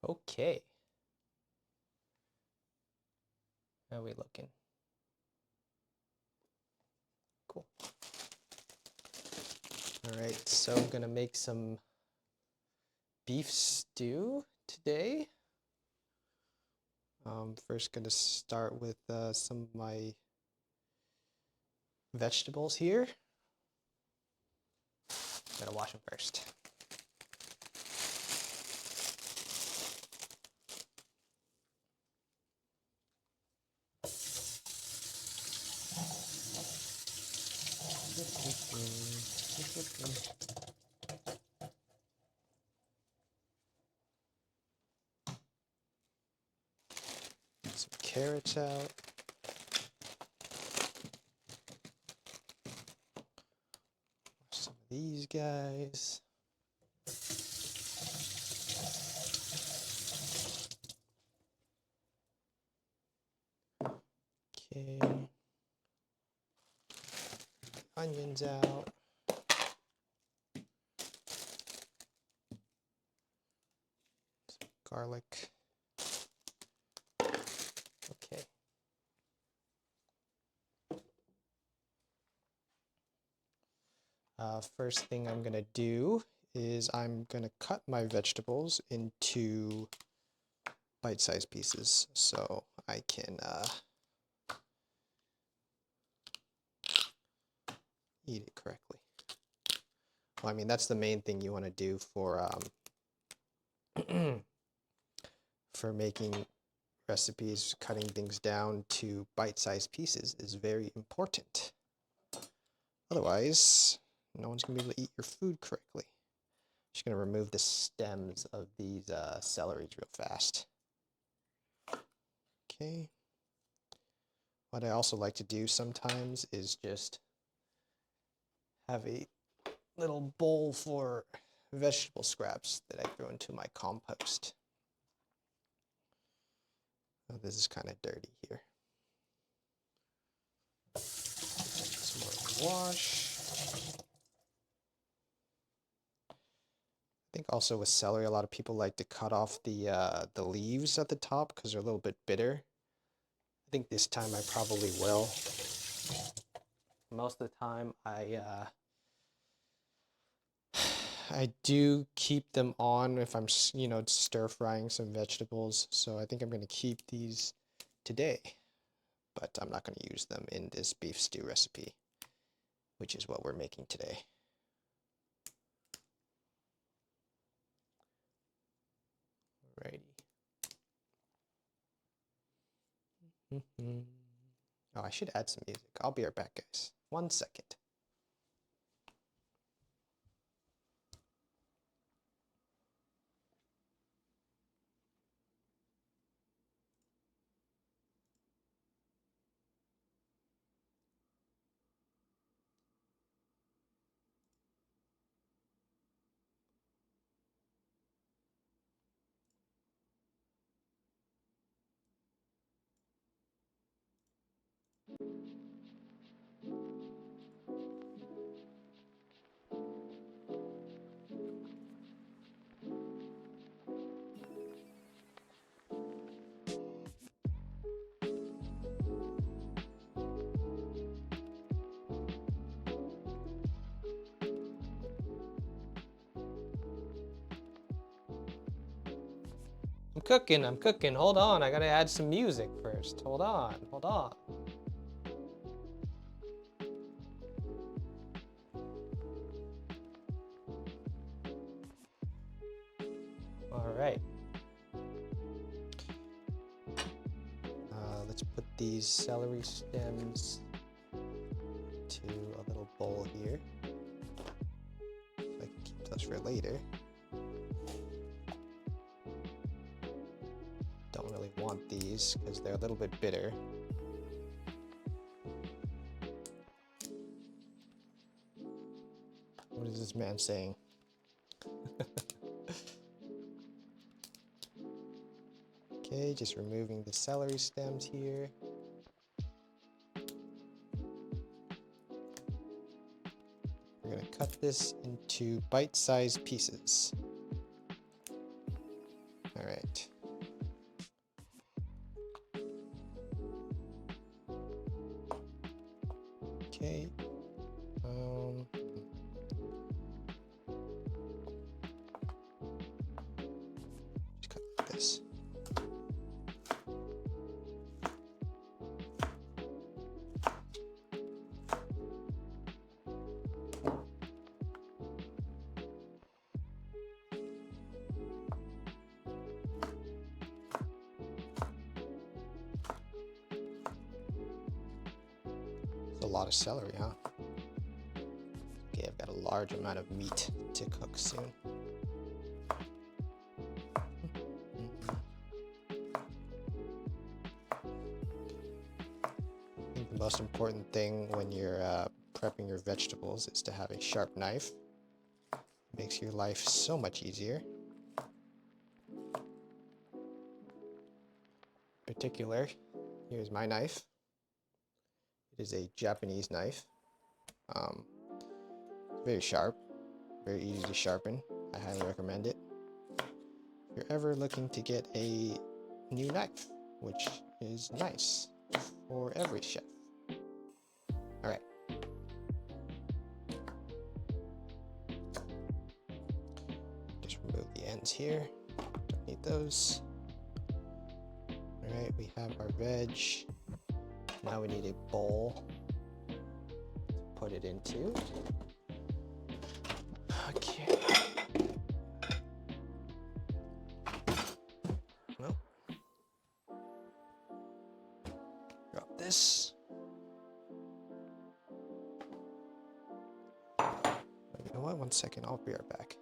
Okay. How are we looking? Cool. All right, so I'm gonna make some beef stew today. First gonna start with some of my vegetables here. Gotta wash them first. Some carrots out. Some of these guys. Okay. Onions out. Some garlic. Okay. First thing I'm gonna do is I'm gonna cut my vegetables into bite-sized pieces so I can eat it correctly. Well, I mean, that's the main thing you want to do for for making recipes. Cutting things down to bite-sized pieces is very important. Otherwise, no one's gonna be able to eat your food correctly. Just gonna remove the stems of these celeries real fast. Okay. What I also like to do sometimes is just have a little bowl for vegetable scraps that I throw into my compost. Oh, this is kind of dirty here. Some more wash. I think also with celery, a lot of people like to cut off the leaves at the top because they're a little bit bitter. I think this time I probably will. Most of the time I do keep them on if I'm, stir frying some vegetables. So I think I'm going to keep these today, but I'm not going to use them in this beef stew recipe, which is what we're making today. Alrighty. Oh, I should add some music. I'll be right back, guys. 1 second. I'm cooking. Hold on, I gotta add some music first. Hold on. All right. Let's put these celery stems to a little bowl here. I can keep those for later. Don't really want these because they're a little bit bitter. What is this man saying? Okay, just removing the celery stems here. cut this into bite-sized pieces. All right. Okay. Just cut like this. A lot of celery, huh? Okay, I've got a large amount of meat to cook soon. I think the most important thing when you're prepping your vegetables is to have a sharp knife. It makes your life so much easier. In particular, here's my knife. It is a Japanese knife. Very sharp, very easy to sharpen. I highly recommend it. If you're ever looking to get a new knife, which is nice for every chef. All right. Just remove the ends here. Don't need those. All right, we have our veg. Now we need a bowl to put it into. Okay. Well, drop this. You know what? 1 second. I'll be right back.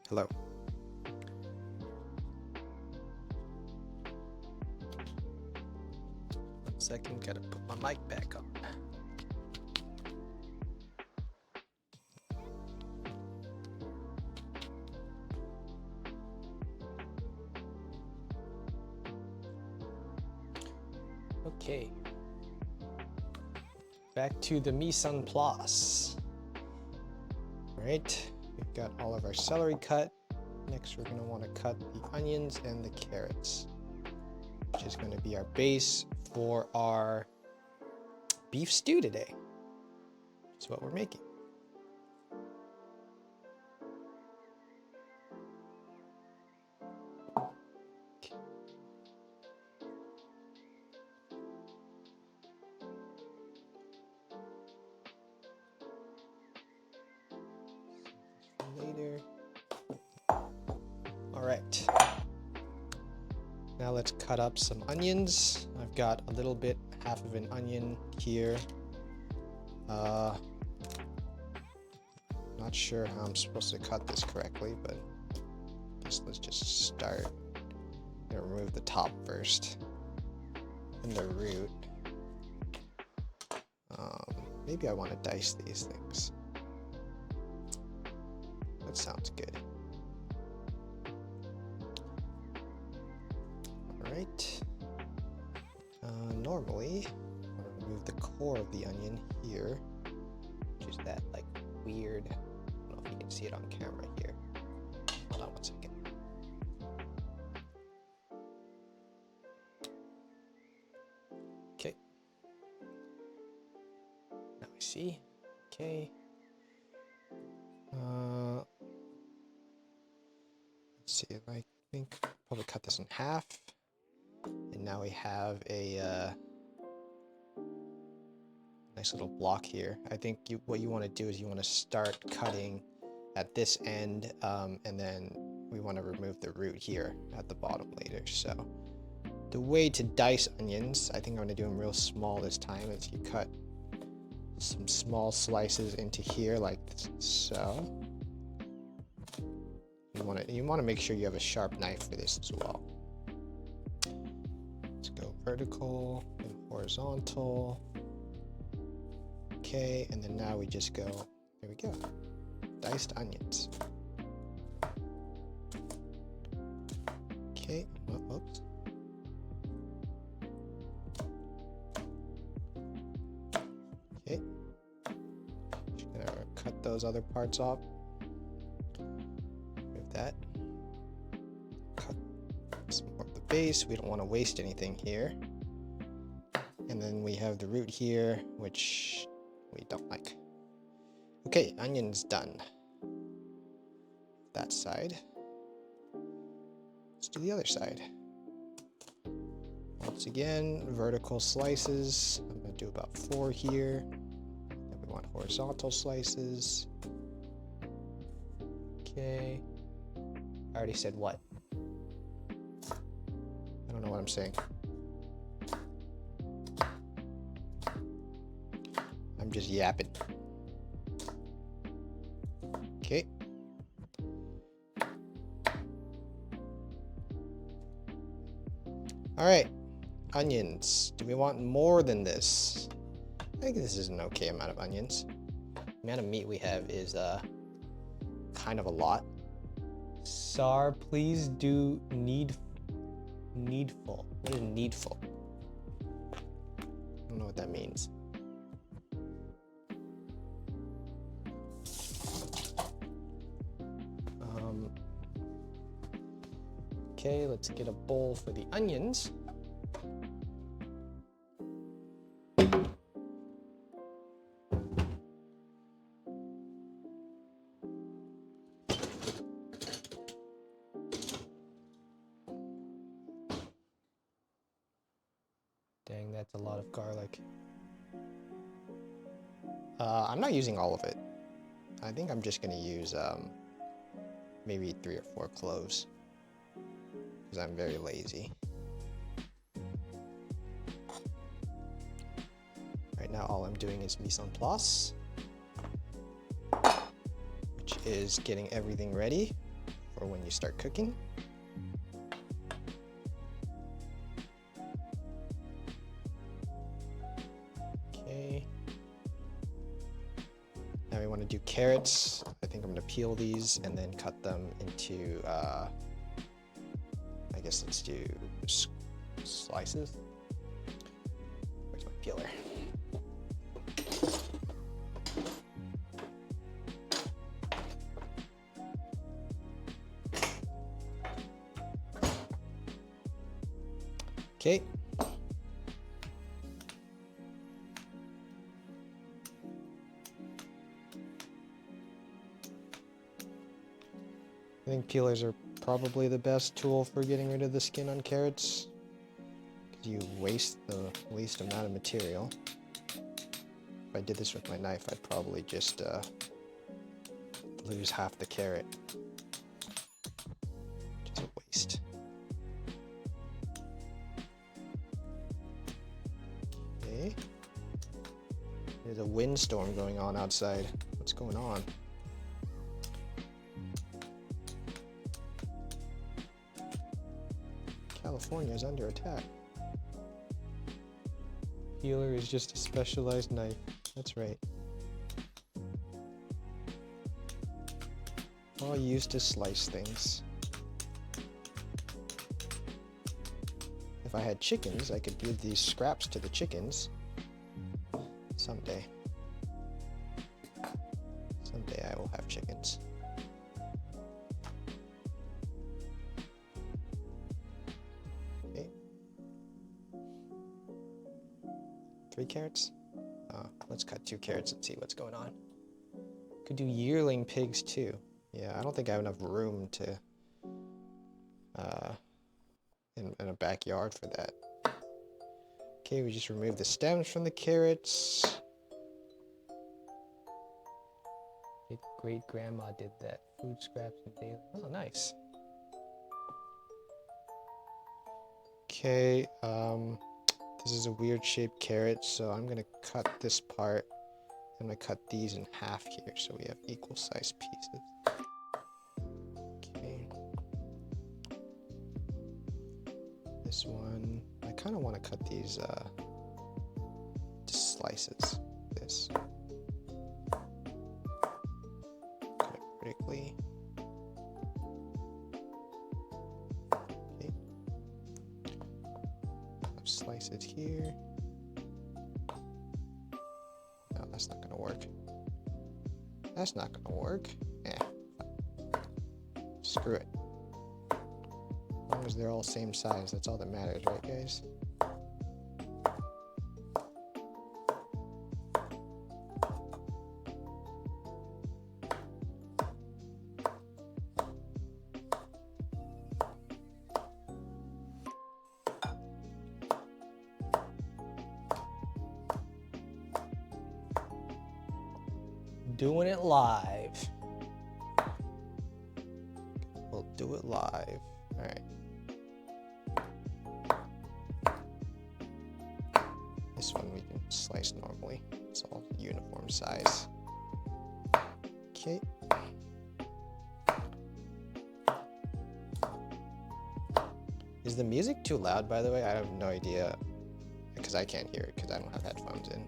Hello. One second, gotta put my mic back on. Okay. Back to the mise en place. All right, we've got all of our celery cut. Next, we're gonna wanna cut the onions and the carrots, which is gonna be our base for our beef stew today. That's what we're making. Later. All right. Now let's cut up some onions. I've got a little bit, half of an onion here. Not sure how I'm supposed to cut this correctly, but I guess let's just start. I'm gonna remove the top first and the root. Maybe I want to dice these things. That sounds good. All right. Normally, I'm gonna remove the core of the onion here, which is that like weird. I don't know if you can see it on camera here. Hold on one second. Okay. Now I see. Okay. Let's see. I think probably cut this in half, and now we have a nice little block here. I think what you want to do is you want to start cutting at this end, and then we want to remove the root here at the bottom later. So the way to dice onions, I think I'm going to do them real small this time, is you cut some small slices into here like so. You want to make sure you have a sharp knife for this as well. Let's go vertical and horizontal. Okay, and then now we just go, there we go, diced onions. Okay, oops. Okay, just gonna cut those other parts off. Move that. Cut some more of the base. We don't want to waste anything here. And then we have the root here, which we don't like. Okay, onions done. That side. Let's do the other side. Once again, vertical slices. I'm going to do about 4 here. Then we want horizontal slices. Okay. I already said what? I don't know what I'm saying. I'm just yapping. Okay. All right. Onions. Do we want more than this? I think this is an okay amount of onions. The amount of meat we have is kind of a lot. Sar, please do needful. What is needful? I don't know what that means. Okay, let's get a bowl for the onions. Dang, that's a lot of garlic. I'm not using all of it. I think I'm just gonna use maybe 3 or 4 cloves, because I'm very lazy. Right now all I'm doing is mise en place, which is getting everything ready for when you start cooking. Okay. Now we want to do carrots. I think I'm going to peel these and then cut them into, I guess let's do slices. Where's my peeler? Okay. I think peelers are probably the best tool for getting rid of the skin on carrots, because you waste the least amount of material. If I did this with my knife, I'd probably just lose half the carrot. Just a waste. Okay. There's a windstorm going on outside. What's going on? California is under attack. Peeler is just a specialized knife. That's right. All used to slice things. If I had chickens, I could give these scraps to the chickens. Someday. Someday I will have chickens. Okay. 3 carrots? Let's cut 2 carrots and see what's going on. Could do yearling pigs too. Yeah, I don't think I have enough room to in a backyard for that. Okay, we just remove the stems from the carrots. Great grandma did that. Food scraps and daily. Oh, nice. Okay, this is a weird shaped carrot, so I'm gonna cut this part. I'm gonna cut these in half here so we have equal sized pieces. Okay. This one, I kind of want to cut these to slices. This. Cut it vertically. Okay. Slice it here. No, that's not gonna work. That's not gonna work. Eh. Screw it. As long as they're all same size, that's all that matters, right, guys? Doing it live. We'll do it live. All right. This one we can slice normally. It's all uniform size. Okay. Is the music too loud, by the way? I have no idea, because I can't hear it because I don't have headphones in.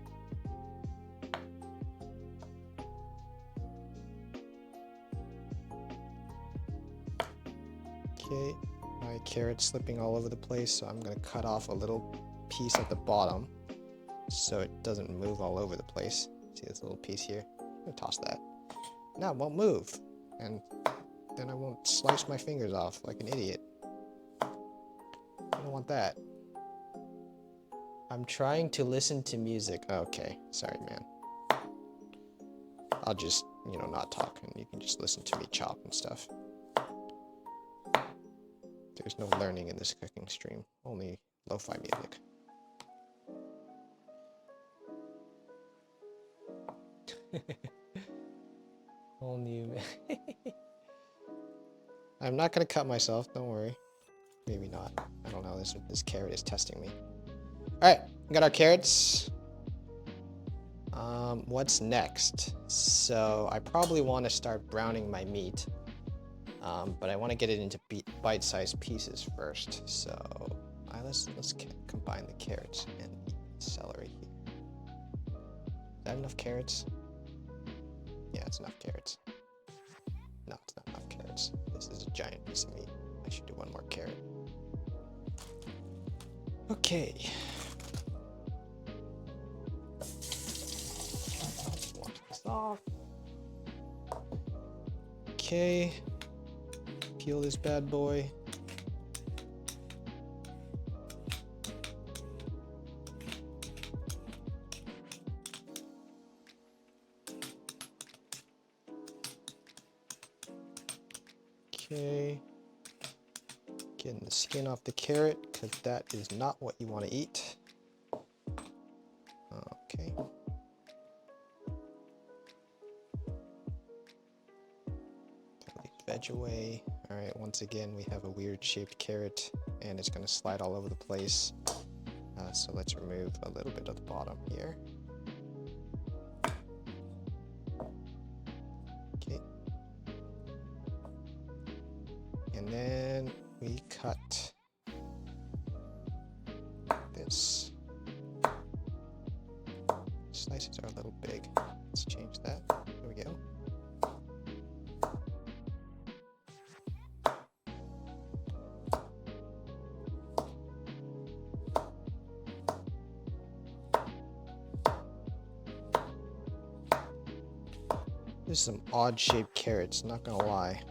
Okay, my carrot's slipping all over the place, so I'm gonna cut off a little piece at the bottom so it doesn't move all over the place. See this little piece here? I'm gonna toss that. Now it won't move, and then I won't slice my fingers off like an idiot. I don't want that. I'm trying to listen to music. Okay, sorry, man. I'll just, not talk, and you can just listen to me chop and stuff. There's no learning in this cooking stream, only lo-fi music. Whole new. I'm not gonna cut myself, don't worry. Maybe not. I don't know, this carrot is testing me. Alright, we got our carrots. What's next? So I probably want to start browning my meat. But I want to get it into bite-sized pieces first. So let's combine the carrots and the celery here. Is that enough carrots? Yeah, it's enough carrots. No, it's not enough carrots. This is a giant piece of meat. I should do one more carrot. Okay. Wash this off. Okay. Peel this bad boy. Okay. Getting the skin off the carrot, because that is not what you want to eat. Okay. Veg away. All right, once again, we have a weird shaped carrot and it's going to slide all over the place. So let's remove a little bit of the bottom here. Okay. And then we cut onions. Slices are a little big. Let's change that. There we go. There's some odd shaped carrots, not gonna lie.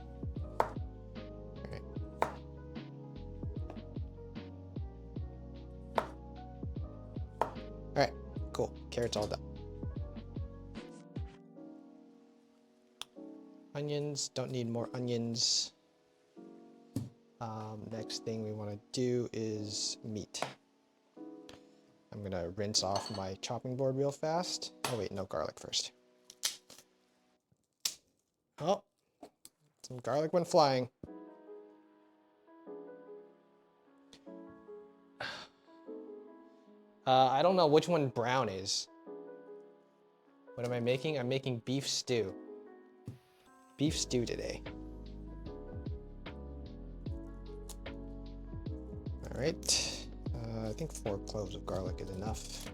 Alright. Alright, cool. Carrots all done. Onions, don't need more onions. Next thing we want to do is meat. I'm gonna rinse off my chopping board real fast. Oh wait, no, garlic first. Oh, some garlic went flying. I don't know which one brown is. What am I making? I'm making beef stew. Beef stew today. All right. I think 4 cloves of garlic is enough.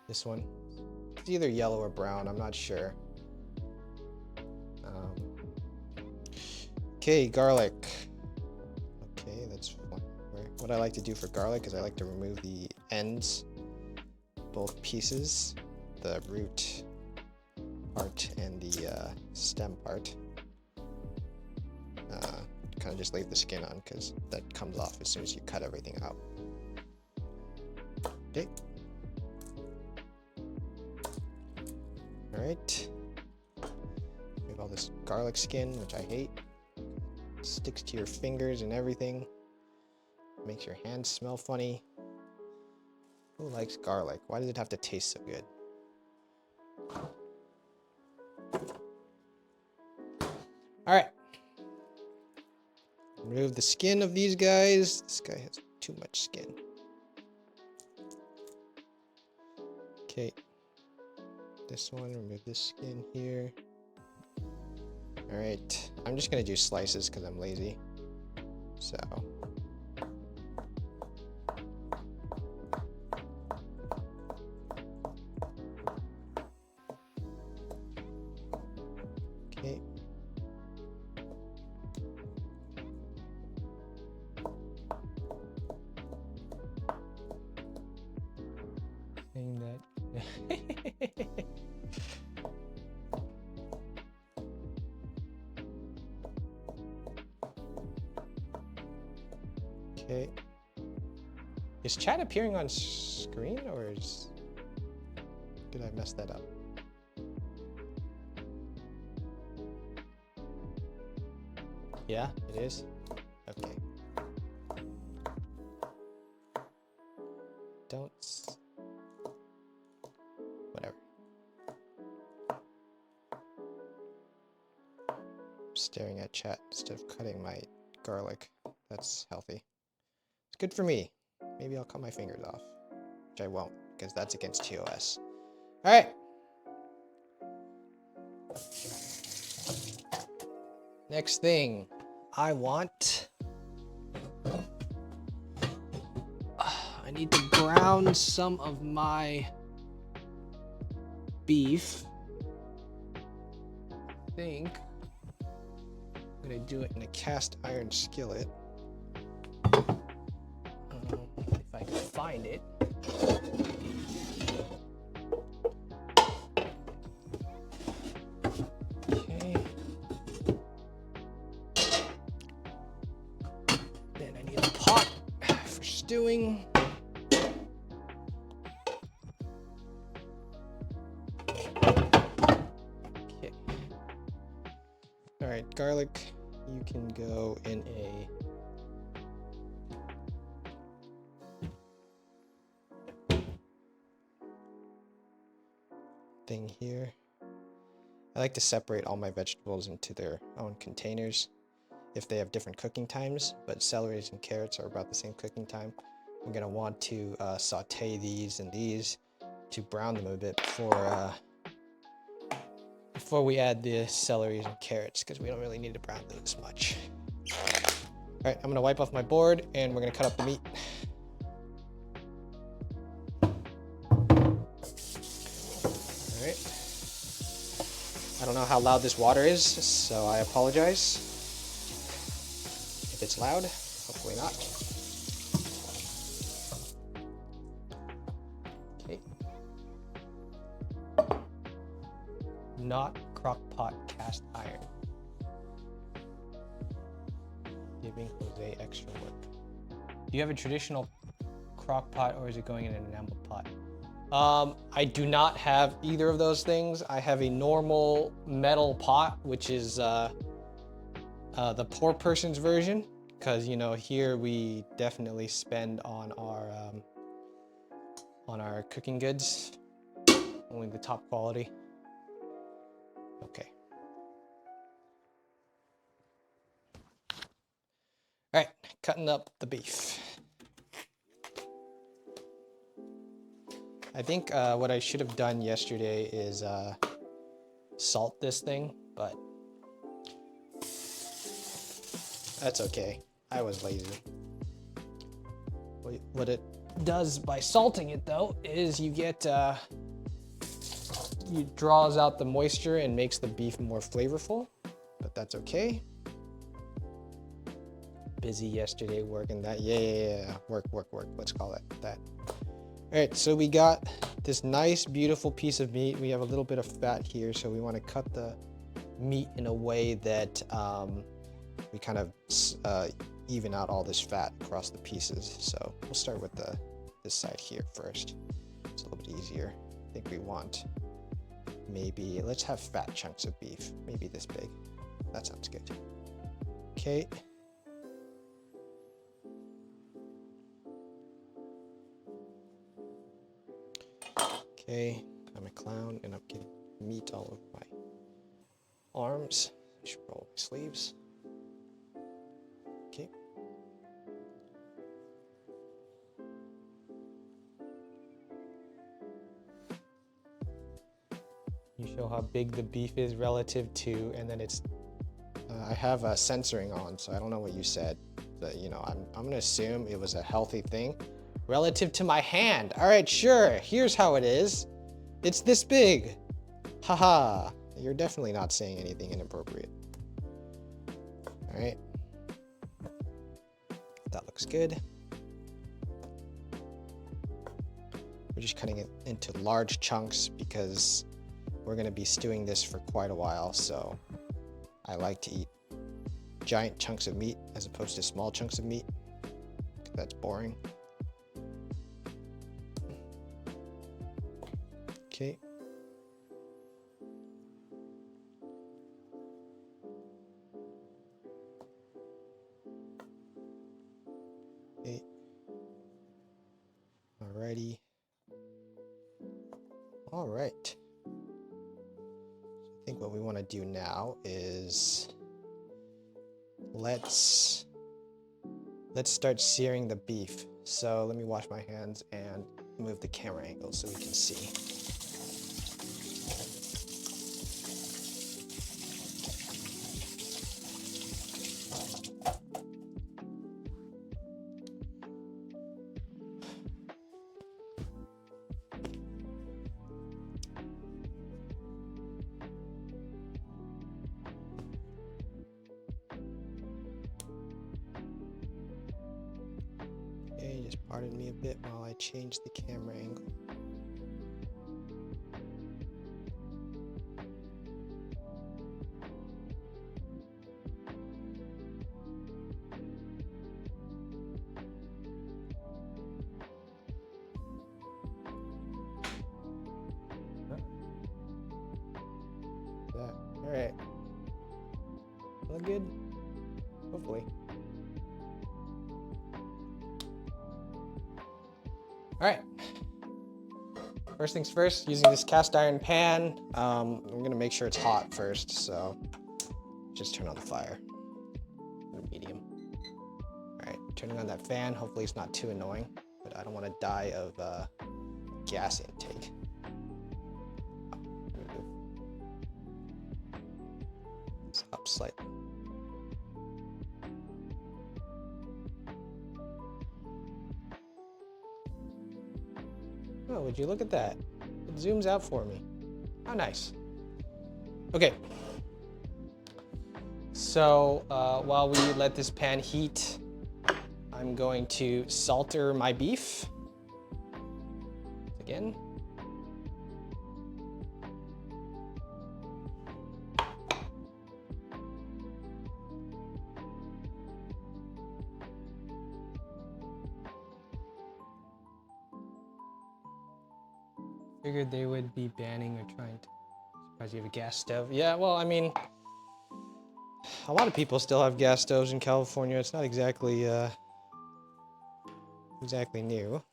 This one. It's either yellow or brown, I'm not sure. Okay, garlic. Okay, that's fine. What I like to do for garlic is I like to remove the ends, both pieces, the root part and the stem part. Kind of just leave the skin on because that comes off as soon as you cut everything out. Okay. All right. We have all this garlic skin, which I hate. It sticks to your fingers and everything. Makes your hands smell funny. Who likes garlic? Why does it have to taste so good? All right. Remove the skin of these guys. This guy has too much skin. Okay. This one, remove this skin here. All right. I'm just gonna do slices because I'm lazy. So. Okay. Saying that. Okay. Is chat appearing on screen or did I mess that up? Yeah, it is. Okay. Whatever. I'm staring at chat instead of cutting my garlic. That's healthy. It's good for me. Maybe I'll cut my fingers off, which I won't because that's against TOS. All right. Next thing, I need to brown some of my beef. I think I'm gonna do it in a cast iron skillet. If I can find it. Okay. Then I need a pot for stewing. Okay. All right, garlic, you can go in a thing here. I like to separate all my vegetables into their own containers if they have different cooking times, but celeries and carrots are about the same cooking time. I'm gonna want to saute these and these to brown them a bit before we add the celeries and carrots, because we don't really need to brown them as much. All right, I'm gonna wipe off my board and we're gonna cut up the meat. All right. I don't know how loud this water is, so I apologize if it's loud. Hopefully not. Okay. Not crock pot cast iron. Giving Jose extra work. Do you have a traditional crock pot or is it going in an enamel pot? I do not have either of those things. I have a normal metal pot, which is the poor person's version, because you know here we definitely spend on our cooking goods, only the top quality. Okay. All right, cutting up the beef. I think what I should have done yesterday is salt this thing, but that's okay. I was lazy. What it does by salting it though is you get it draws out the moisture and makes the beef more flavorful, but that's okay. Busy yesterday working that. Yeah. Work. Let's call it that. All right, so we got this nice, beautiful piece of meat. We have a little bit of fat here, so we want to cut the meat in a way that we kind of even out all this fat across the pieces. So we'll start with this side here first. It's a little bit easier. I think we want maybe, let's have fat chunks of beef, maybe this big. That sounds good. Okay. Okay, I'm a clown and I'm getting meat all over my arms. I should roll my sleeves. Okay. You show how big the beef is relative to, and then it's, I have a censoring on, so I don't know what you said, but you know, I'm gonna assume it was a healthy thing. Relative to my hand. All right, sure. Here's how it is. It's this big. Haha. You're definitely not saying anything inappropriate. All right. That looks good. We're just cutting it into large chunks because we're going to be stewing this for quite a while. So I like to eat giant chunks of meat as opposed to small chunks of meat. That's boring. Okay. Okay. Alrighty. All right. I think what we want to do now is let's start searing the beef. So let me wash my hands and move the camera angle so we can see. Okay, just pardon me a bit while I change the camera angle. All right. Look good? Hopefully. All right. First things first, using this cast iron pan, I'm gonna make sure it's hot first, so just turn on the fire. Medium. All right, turning on that fan. Hopefully it's not too annoying, but I don't want to die of gas intake. It's up slightly. Oh, would you look at that? It zooms out for me. How nice. Okay. So while we let this pan heat, I'm going to salter my beef. Again. Figured they would be banning or trying to. Surprised you have a gas stove. Yeah, well, I mean, a lot of people still have gas stoves in California. It's not exactly new.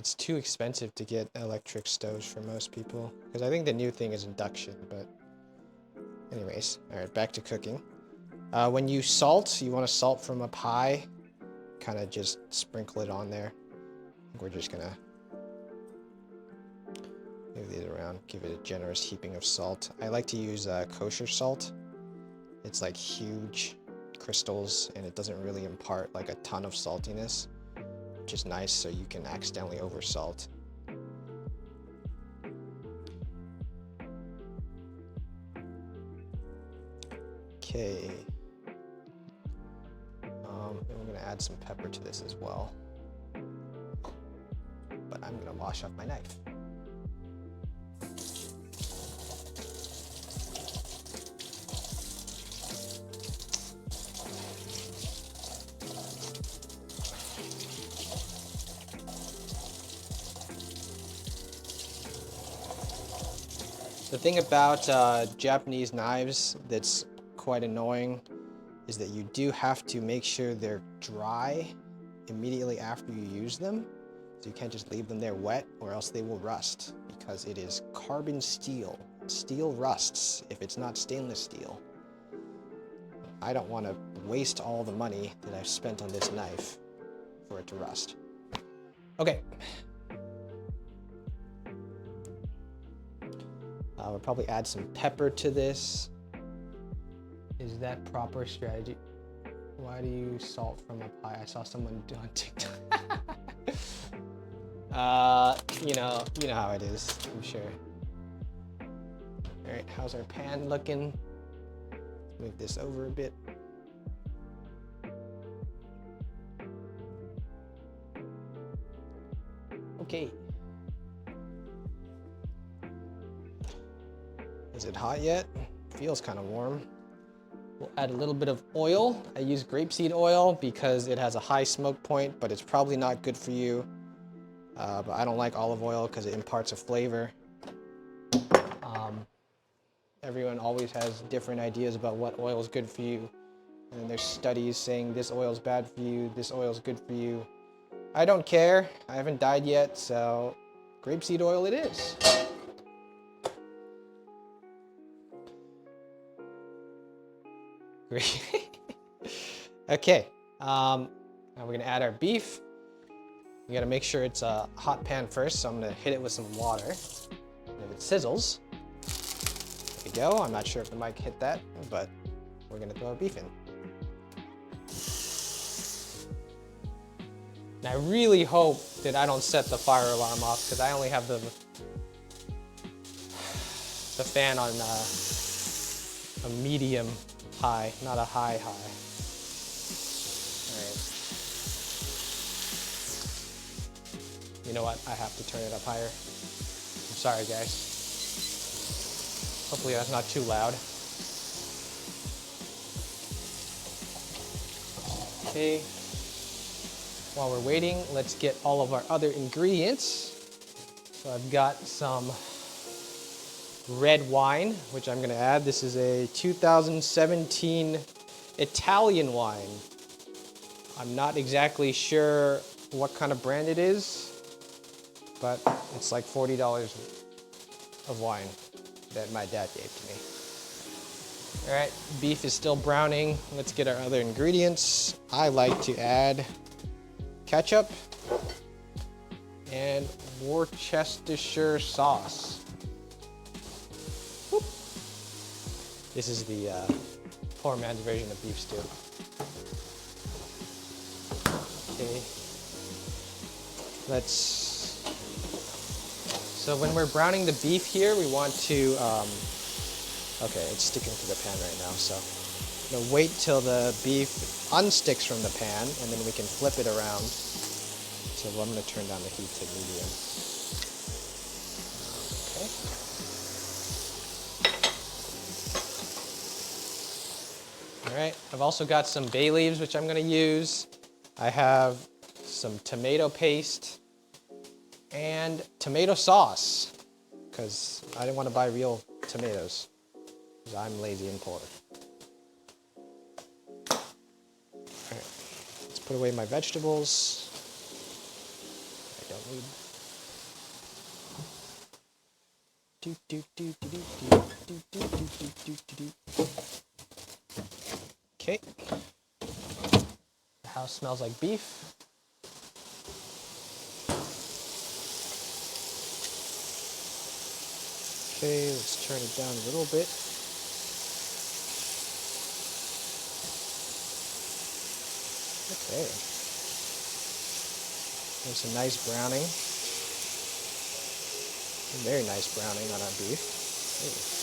It's too expensive to get electric stoves for most people, because I think the new thing is induction, but anyways. Alright, back to cooking. When you salt, you want to salt from up high, kind of just sprinkle it on there. We're just gonna move these around, give it a generous heaping of salt. I like to use kosher salt. It's like huge crystals, and it doesn't really impart like a ton of saltiness, which is nice, so you can accidentally oversalt. Okay. And we're gonna add some pepper to this as well. But I'm gonna wash off my knife. The thing about Japanese knives that's quite annoying is that you do have to make sure they're dry immediately after you use them. So you can't just leave them there wet, or else they will rust, because it is carbon steel. Steel rusts if it's not stainless steel. I don't want to waste all the money that I've spent on this knife for it to rust. Okay. We'll probably add some pepper to this. Is that proper strategy? Why do you salt from up high? I saw someone do on TikTok. You know how it is, I'm sure. All right, how's our pan looking? Move this over a bit. Okay. Is it hot yet? Feels kind of warm. We'll add a little bit of oil. I use grapeseed oil because it has a high smoke point, but it's probably not good for you. But I don't like olive oil because it imparts a flavor. Everyone always has different ideas about what oil is good for you. And there's studies saying this oil is bad for you, this oil is good for you. I don't care. I haven't died yet, so grapeseed oil it is. Great. Okay, now we're gonna add our beef. You gotta make sure it's a hot pan first, so I'm gonna hit it with some water. And if it sizzles, there we go. I'm not sure if the mic hit that, but we're gonna throw our beef in. And I really hope that I don't set the fire alarm off, because I only have the fan on a medium high, not a high. All right. You know what? I have to turn it up higher. I'm sorry, guys. Hopefully that's not too loud. Okay. While we're waiting, let's get all of our other ingredients. So I've got some red wine, which I'm gonna add. This is a 2017 Italian wine. I'm not exactly sure what kind of brand it is, but it's like $40 of wine that my dad gave to me. All right, beef is still browning. Let's get our other ingredients. I like to add ketchup and Worcestershire sauce. Whoop. This is the poor man's version of beef stew. Okay. Let's So when we're browning the beef here, we want to, okay, it's sticking to the pan right now, so I'm gonna wait till the beef unsticks from the pan, and then we can flip it around. So I'm gonna turn down the heat to medium. Okay. All right, I've also got some bay leaves, which I'm gonna use. I have some tomato paste and tomato sauce, because I didn't want to buy real tomatoes, because I'm lazy and poor. Alright, let's put away my vegetables. I don't need... Okay. The house smells like beef. Okay, let's turn it down a little bit. Okay. There's some nice browning. Very nice browning on our beef. Ooh.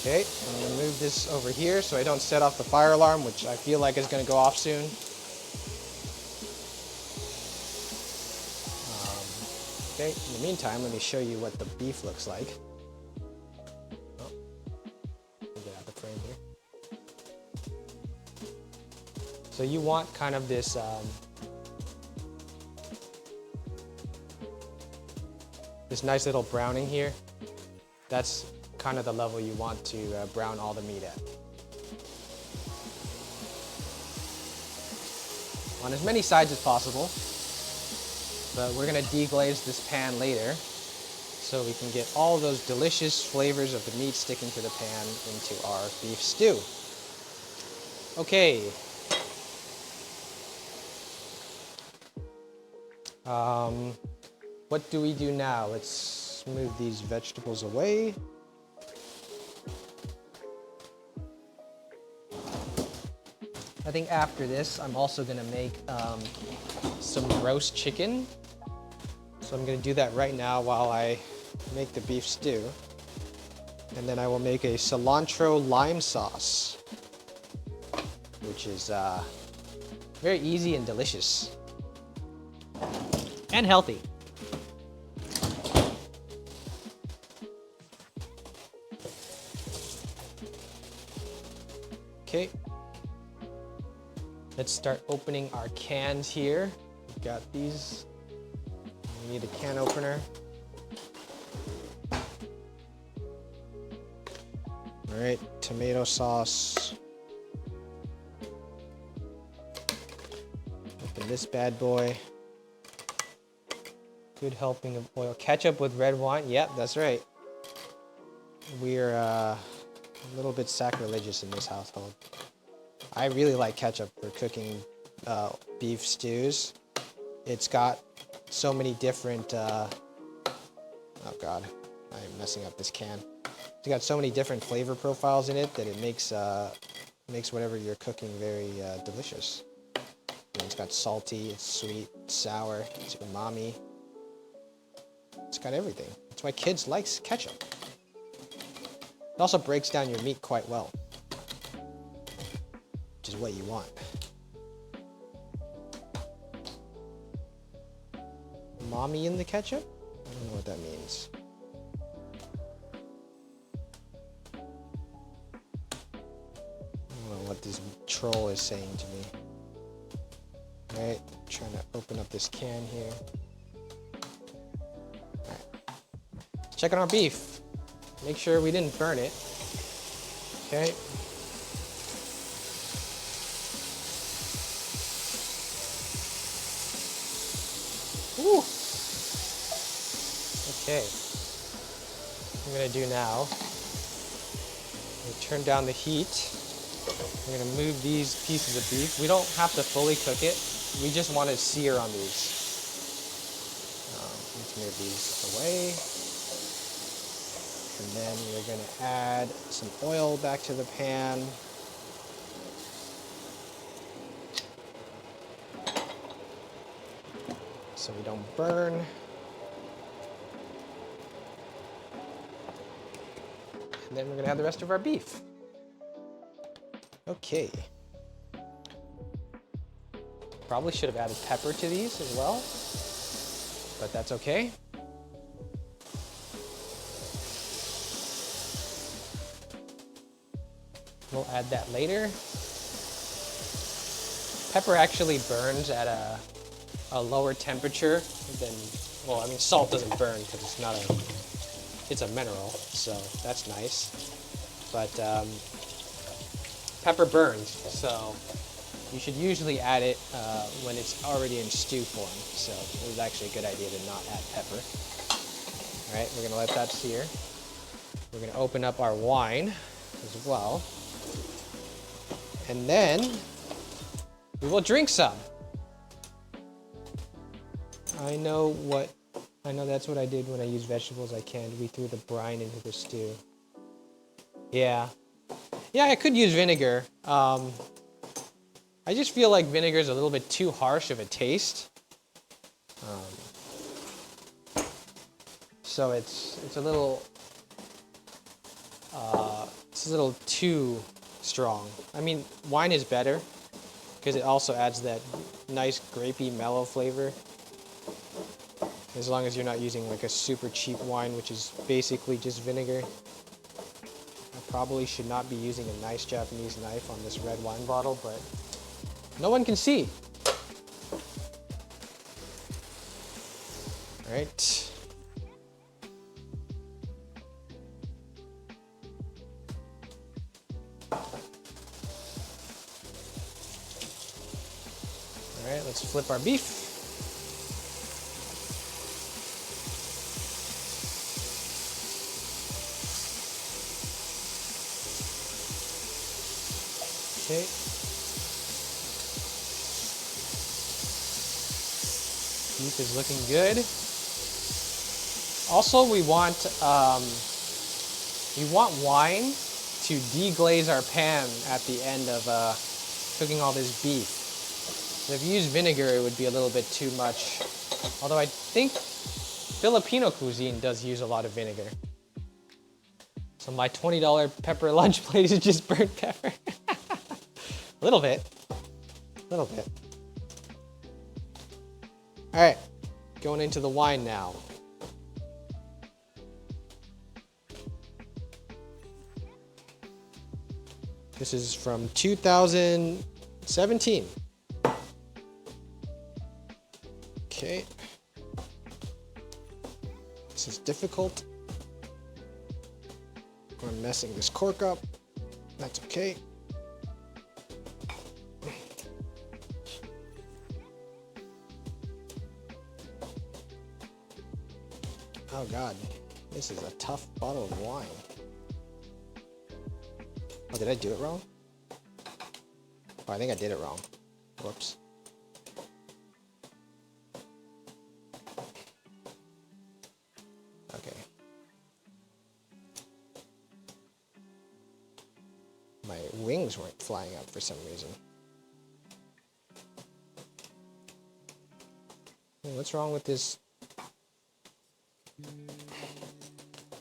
Okay, I'm going to move this over here so I don't set off the fire alarm, which I feel like is going to go off soon. Okay, in the meantime, let me show you what the beef looks like. Oh, let me get out of the frame here. So you want kind of this this nice little browning here. That's kind of the level you want to brown all the meat at. On as many sides as possible, but we're gonna deglaze this pan later so we can get all those delicious flavors of the meat sticking to the pan into our beef stew. Okay. What do we do now? Let's move these vegetables away. I think after this, I'm also gonna make some roast chicken. So I'm gonna do that right now while I make the beef stew. And then I will make a cilantro lime sauce, which is very easy and delicious. And healthy. Okay. Let's start opening our cans here. We've got these. We need a can opener. All right, tomato sauce. Open this bad boy. Good helping of oil. Ketchup with red wine. Yep, that's right. We're a little bit sacrilegious in this household. I really like ketchup for cooking beef stews. It's got so many different, oh God, I'm messing up this can. It's got so many different flavor profiles in it that it makes whatever you're cooking very delicious. It's got salty, it's sweet, it's sour, it's umami. It's got everything. That's why kids like ketchup. It also breaks down your meat quite well, which is what you want. Mommy in the ketchup? I don't know what that means. I don't know what this troll is saying to me. Alright, trying to open up this can here. Alright. Check on our beef. Make sure we didn't burn it. Okay. Ooh. Okay. What I'm gonna do now turn down the heat. We're gonna move these pieces of beef. We don't have to fully cook it. We just want to sear on these. Let's move these away. And then we're gonna add some oil back to the pan. So we don't burn. And then we're gonna add the rest of our beef. Okay. Probably should have added pepper to these as well, but that's okay. We'll add that later. Pepper actually burns at a lower temperature than, well, I mean, salt doesn't burn because it's a mineral, so that's nice. But pepper burns, so you should usually add it when it's already in stew form. So it was actually a good idea to not add pepper. All right, we're gonna let that sear. We're gonna open up our wine as well. And then we will drink some. I know that's what I did when I used vegetables I canned. We threw the brine into the stew. Yeah, I could use vinegar. I just feel like vinegar is a little bit too harsh of a taste. So it's a little too strong. I mean, wine is better because it also adds that nice grapey mellow flavor. As long as you're not using like a super cheap wine, which is basically just vinegar. I probably should not be using a nice Japanese knife on this red wine bottle, but no one can see. All right. All right, let's flip our beef. Okay. Beef is looking good. Also, we want wine to deglaze our pan at the end of cooking all this beef. If you use vinegar, it would be a little bit too much. Although I think Filipino cuisine does use a lot of vinegar. So my $20 pepper lunch plate is just burnt pepper. A little bit. All right, going into the wine now. This is from 2017. Okay. This is difficult. I'm messing this cork up. That's okay. Oh God, this is a tough bottle of wine. Oh, did I do it wrong? Oh, I think I did it wrong. Whoops. Okay. My wings weren't flying up for some reason. Hey, what's wrong with this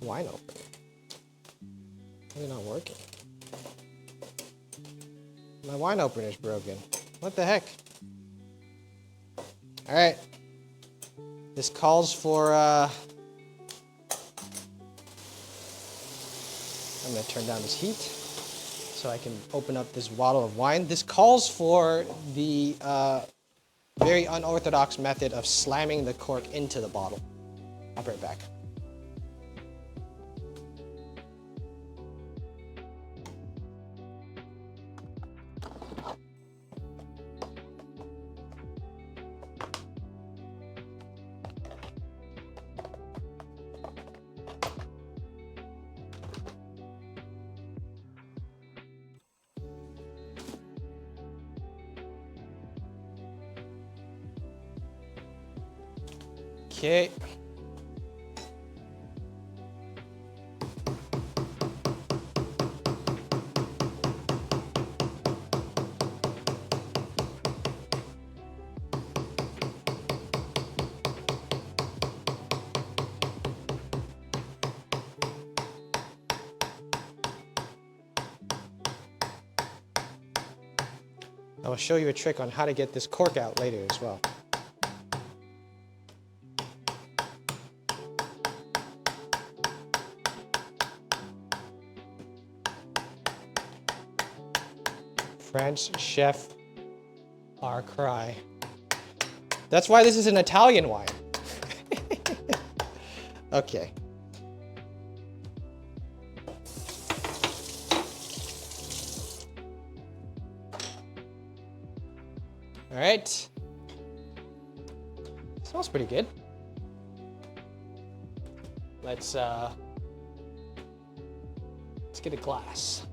wine opener? Really not working. My wine opener is broken. What the heck? All right. This calls for, I'm gonna turn down this heat so I can open up this bottle of wine. This calls for the very unorthodox method of slamming the cork into the bottle. I'll be right back. Okay. I will show you a trick on how to get this cork out later as well. French chef our cry. That's why this is an Italian wine. Okay. All right. Smells pretty good. Let's get a glass.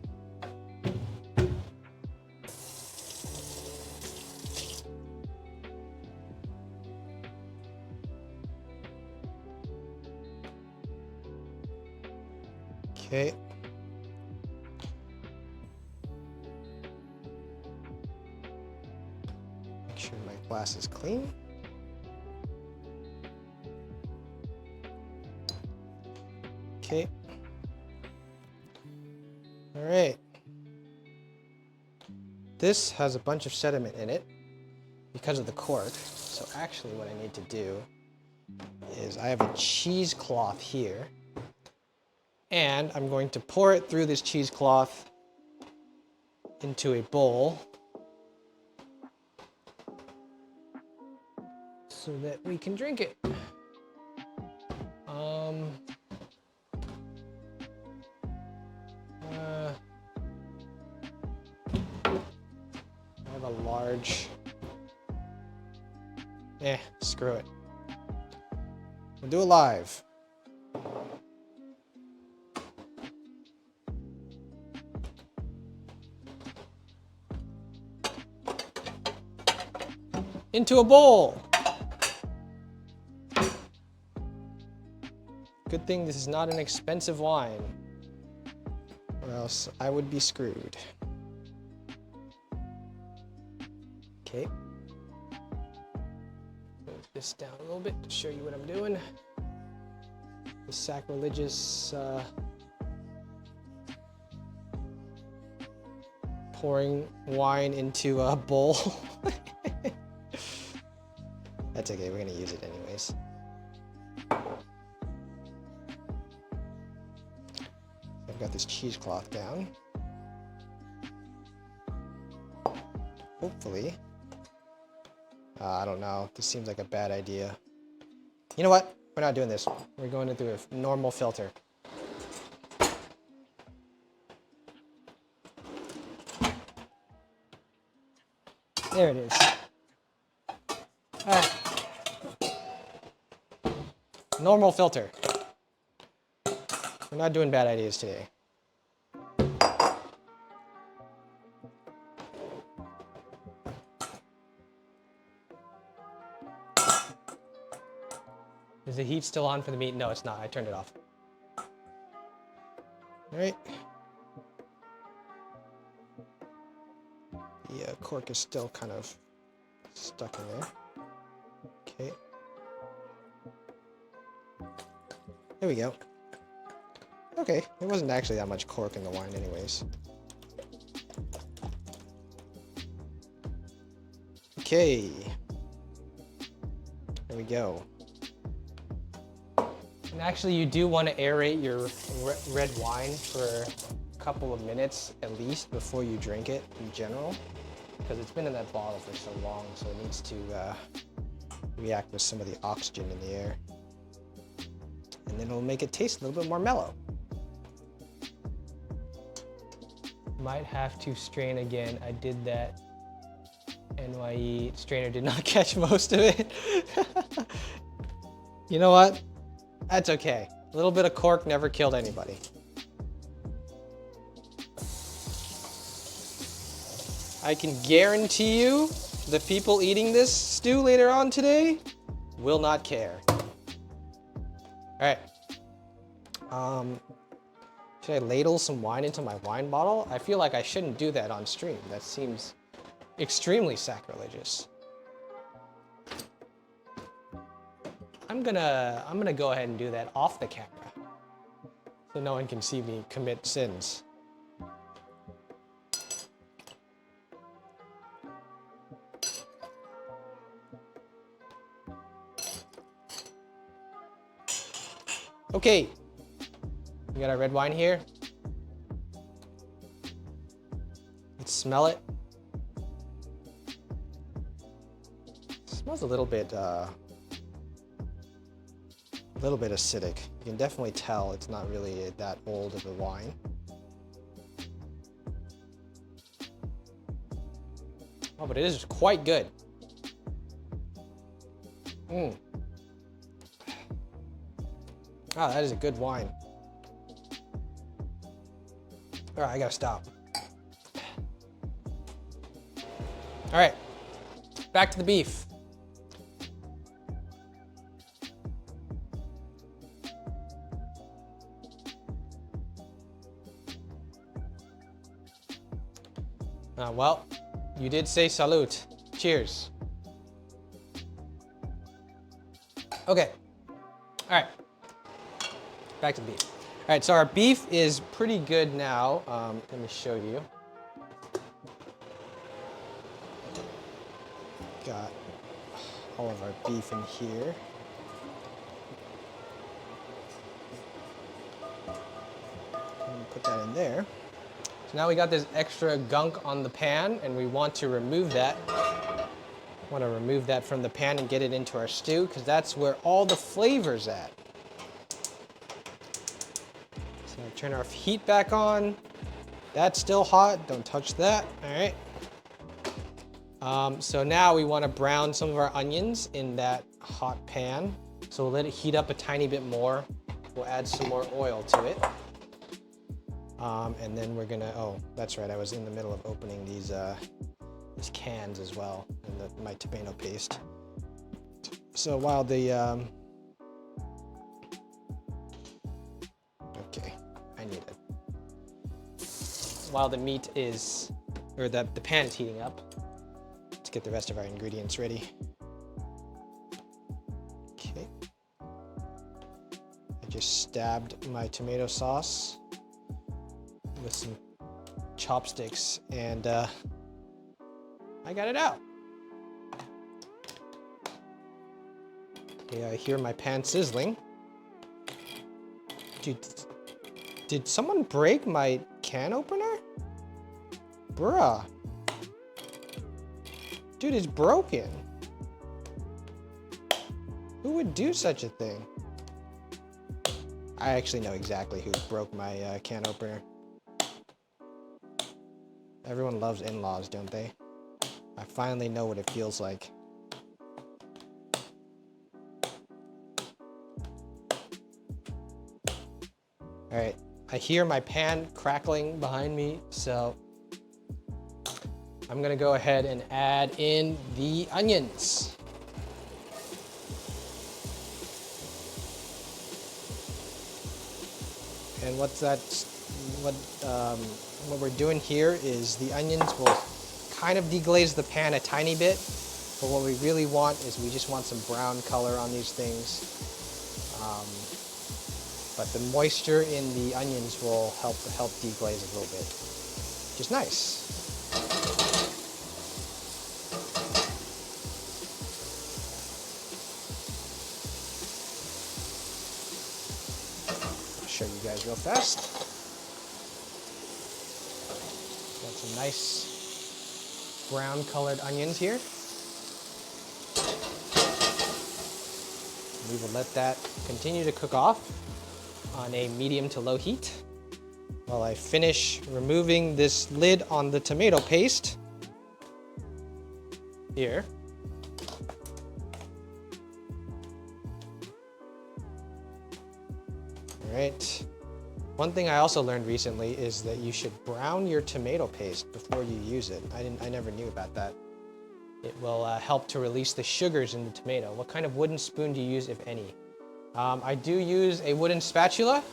Okay. Make sure my glass is clean. Okay. All right. This has a bunch of sediment in it because of the cork. So actually what I need to do is I have a cheesecloth here. And I'm going to pour it through this cheesecloth into a bowl so that we can drink it. I have a large, screw it. We'll do it live. Into a bowl. Good thing this is not an expensive wine, or else I would be screwed. Okay. Move this down a little bit to show you what I'm doing. The sacrilegious pouring wine into a bowl. That's okay, we're gonna use it anyways. I've got this cheesecloth down. Hopefully. I don't know, this seems like a bad idea. You know what? We're not doing this. We're going to do a normal filter. There it is. Normal filter. We're not doing bad ideas today. Is the heat still on for the meat? No, it's not. I turned it off. All right. The cork is still kind of stuck in there. Okay. There we go. Okay, there wasn't actually that much cork in the wine anyways. Okay. There we go. And actually you do want to aerate your red wine for a couple of minutes at least before you drink it in general, because it's been in that bottle for so long, so it needs to react with some of the oxygen in the air. And then it'll make it taste a little bit more mellow. Might have to strain again. I did that. NYE strainer did not catch most of it. You know what? That's okay. A little bit of cork never killed anybody. I can guarantee you the people eating this stew later on today will not care. right. Should I ladle some wine into my wine bottle? I feel like I shouldn't do that on stream. That seems extremely sacrilegious. I'm gonna go ahead and do that off the camera, so no one can see me commit sins. Okay, we got our red wine here. Let's smell it. Smells a little bit acidic. You can definitely tell it's not really that old of a wine. Oh, but it is quite good. Ah, that is a good wine. All right, I gotta stop. All right, back to the beef. Well, you did say salute. Cheers. Okay. All right. Back to the beef. All right, so our beef is pretty good now. Let me show you. Got all of our beef in here. Put that in there. So now we got this extra gunk on the pan, and we want to remove that. Want to remove that from the pan and get it into our stew, because that's where all the flavor's at. So turn our heat back on. That's still hot. Don't touch that. All right. So now we want to brown some of our onions in that hot pan. So we'll let it heat up a tiny bit more. We'll add some more oil to it. And then we're gonna, oh, that's right, I was in the middle of opening these cans as well, in my tomato paste. So while the, okay, I need it. While the meat is, or the pan is heating up, let's get the rest of our ingredients ready. Okay. I just stabbed my tomato sauce with some chopsticks, and I got it out. Okay, I hear my pan sizzling. Dude, did someone break my can opener? Bruh. Dude, it's broken. Who would do such a thing? I actually know exactly who broke my can opener. Everyone loves in-laws, don't they? I finally know what it feels like. All right, I hear my pan crackling behind me, so I'm gonna go ahead and add in the onions. And what we're doing here is the onions will kind of deglaze the pan a tiny bit, but what we really want is we just want some brown color on these things. But the moisture in the onions will help deglaze a little bit, which is nice. I'll show you guys real fast. Got some nice brown colored onions here. We will let that continue to cook off on a medium to low heat while I finish removing this lid on the tomato paste here. All right. One thing I also learned recently is that you should brown your tomato paste before you use it. I never knew about that. It will help to release the sugars in the tomato. What kind of wooden spoon do you use, if any? I do use a wooden spatula.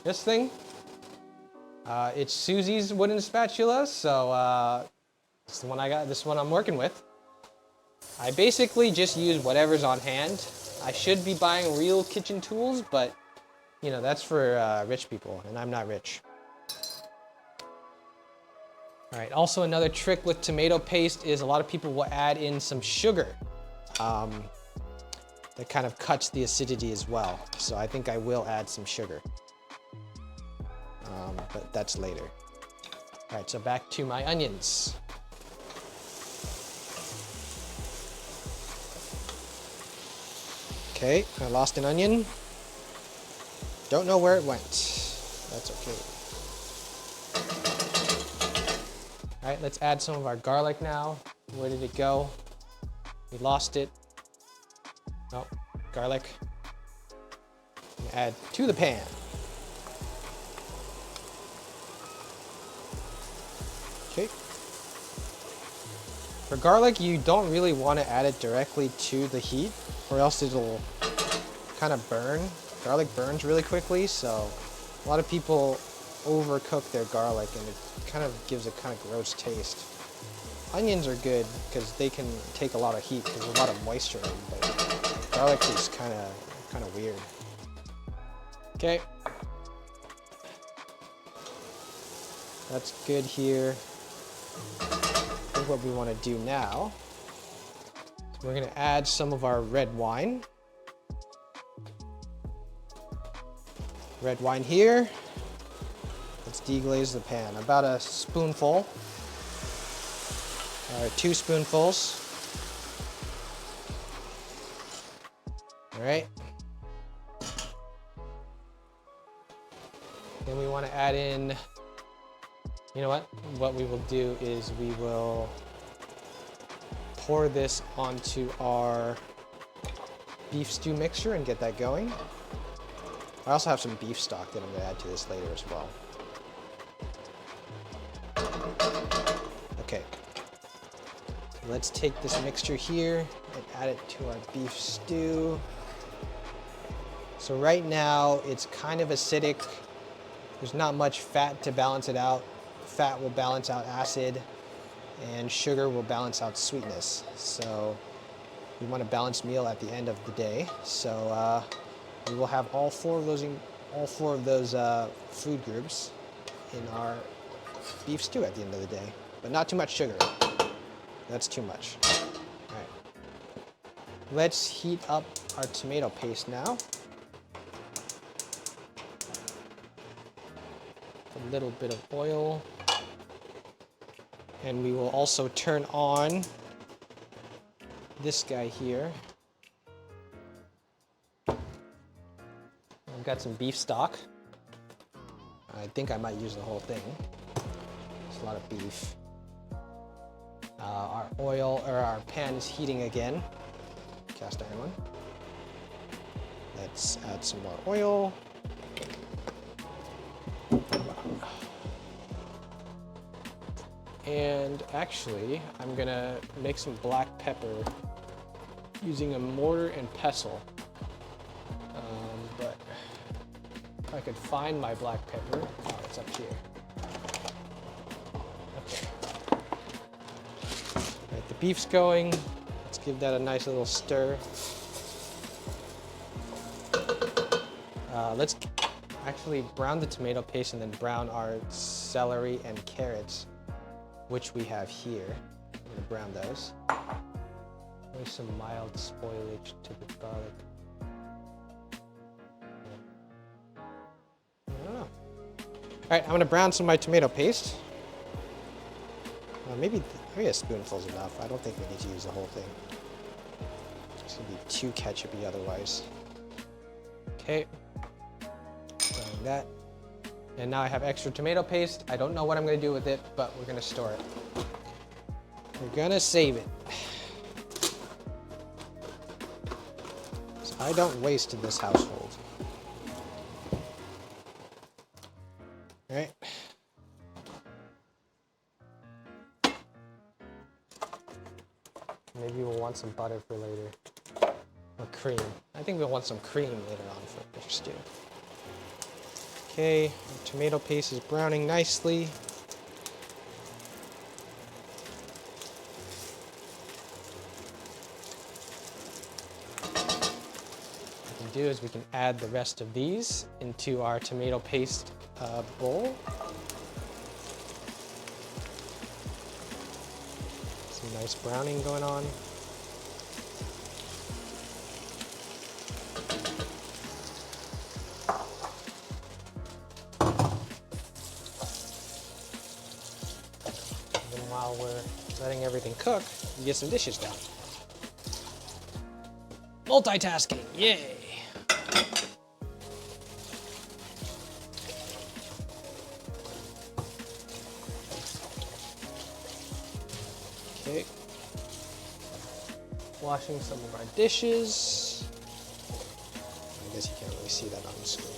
This thing. It's Susie's wooden spatula, so it's the one I got. This one I'm working with. I basically just use whatever's on hand. I should be buying real kitchen tools, but you know, that's for rich people, and I'm not rich. All right, also another trick with tomato paste is a lot of people will add in some sugar. That kind of cuts the acidity as well. So I think I will add some sugar. But that's later. All right, so back to my onions. Okay, I lost an onion. Don't know where it went. That's okay. All right, let's add some of our garlic now. Where did it go? We lost it. Oh, garlic. Add to the pan. Okay. For garlic, you don't really want to add it directly to the heat, or else it'll kind of burn. Garlic burns really quickly, so a lot of people overcook their garlic and it kind of gives a kind of gross taste. Onions are good because they can take a lot of heat because there's a lot of moisture in them, but garlic is kind of weird. Okay. That's good here. I think what we want to do now is we're going to add some of our red wine. Red wine here. Let's deglaze the pan. About a spoonful. Or 2 spoonfuls. All right. Then we want to add in, you know what? What we will do is we will pour this onto our beef stew mixture and get that going. I also have some beef stock that I'm going to add to this later as well. Okay. Let's take this mixture here and add it to our beef stew. So right now it's kind of acidic. There's not much fat to balance it out. Fat will balance out acid and sugar will balance out sweetness. So we want a balanced meal at the end of the day. So we will have all four of those food groups in our beef stew at the end of the day, but not too much sugar. That's too much. All right. Let's heat up our tomato paste now. A little bit of oil. And we will also turn on this guy here. I've got some beef stock. I think I might use the whole thing. It's a lot of beef. Our oil, or our pan is heating again. Cast iron one. Let's add some more oil. And actually, I'm gonna make some black pepper using a mortar and pestle. But if I could find my black pepper, oh, it's up here. Okay. Right, the beef's going. Let's give that a nice little stir. Let's actually brown the tomato paste and then brown our celery and carrots, which we have here. I'm gonna brown those. There's some mild spoilage to the garlic. I don't know. All right, I'm gonna brown some of my tomato paste. Maybe a spoonful is enough. I don't think we need to use the whole thing. It's gonna be too ketchupy otherwise. Okay, browning that. And now I have extra tomato paste. I don't know what I'm gonna do with it, but we're gonna store it. We're gonna save it. So I don't waste in this household. All right. Maybe we'll want some butter for later. or cream. I think we'll want some cream later on for fish stew. Okay, our tomato paste is browning nicely. What we can do is we can add the rest of these into our tomato paste bowl. Some nice browning going on. And then while we're letting everything cook, we get some dishes done. Multitasking, yay! Okay. Washing some of our dishes. I guess you can't really see that on the screen.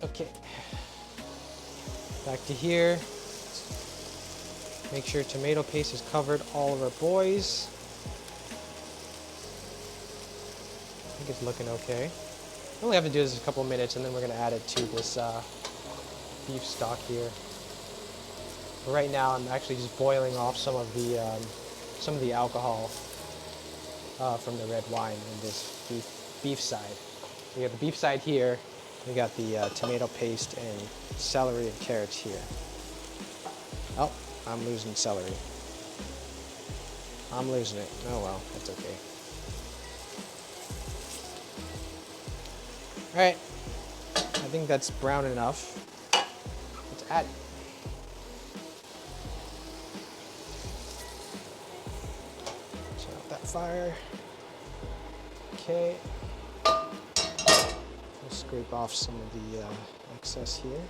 Okay. Back to here. Make sure tomato paste has covered all of our boys. I think it's looking okay. All we have to do is a couple minutes and then we're going to add it to this beef stock here. But right now I'm actually just boiling off some of the alcohol from the red wine in this beef side. We got the beef side here. We got the tomato paste and celery and carrots here. Oh, I'm losing celery. I'm losing it. Oh well, that's okay. All right, I think that's brown enough. Let's add it. Turn off that fire. Okay. We'll scrape off some of the excess here.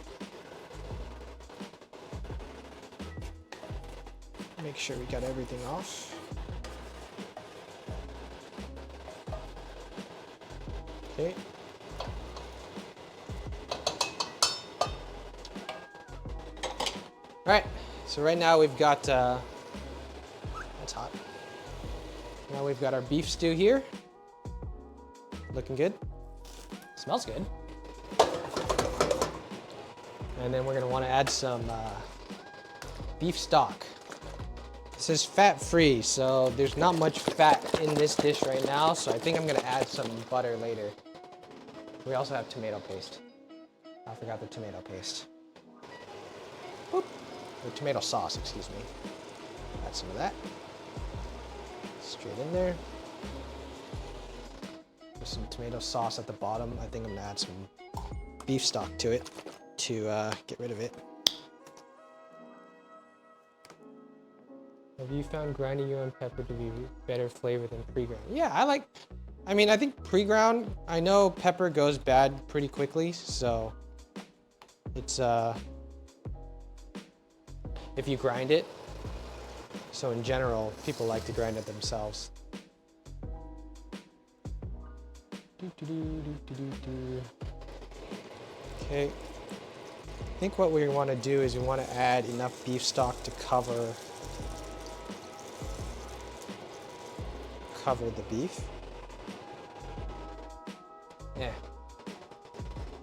Make sure we got everything off. Okay. All right, so right now we've got, that's hot. Now we've got our beef stew here. Looking good. Smells good. And then we're gonna wanna add some beef stock. This is fat-free, so there's not much fat in this dish right now, so I think I'm gonna add some butter later. We also have tomato paste. I forgot the tomato paste. Boop. Or tomato sauce, excuse me. Add some of that. Straight in there. There's some tomato sauce at the bottom. I think I'm gonna add some beef stock to it to get rid of it. Have you found grinding your own pepper to be better flavor than pre-ground? Yeah, I think pre-ground, I know pepper goes bad pretty quickly, so it's, if you grind it. So in general, people like to grind it themselves. Okay. I think what we want to do is we want to add enough beef stock to cover the beef. Yeah,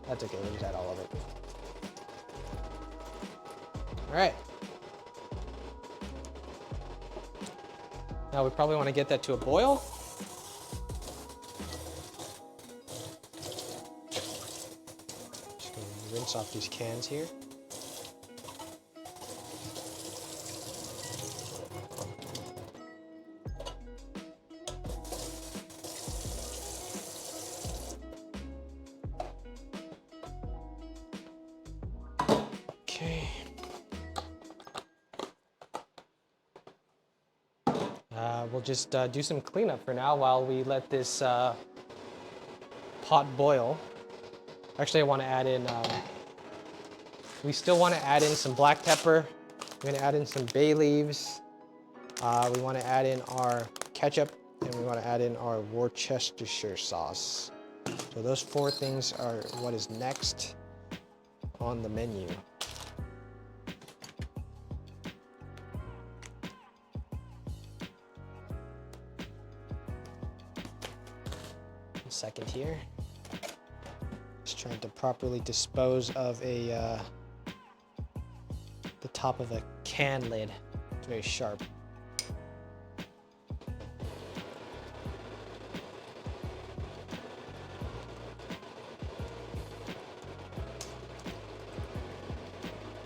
that's okay, we'll just add all of it. All right. Now we probably want to get that to a boil. Just gonna rinse off these cans here. Okay. We'll just do some cleanup for now while we let this pot boil. Actually, I want to add in, we still want to add in some black pepper. We're going to add in some bay leaves. We want to add in our ketchup, and we want to add in our Worcestershire sauce. So those four things are what is next on the menu. second here. Just trying to properly dispose of the top of a can lid. It's very sharp.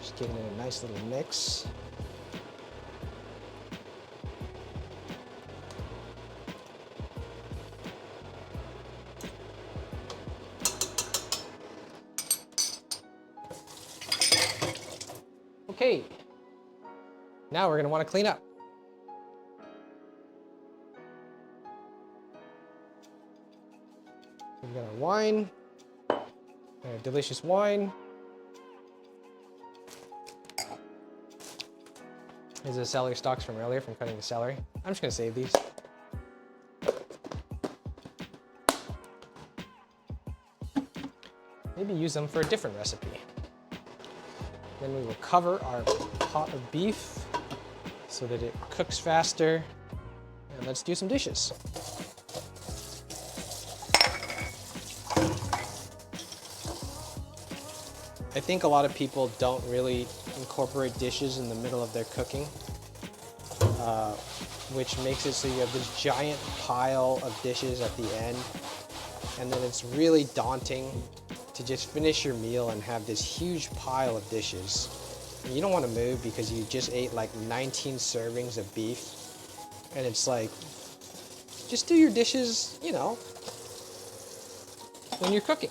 Just giving it a nice little mix. Okay, now we're gonna want to clean up. We've got our wine, our delicious wine. These are the celery stalks from earlier from cutting the celery. I'm just gonna save these. Maybe use them for a different recipe. Then we will cover our pot of beef so that it cooks faster. And let's do some dishes. I think a lot of people don't really incorporate dishes in the middle of their cooking, which makes it so you have this giant pile of dishes at the end. And then it's really daunting to just finish your meal and have this huge pile of dishes. And you don't want to move because you just ate like 19 servings of beef. And it's like, just do your dishes, you know, when you're cooking.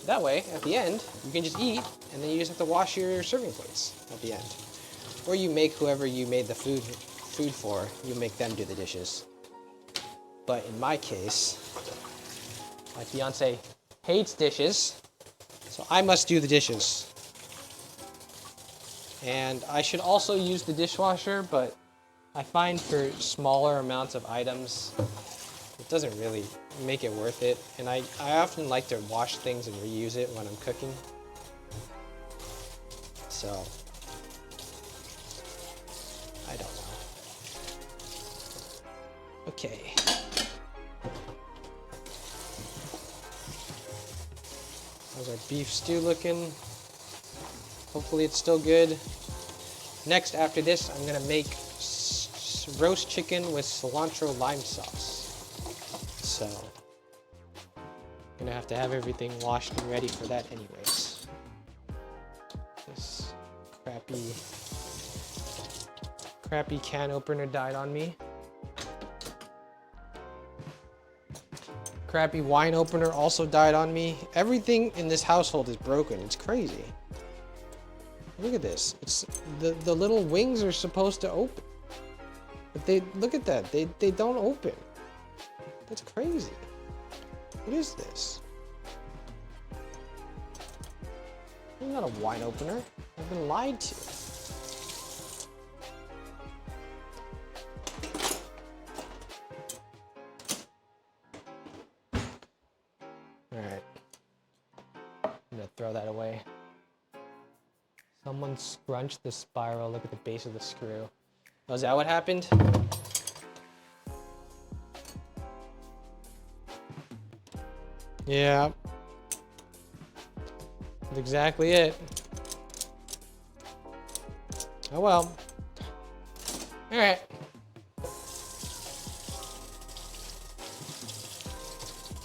That way, at the end, you can just eat and then you just have to wash your serving plates at the end. Or you make whoever you made the food for, you make them do the dishes. But in my case, my fiance hates dishes, so I must do the dishes. And I should also use the dishwasher, but I find for smaller amounts of items, it doesn't really make it worth it. And I often like to wash things and reuse it when I'm cooking. So, I don't know. Okay. How's our beef stew looking? Hopefully it's still good. Next, after this, I'm gonna make roast chicken with cilantro lime sauce. So, I'm gonna have to have everything washed and ready for that anyways. This crappy can opener died on me. Crappy wine opener also died on me. Everything in this household is broken. It's crazy. Look at this. It's the little wings are supposed to open. But look at that. They don't open. That's crazy. What is this? It's not a wine opener. I've been lied to. Alright. I'm gonna throw that away. Someone scrunched the spiral. Look at the base of the screw. Oh, is that what happened? Yeah. That's exactly it. Oh well. Alright.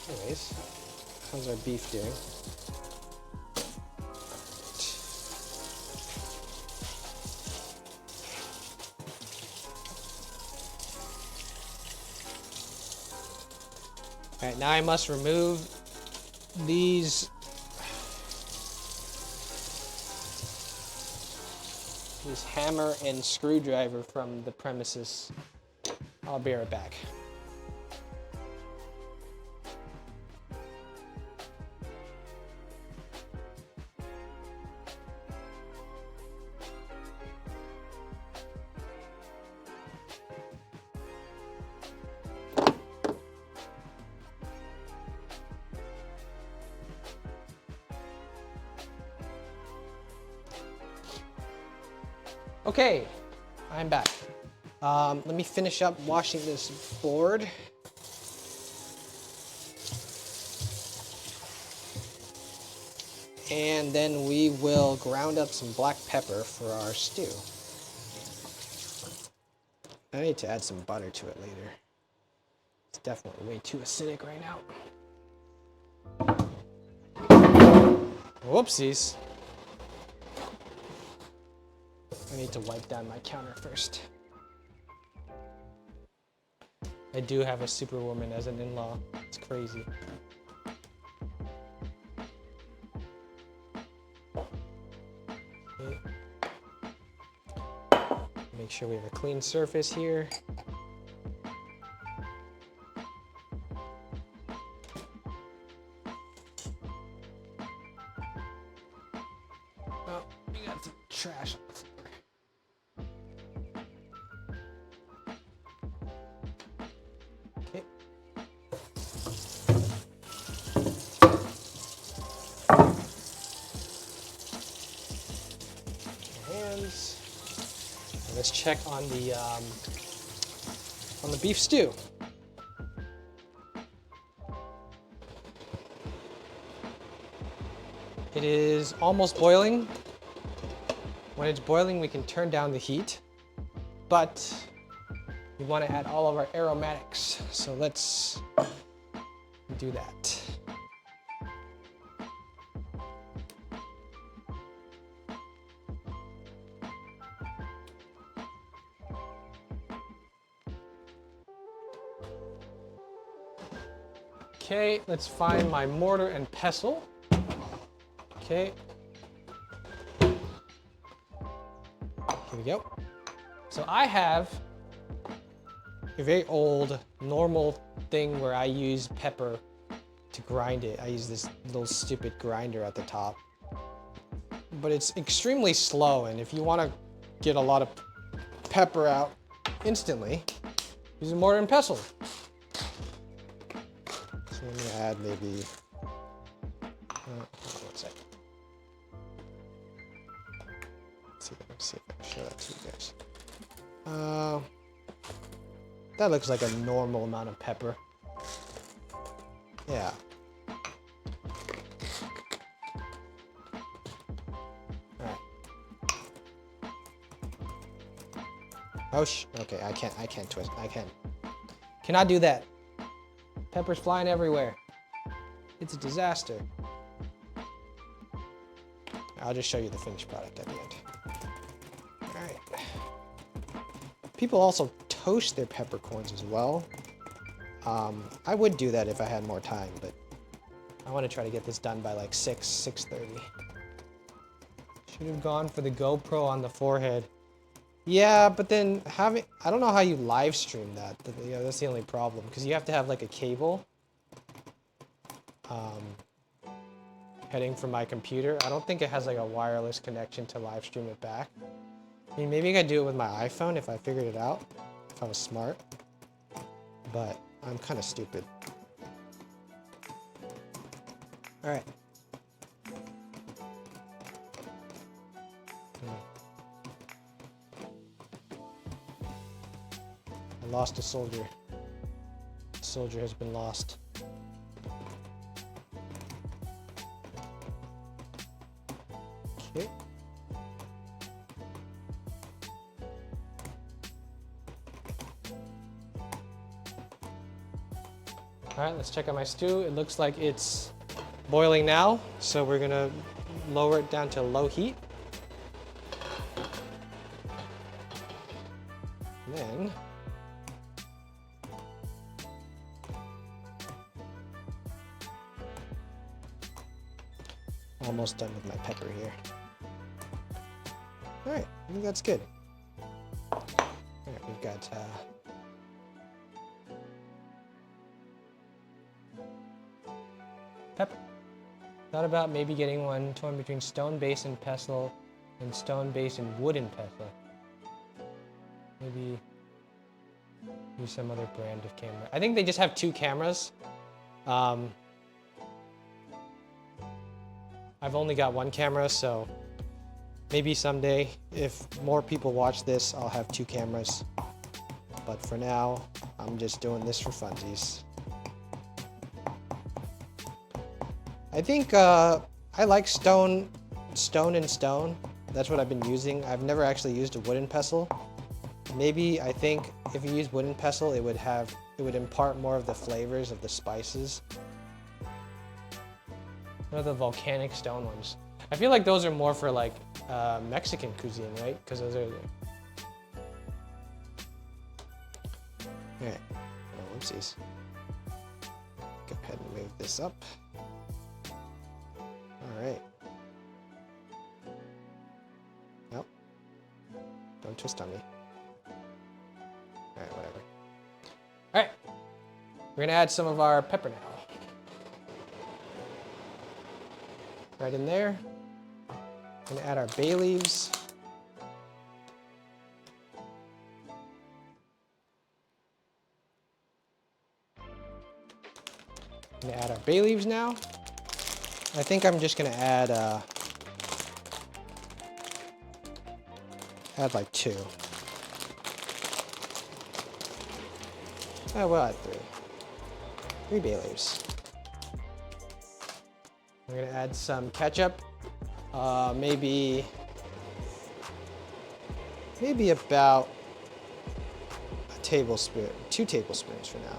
Anyways, how's our beef doing? Alright, now I must remove these hammer and screwdriver from the premises. I'll be right back. Okay, I'm back. Let me finish up washing this board. And then we will ground up some black pepper for our stew. I need to add some butter to it later. It's definitely way too acidic right now. Whoopsies. I need to wipe down my counter first. I do have a superwoman as an in-law. It's crazy. Okay. Make sure we have a clean surface here. Oh, we got some trash on the floor. Okay. Hands. And let's check on the beef stew. It is almost boiling. When it's boiling, we can turn down the heat, but we want to add all of our aromatics. So let's do that. Okay, let's find my mortar and pestle. Okay. Here we go. So I have a very old, normal thing where I use pepper to grind it. I use this little stupid grinder at the top. But it's extremely slow, and if you want to get a lot of pepper out instantly, use a mortar and pestle. So I'm gonna add maybe, hold on one second. Let's see if I can show that to you guys. That looks like a normal amount of pepper. Yeah. Alright. Oh okay, I can't twist. Cannot do that. Pepper's flying everywhere. It's a disaster. I'll just show you the finished product at the end. Alright. People also toast their peppercorns as well. I would do that if I had more time, but I want to try to get this done by like 6:30. Should have gone for the GoPro on the forehead. Yeah, but then I don't know how you live stream that. Yeah, that's the only problem, because you have to have like a cable heading from my computer. I don't think it has like a wireless connection to live stream it back. I mean, maybe I could do it with my iPhone if I figured it out, if I was smart, but I'm kind of stupid. All right. I lost a soldier. The soldier has been lost. Okay. All right, let's check out my stew. It looks like it's boiling now, so we're gonna lower it down to low heat. And then almost done with my pepper here. All right, I think that's good. All right, we've got pepper. Thought about maybe getting one torn between stone basin pestle and stone basin wooden pestle. Maybe use some other brand of camera. I think they just have 2 cameras. I've only got 1 camera, so maybe someday, if more people watch this, I'll have 2 cameras. But for now, I'm just doing this for funsies. I think I like stone and stone. That's what I've been using. I've never actually used a wooden pestle. Maybe I think if you use wooden pestle, it would impart more of the flavors of the spices. What are the volcanic stone ones? I feel like those are more for like Mexican cuisine, right? Because those are. Alright. Oh, whoopsies. Go ahead and move this up. Alright. Nope. Don't twist on me. Alright, whatever. Alright. We're gonna add some of our pepper now. Right in there. Gonna add our bay leaves. Gonna add our bay leaves now. I think I'm just gonna add like 2. Oh, we'll add 3. 3 bay leaves. We're gonna add some ketchup. Maybe about a tablespoon, 2 tablespoons for now.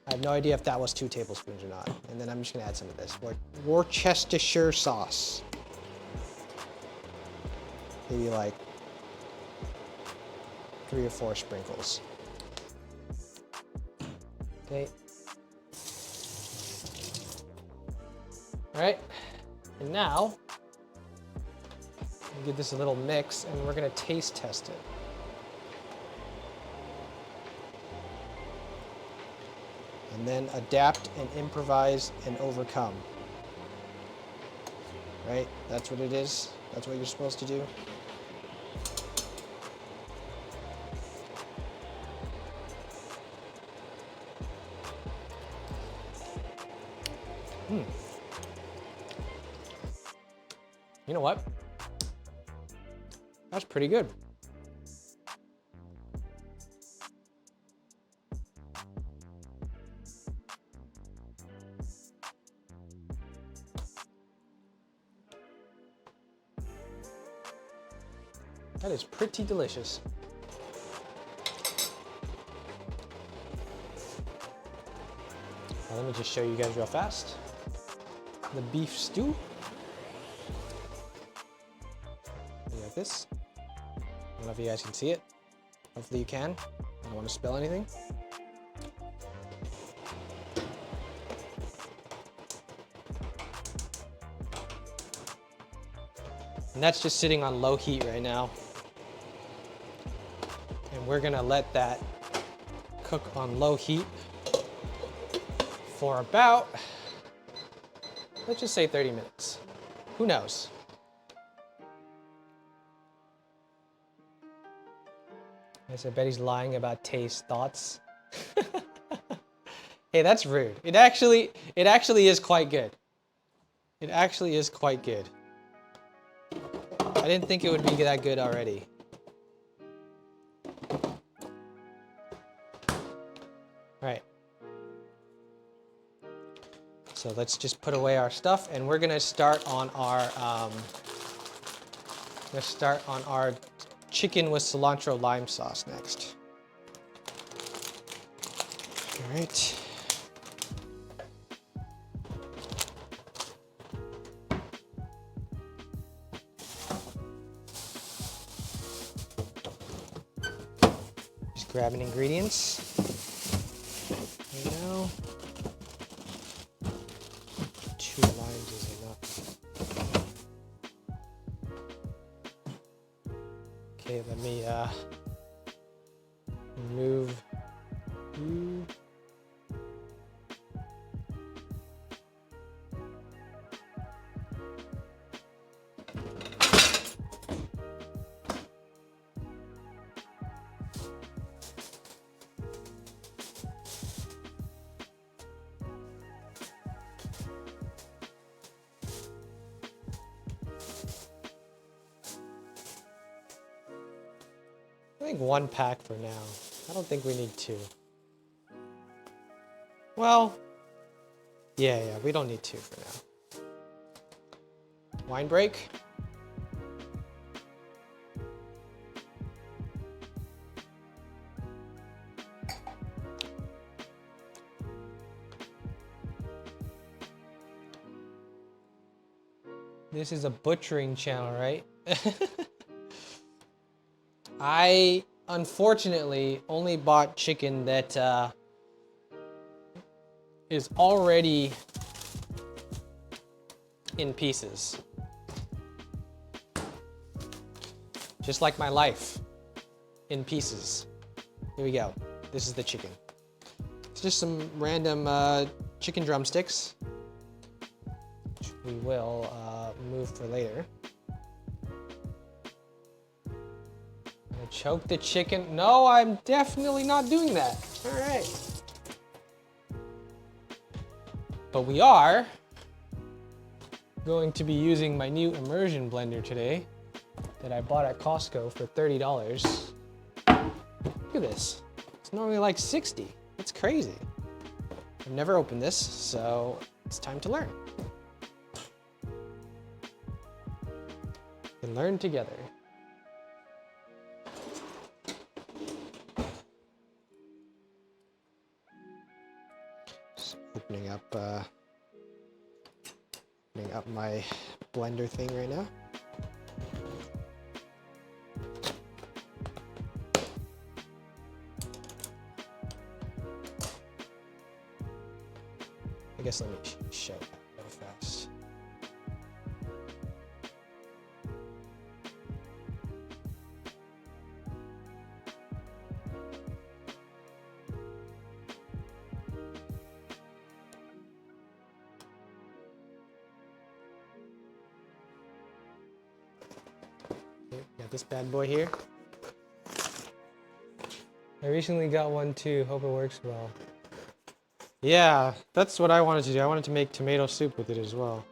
I have no idea if that was 2 tablespoons or not. And then I'm just gonna add some of this Worcestershire sauce. Maybe like 3 or 4 sprinkles. Okay. All right, and now give this a little mix, and we're gonna taste test it. And then adapt and improvise and overcome. Right? That's what it is. That's what you're supposed to do. You know what? That's pretty good. That is pretty delicious. Now, let me just show you guys real fast. The beef stew. We got this. I don't know if you guys can see it. Hopefully you can. I don't want to spill anything. And that's just sitting on low heat right now. And we're gonna let that cook on low heat for about, let's just say 30 minutes. Who knows? I bet he's lying about taste thoughts. Hey, that's rude. It actually is quite good. It actually is quite good. I didn't think it would be that good already. All right. So let's just put away our stuff, and we're gonna start on our chicken with cilantro lime sauce next. All right. Just grabbing ingredients. Right now. 2 limes is enough. Okay, let me remove you. I think 1 pack for now. I don't think we need 2. Well, yeah, we don't need 2 for now. Wine break. This is a butchering channel, right? I unfortunately only bought chicken that is already in pieces. Just like my life, in pieces. Here we go. This is the chicken. It's just some random chicken drumsticks, which we will move for later. I'm gonna choke the chicken. No, I'm definitely not doing that. All right. But we are going to be using my new immersion blender today that I bought at Costco for $30. Look at this. It's normally like 60. It's crazy. I've never opened this, so it's time to learn. And learn together. Just opening up my blender thing right now. I guess let me show that real fast. Got this bad boy here. I recently got one too. Hope it works well. Yeah, that's what I wanted to do. I wanted to make tomato soup with it as well.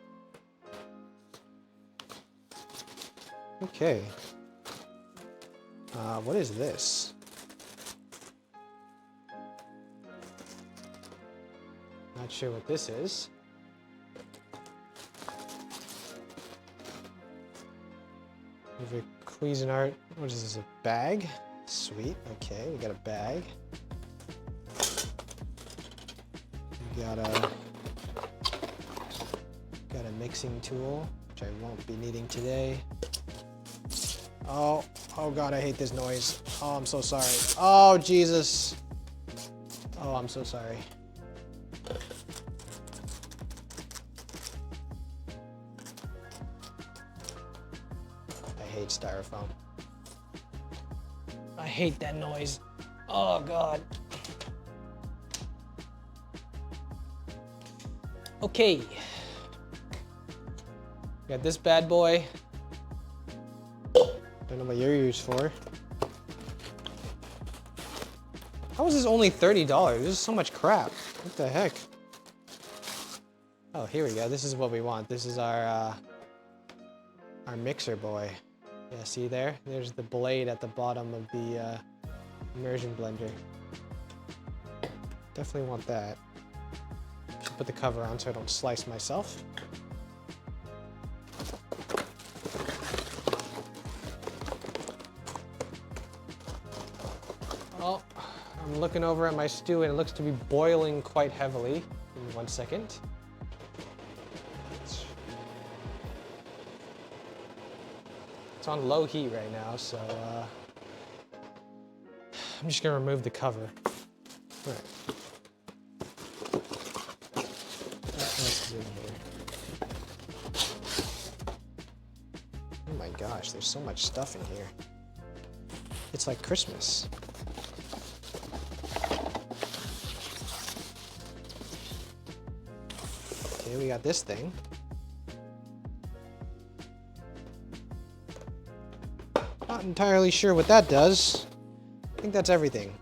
Okay. What is this? Not sure what this is. We have a Cuisinart. What is this? A bag? Sweet. Okay, we got a bag. Got a mixing tool, which I won't be needing today. Oh God, I hate this noise. Oh, I'm so sorry. Oh, Jesus. Oh, I'm so sorry. I hate styrofoam. I hate that noise. Oh, God. Okay, got this bad boy. Don't know what you're used for. How is this only $30? This is so much crap. What the heck? Oh, here we go. This is what we want. This is our mixer boy. Yeah, see there? There's the blade at the bottom of the immersion blender. Definitely want that. Put the cover on so I don't slice myself. Oh, I'm looking over at my stew and it looks to be boiling quite heavily. Give me 1 second. It's on low heat right now, so I'm just gonna remove the cover. All right. Oh my gosh, there's so much stuff in here. It's like Christmas. Okay, we got this thing. Not entirely sure what that does. I think that's everything.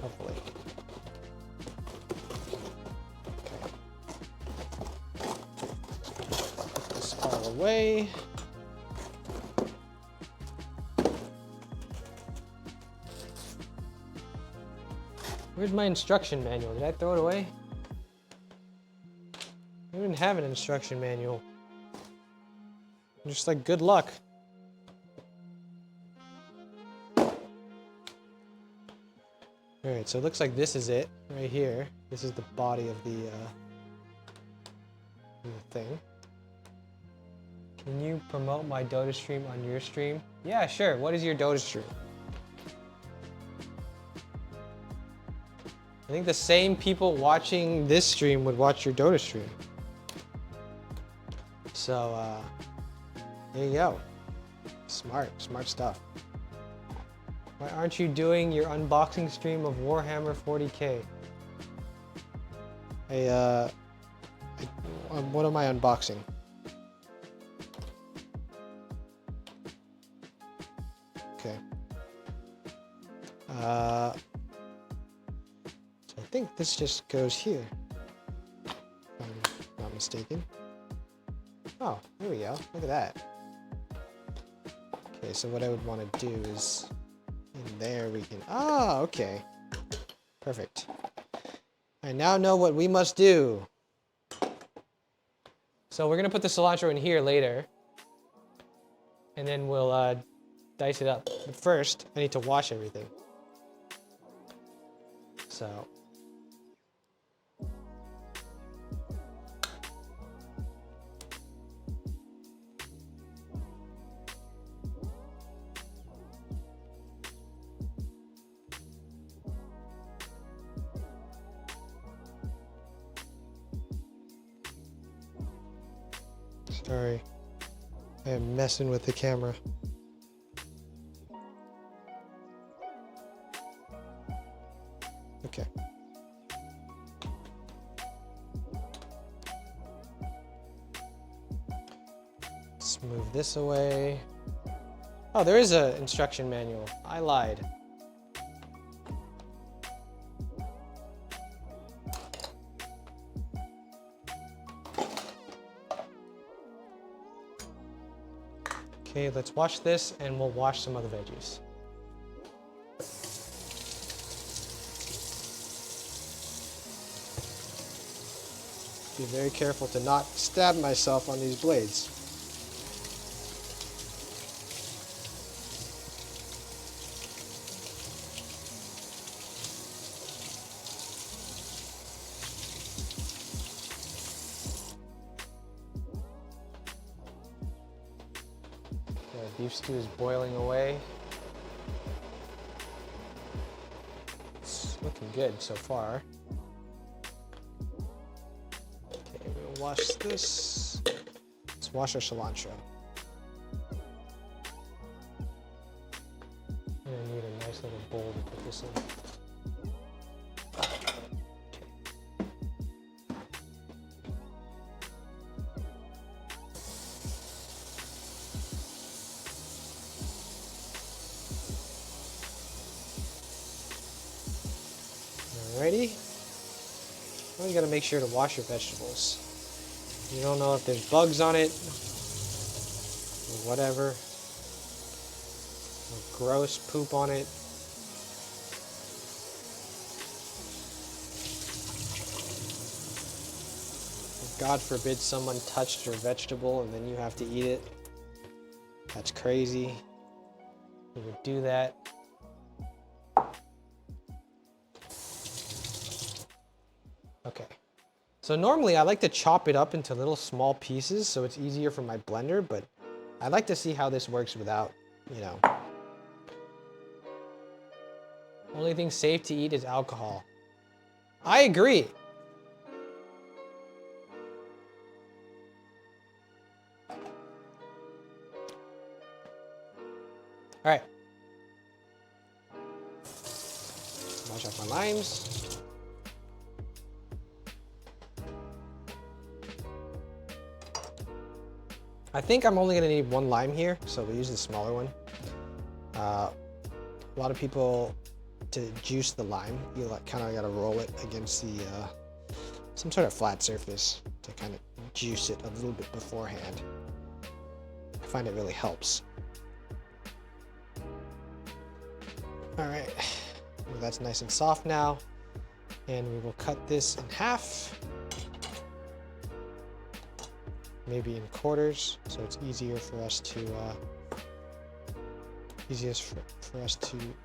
Hopefully. Put this all away. Where's my instruction manual? Did I throw it away? don't even have an instruction manual. Just like, good luck. Alright, so it looks like this is it, right here. This is the body of the thing. Can you promote my Dota stream on your stream? Yeah, sure. What is your Dota stream? I think the same people watching this stream would watch your Dota stream. So, there you go. Smart stuff. Why aren't you doing your unboxing stream of Warhammer 40K? What am I unboxing? Okay. So I think this just goes here, if I'm not mistaken. Oh, there we go. Look at that. Okay, so what I would want to do is, in there we can, okay. Perfect. I now know what we must do. So we're gonna put the cilantro in here later, and then we'll dice it up. But first, I need to wash everything. So. Sorry, I am messing with the camera. Okay. Let's move this away. Oh, there is an instruction manual. I lied. Okay, let's wash this and we'll wash some other veggies. Be very careful to not stab myself on these blades. Beef stew is boiling away. It's looking good so far. Okay, we'll wash this. Let's wash our cilantro. And I need a nice little bowl to put this in. Alrighty. Well, you gotta make sure to wash your vegetables. You don't know if there's bugs on it, or whatever, or gross poop on it. God forbid someone touched your vegetable and then you have to eat it. That's crazy. Who would do that? Okay, so normally I like to chop it up into little small pieces so it's easier for my blender, but I'd like to see how this works without, you know. Only thing safe to eat is alcohol. I agree. All right. Wash off my limes. I think I'm only gonna need one lime here, so we'll use the smaller one. A lot of people, to juice the lime, you kind of gotta roll it against the some sort of flat surface to kind of juice it a little bit beforehand. I find it really helps. All right, well, that's nice and soft now, and we will cut this in half. maybe in quarters, so it's easier for us to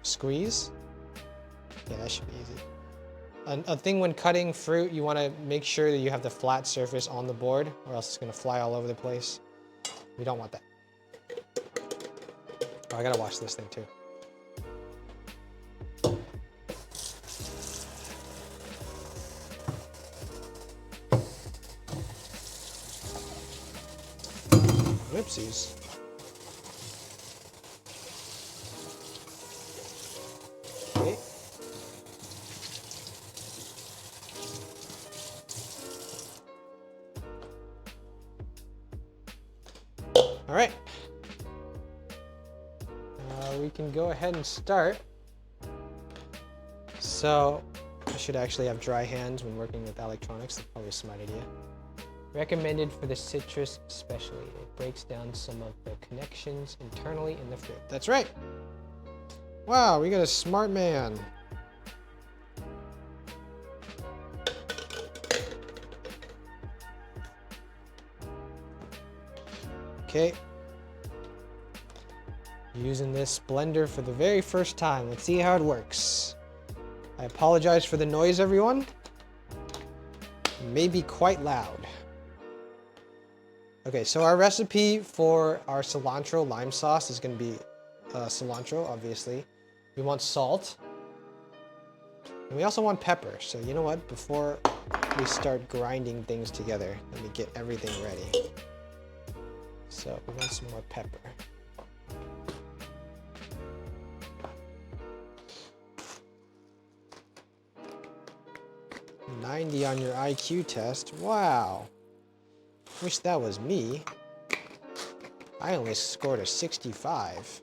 squeeze. Yeah, that should be easy. A thing when cutting fruit, you want to make sure that you have the flat surface on the board, or else it's going to fly all over the place. We don't want that. Oh, I gotta wash this thing too. Whoopsies. Okay. All right. We can go ahead and start. So I should actually have dry hands when working with electronics. That's probably a smart idea. Recommended for the citrus especially. It breaks down some of the connections internally in the fruit. That's right. Wow, we got a smart man. Okay. Using this blender for the very first time. Let's see how it works. I apologize for the noise, everyone. It may be quite loud. Okay, so our recipe for our cilantro lime sauce is going to be cilantro, obviously. We want salt. And we also want pepper. So you know what? Before we start grinding things together, let me get everything ready. So we want some more pepper. 90 on your IQ test. Wow. Wish that was me. I only scored a 65.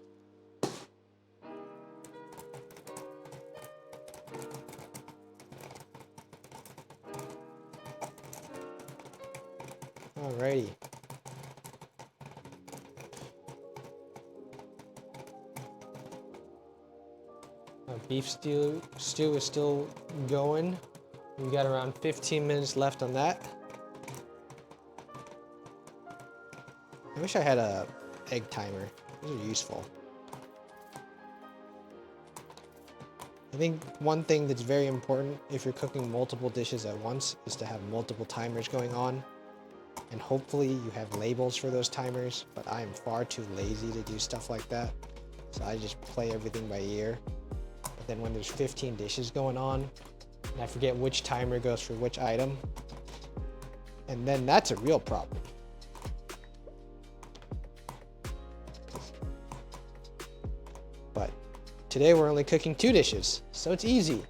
Alrighty. Our beef stew is still going. We got around 15 minutes left on that. I wish I had a egg timer. Those are useful. I think one thing that's very important if you're cooking multiple dishes at once is to have multiple timers going on. And hopefully you have labels for those timers, but I am far too lazy to do stuff like that. So I just play everything by ear. But then when there's 15 dishes going on, and I forget which timer goes for which item, and then that's a real problem. But today we're only cooking 2 dishes, so it's easy.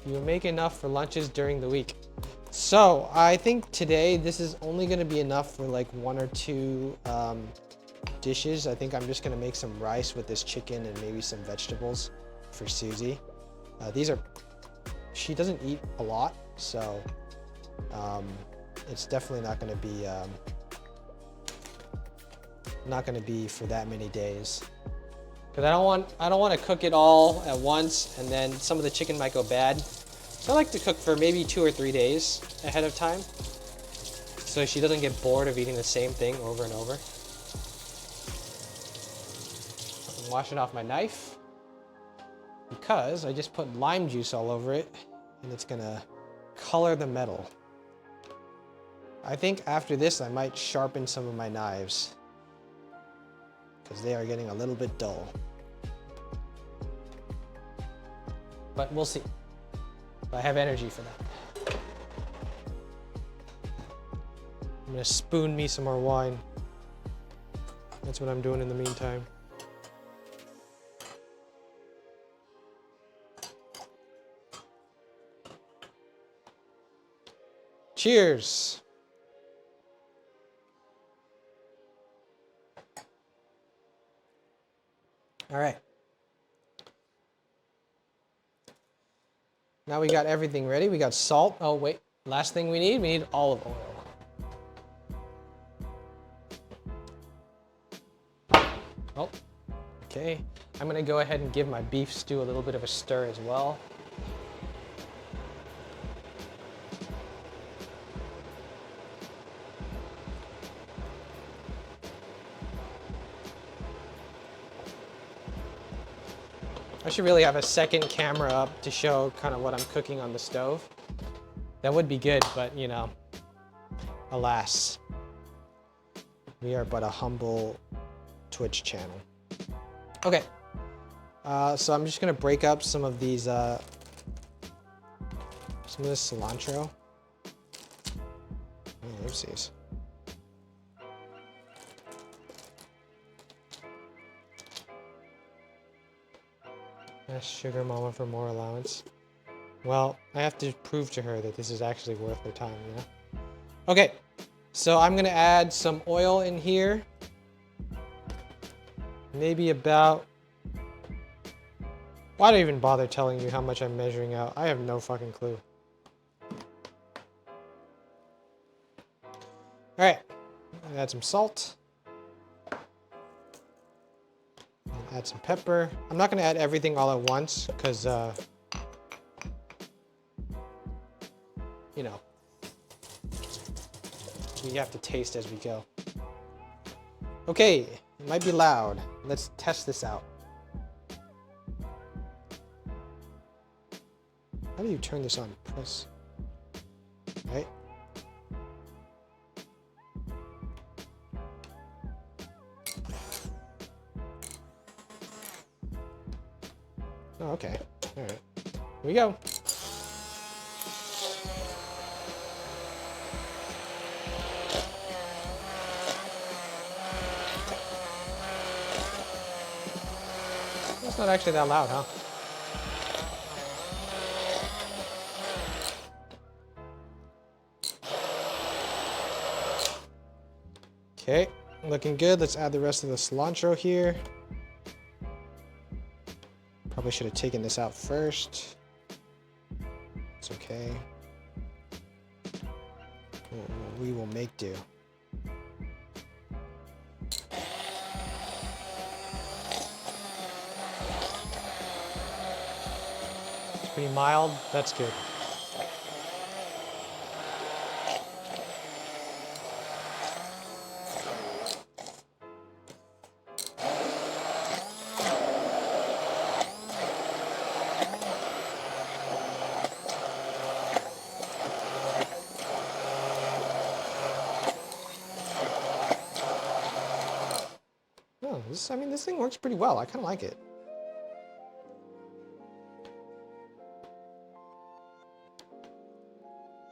You make enough for lunches during the week. So I think today this is only going to be enough for like 1 or 2 dishes. I think I'm just going to make some rice with this chicken and maybe some vegetables for Susie. She doesn't eat a lot, so it's definitely not going to be for that many days. Because I don't want to cook it all at once, and then some of the chicken might go bad. So I like to cook for maybe 2 or 3 days ahead of time, so she doesn't get bored of eating the same thing over and over. I'm washing off my knife because I just put lime juice all over it, and it's gonna color the metal. I think after this I might sharpen some of my knives because they are getting a little bit dull. But we'll see. I have energy for that. I'm gonna spoon me some more wine. That's what I'm doing in the meantime. Cheers. All right. Now we got everything ready. We got salt. Oh wait, last thing we need olive oil. Oh, okay. I'm gonna go ahead and give my beef stew a little bit of a stir as well. I should really have a second camera up to show kind of what I'm cooking on the stove. That would be good, but you know, alas. We are but a humble Twitch channel. Okay, so I'm just gonna break up some of these, some of this cilantro. Oh, oopsies. Ask Sugar Mama for more allowance. Well, I have to prove to her that this is actually worth her time, you know? Okay, so I'm gonna add some oil in here. Maybe about... Why do I even bother telling you how much I'm measuring out? I have no fucking clue. Alright, add some salt. Add some pepper. I'm not gonna add everything all at once, because, you know, we have to taste as we go. Okay, it might be loud. Let's test this out. How do you turn this on? Press. Right? Oh, okay. All right. Here we go. It's not actually that loud, huh? Okay, looking good. Let's add the rest of the cilantro here. Probably should have taken this out first. It's okay. We will make do. It's pretty mild. That's good. Oh, I mean, this thing works pretty well. I kind of like it.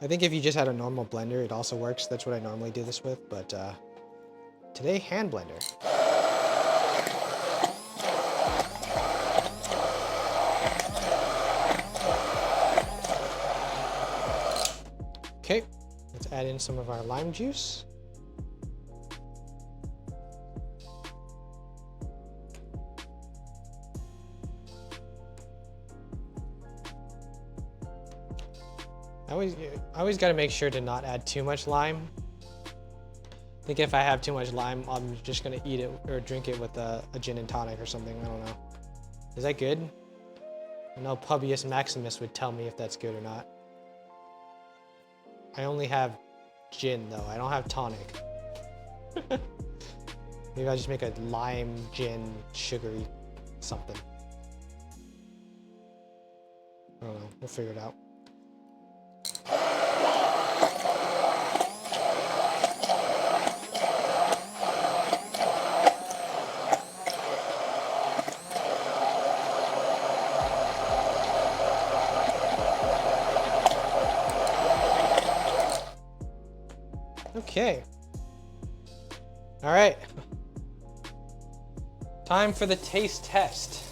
I think if you just had a normal blender, it also works. That's what I normally do this with, but today, hand blender. Okay, let's add in some of our lime juice. I always got to make sure to not add too much lime. I think if I have too much lime, I'm just going to eat it or drink it with a gin and tonic or something. I don't know. Is that good? I know Publius Maximus would tell me if that's good or not. I only have gin though. I don't have tonic. Maybe I'll just make a lime, gin, sugary something. I don't know. We'll figure it out. Okay. All right. Time for the taste test.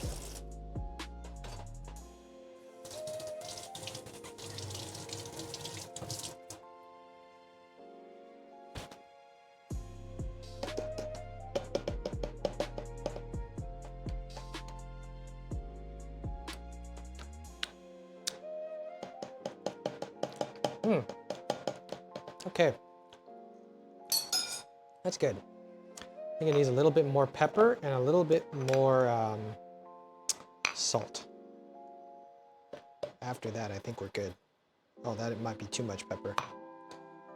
Okay. That's good. I think it needs a little bit more pepper and a little bit more salt. After that, I think we're good. Oh, that it might be too much pepper.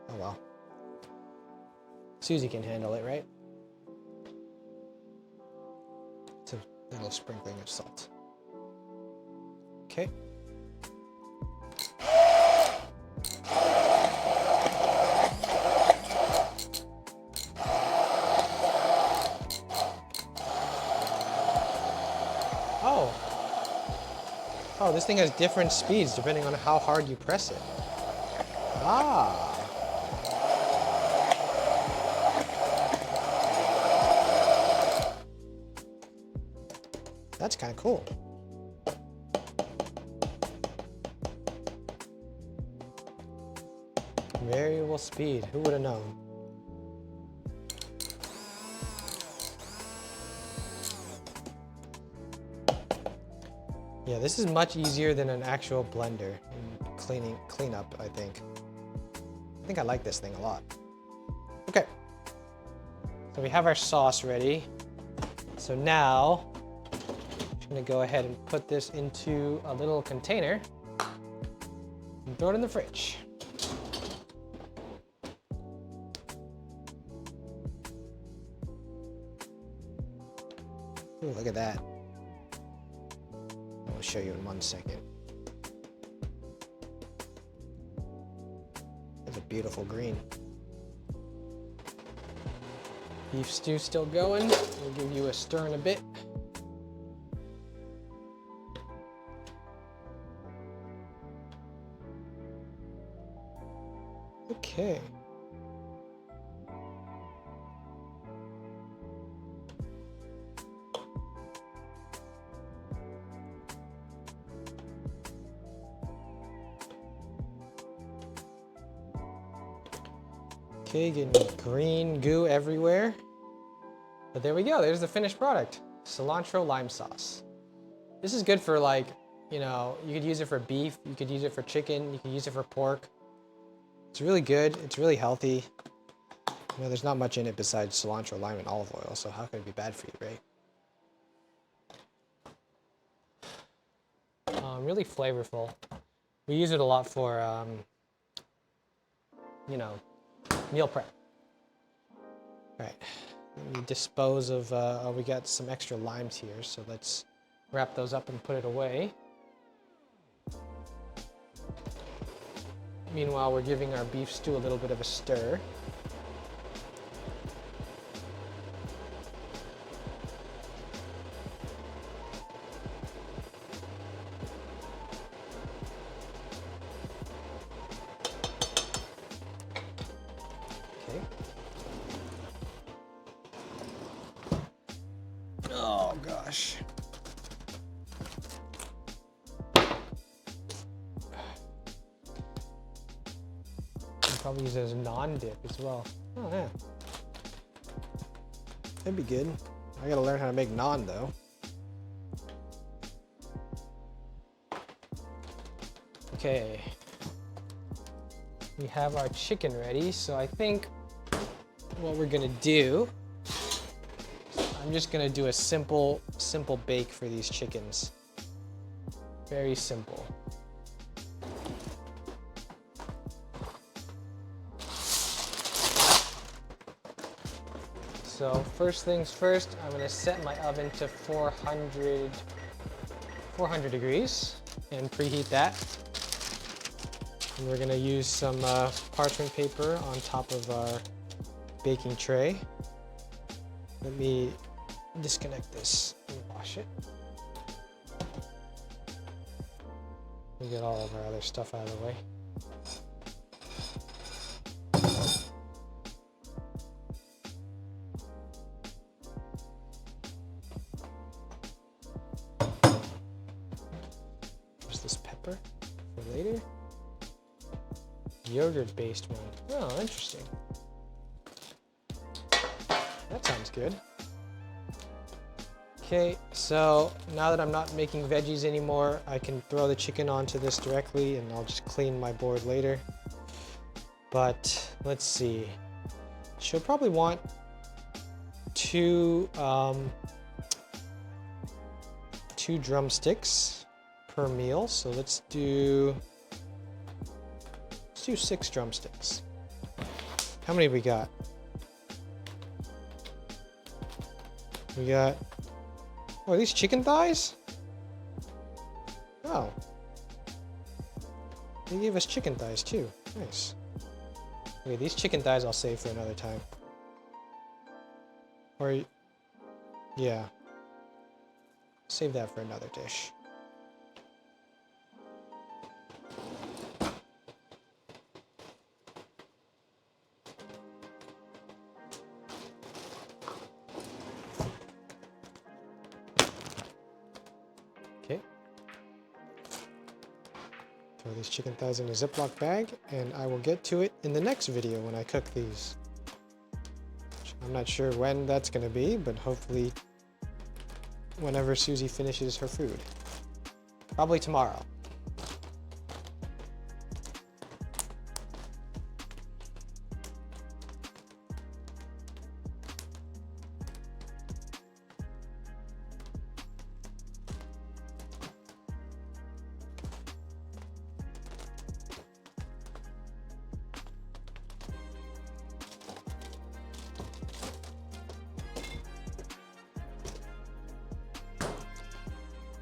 Oh well. Susie can handle it, right? It's a little sprinkling of salt. Okay. Oh. Oh, this thing has different speeds depending on how hard you press it. Ah. That's kind of cool. Variable speed. Who would have known? Yeah, this is much easier than an actual blender in cleanup, I think. I think I like this thing a lot. Okay. So we have our sauce ready. So now, I'm just gonna go ahead and put this into a little container and throw it in the fridge. Ooh, look at that. I'll show you in 1 second. That's a beautiful green. Beef stew still going. We'll give you a stir in a bit. Okay. Okay, getting green goo everywhere. But there we go, there's the finished product. Cilantro lime sauce. This is good for, like, you know, you could use it for beef, you could use it for chicken, you could use it for pork. It's really good, it's really healthy. You know, there's not much in it besides cilantro, lime, and olive oil, so how could it be bad for you, right? Really flavorful. We use it a lot for, you know, meal prep. All right, let me dispose of, we got some extra limes here, so let's wrap those up and put it away. Meanwhile, we're giving our beef stew a little bit of a stir. Okay. Oh gosh. Probably use it as a naan dip as well. Oh yeah, that'd be good. I gotta learn how to make naan though. Okay, we have our chicken ready, so I think what we're gonna do, I'm just gonna do a simple bake for these chickens. Very simple. So first things first, I'm gonna set my oven to 400 degrees and preheat that. And we're gonna use some parchment paper on top of our baking tray. Let me disconnect this and wash it. We get all of our other stuff out of the way. This pepper for later. Yogurt based one. Oh, interesting. That sounds good. Okay, so now that I'm not making veggies anymore, I can throw the chicken onto this directly and I'll just clean my board later. But let's see. She'll probably want two drumsticks per meal, so let's do 6 drumsticks. How many we got? We got, oh, are these chicken thighs? Oh, Oh. They gave us chicken thighs too. Nice. Okay, these chicken thighs I'll save for another time. Or, yeah. Save that for another dish. Okay. Throw these chicken thighs in a Ziploc bag, and I will get to it in the next video when I cook these. I'm not sure when that's going to be, but hopefully whenever Susie finishes her food. Probably tomorrow.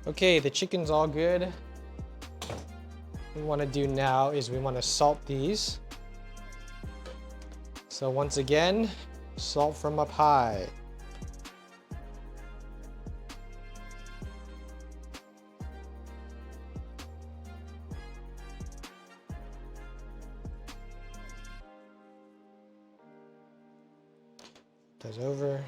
Okay, the chicken's all good. What we want to do now is we want to salt these. So once again, salt from up high. Does over.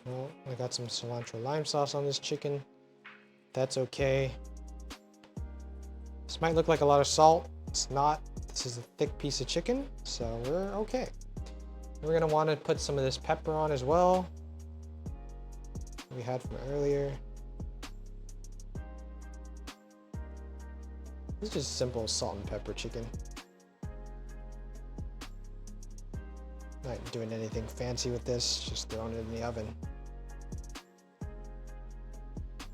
Well, I got some cilantro lime sauce on this chicken. That's okay. This might look like a lot of salt. It's not. This is a thick piece of chicken, so we're okay. We're gonna want to put some of this pepper on as well. We had from earlier. This is just simple salt and pepper chicken. Not doing anything fancy with this, just throwing it in the oven.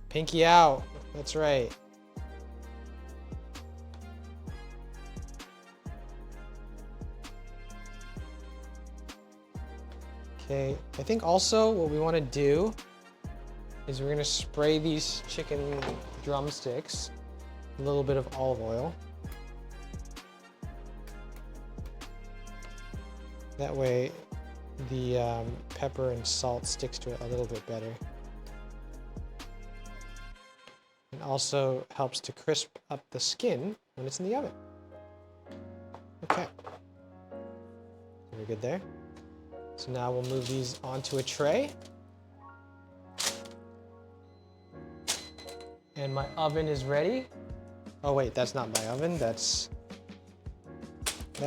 Pinky out, that's right. Okay, I think also what we want to do is we're going to spray these chicken drumsticks a little bit of olive oil. That way the pepper and salt sticks to it a little bit better. And also helps to crisp up the skin when it's in the oven. Okay. We're good there. So now we'll move these onto a tray. And my oven is ready. Oh wait, that's not my oven. That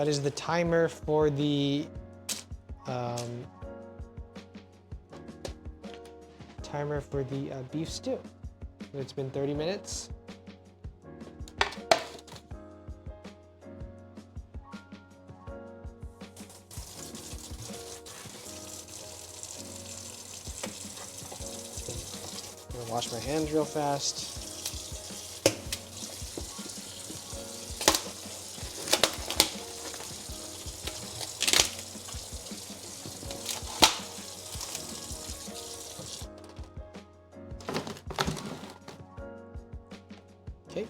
is the timer for the beef stew. It's been 30 minutes. I'm gonna wash my hands real fast. Okay.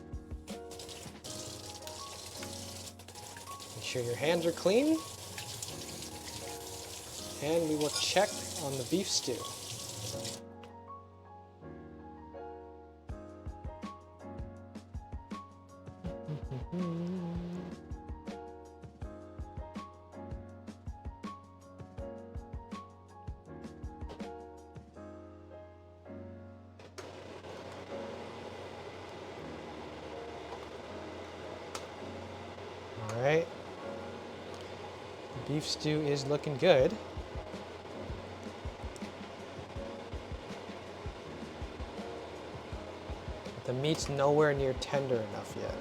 Make sure your hands are clean. And we will check on the beef stew. All right. The beef stew is looking good. But the meat's nowhere near tender enough yet.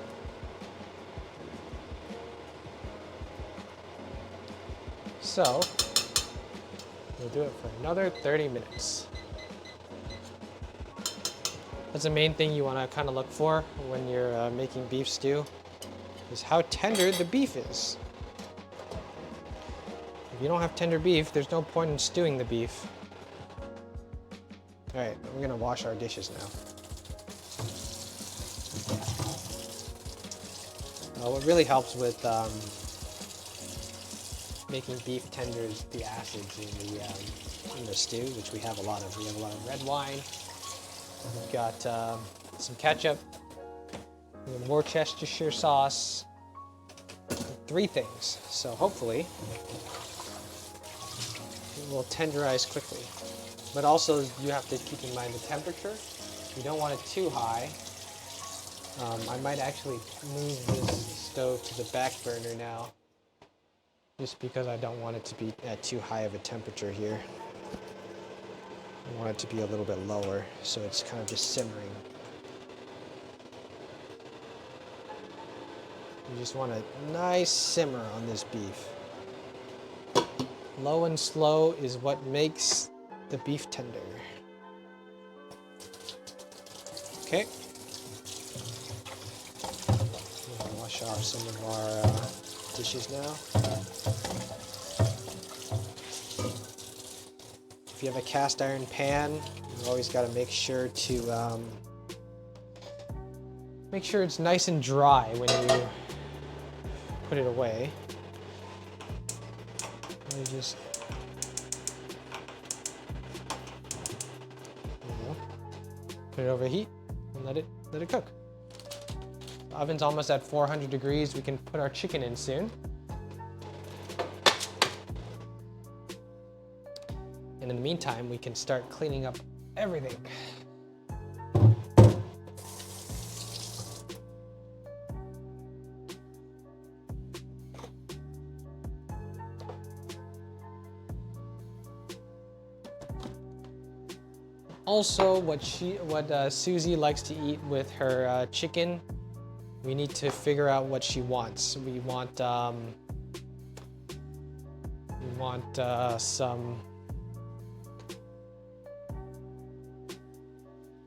So, we'll do it for another 30 minutes. That's the main thing you want to kind of look for when you're making beef stew, is how tender the beef is. If you don't have tender beef, there's no point in stewing the beef. All right, we're gonna wash our dishes now. What really helps with making beef tenders, the acids in the stew, which we have a lot of. We have a lot of red wine. We've got some ketchup, we have Worcestershire sauce, 3 things. So hopefully it will tenderize quickly. But also you have to keep in mind the temperature. You don't want it too high. I might actually move this stove to the back burner now, just because I don't want it to be at too high of a temperature here. I want it to be a little bit lower, so it's kind of just simmering. You just want a nice simmer on this beef. Low and slow is what makes the beef tender. Okay. Wash off some of our dishes now. If you have a cast iron pan, you always got to make sure to make sure it's nice and dry when you put it away. You just put it over heat and let it cook. The oven's almost at 400 degrees. We can put our chicken in soon. And in the meantime, we can start cleaning up everything. Also, what Susie likes to eat with her chicken, we need to figure out what she wants. We want some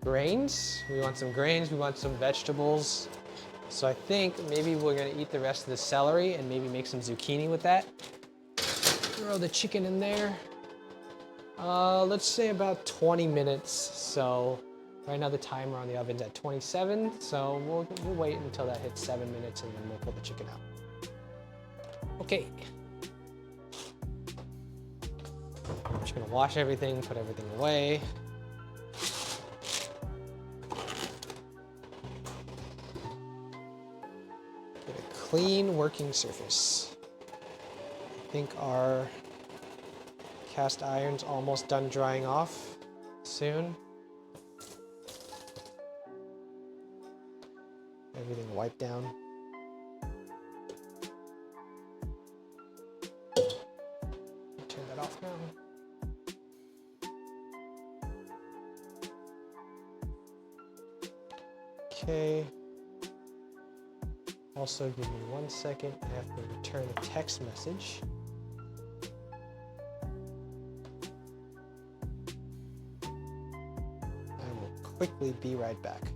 grains. We want some grains. We want some vegetables. So I think maybe we're gonna eat the rest of the celery and maybe make some zucchini with that. Throw the chicken in there. Let's say about 20 minutes. So right now the timer on the oven's at 27. So we'll wait until that hits 7 minutes and then we'll pull the chicken out. Okay. I'm just gonna wash everything, put everything away. Get a clean working surface. I think our cast iron's almost done drying off soon. Everything wiped down. Turn that off now. Okay. Also, give me 1 second. I have to return a text message. Quickly be right back.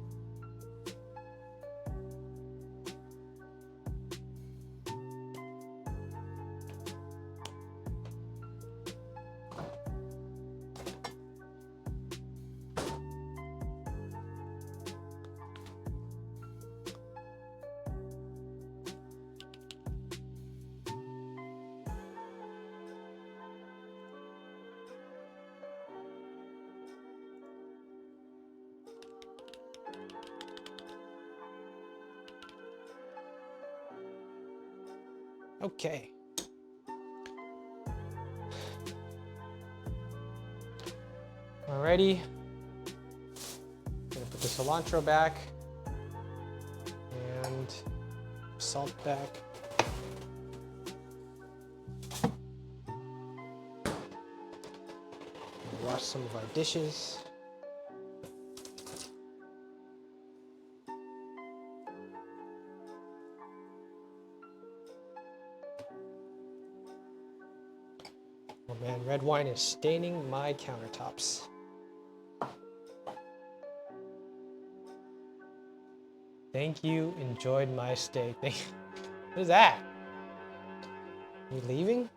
Okay. Alrighty. Gonna put the cilantro back and salt back. Wash some of our dishes. Oh man, red wine is staining my countertops. Thank you, enjoyed my stay. What is that? Are we leaving?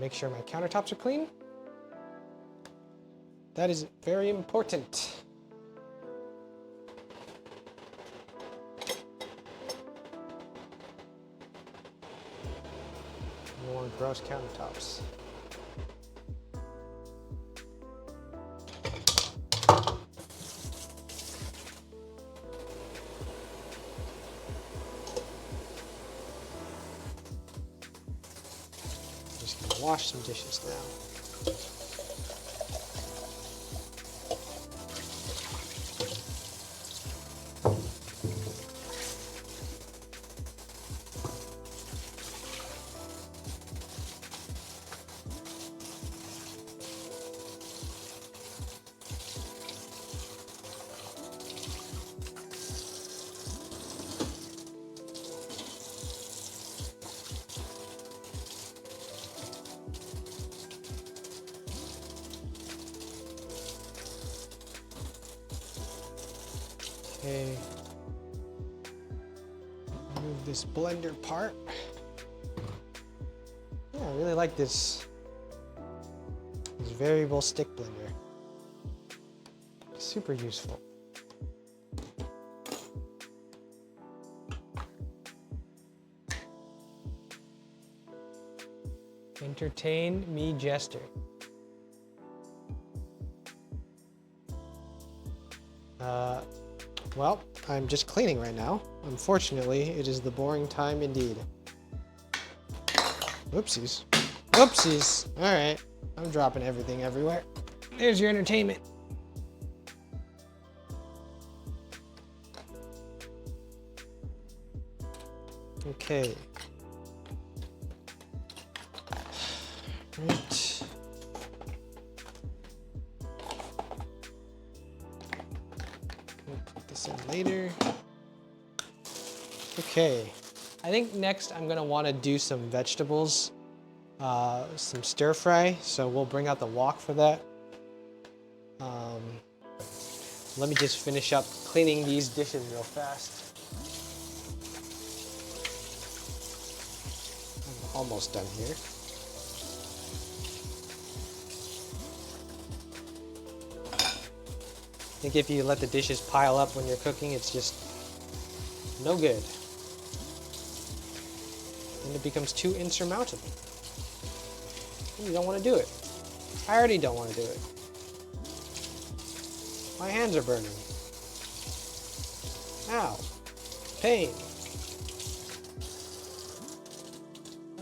make sure my countertops are clean. That is very important. More gross countertops. Just gonna wash some dishes now. Okay, move this blender part. Yeah, I really like this variable stick blender. Super useful. Entertain me, Jester. Well, I'm just cleaning right now. Unfortunately, it is the boring time indeed. Whoopsies. Whoopsies. All right, I'm dropping everything everywhere. There's your entertainment. Okay. Right. Put this in later. Okay. I think next I'm gonna want to do some vegetables, some stir fry. So we'll bring out the wok for that. Let me just finish up cleaning these dishes real fast. I'm almost done here. I think if you let the dishes pile up when you're cooking, it's just no good. And it becomes too insurmountable. You don't want to do it. I already don't want to do it. My hands are burning. Ow. Pain.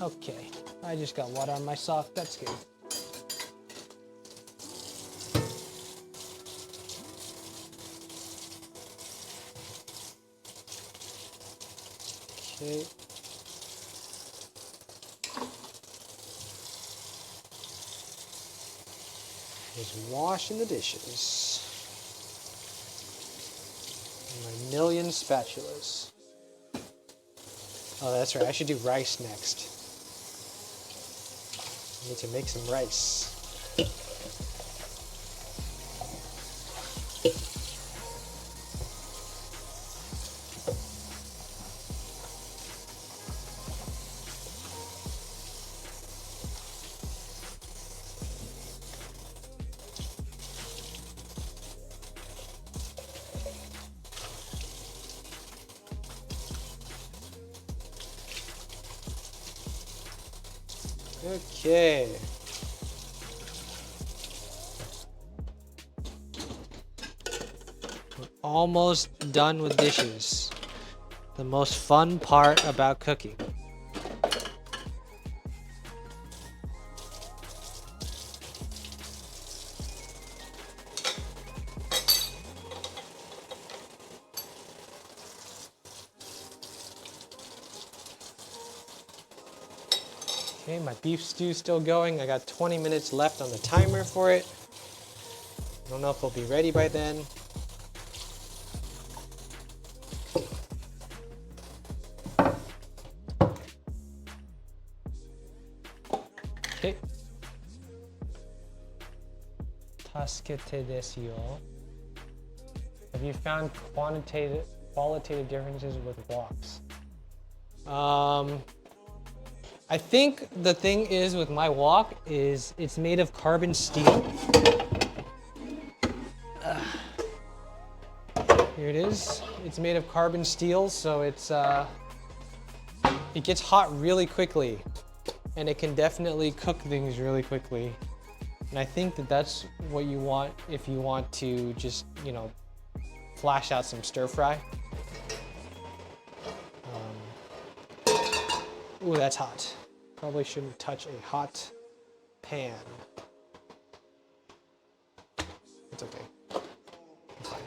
Okay, I just got water on my sock, that's good. Okay. Just washing the dishes. And my million spatulas. Oh, that's right, I should do rice next. I need to make some rice. Okay. We're almost done with dishes. The most fun part about cooking. Okay, my beef stew's still going. I got 20 minutes left on the timer for it. I don't know if it'll be ready by then. Okay. Tasukete desu yo. Have you found qualitative differences with woks? I think the thing is with my wok is it's made of carbon steel. Here it is. It's made of carbon steel, so it gets hot really quickly, and it can definitely cook things really quickly. And I think that that's what you want if you want to just, you know, flash out some stir fry. Ooh, that's hot. Probably shouldn't touch a hot pan. It's okay. It's fine.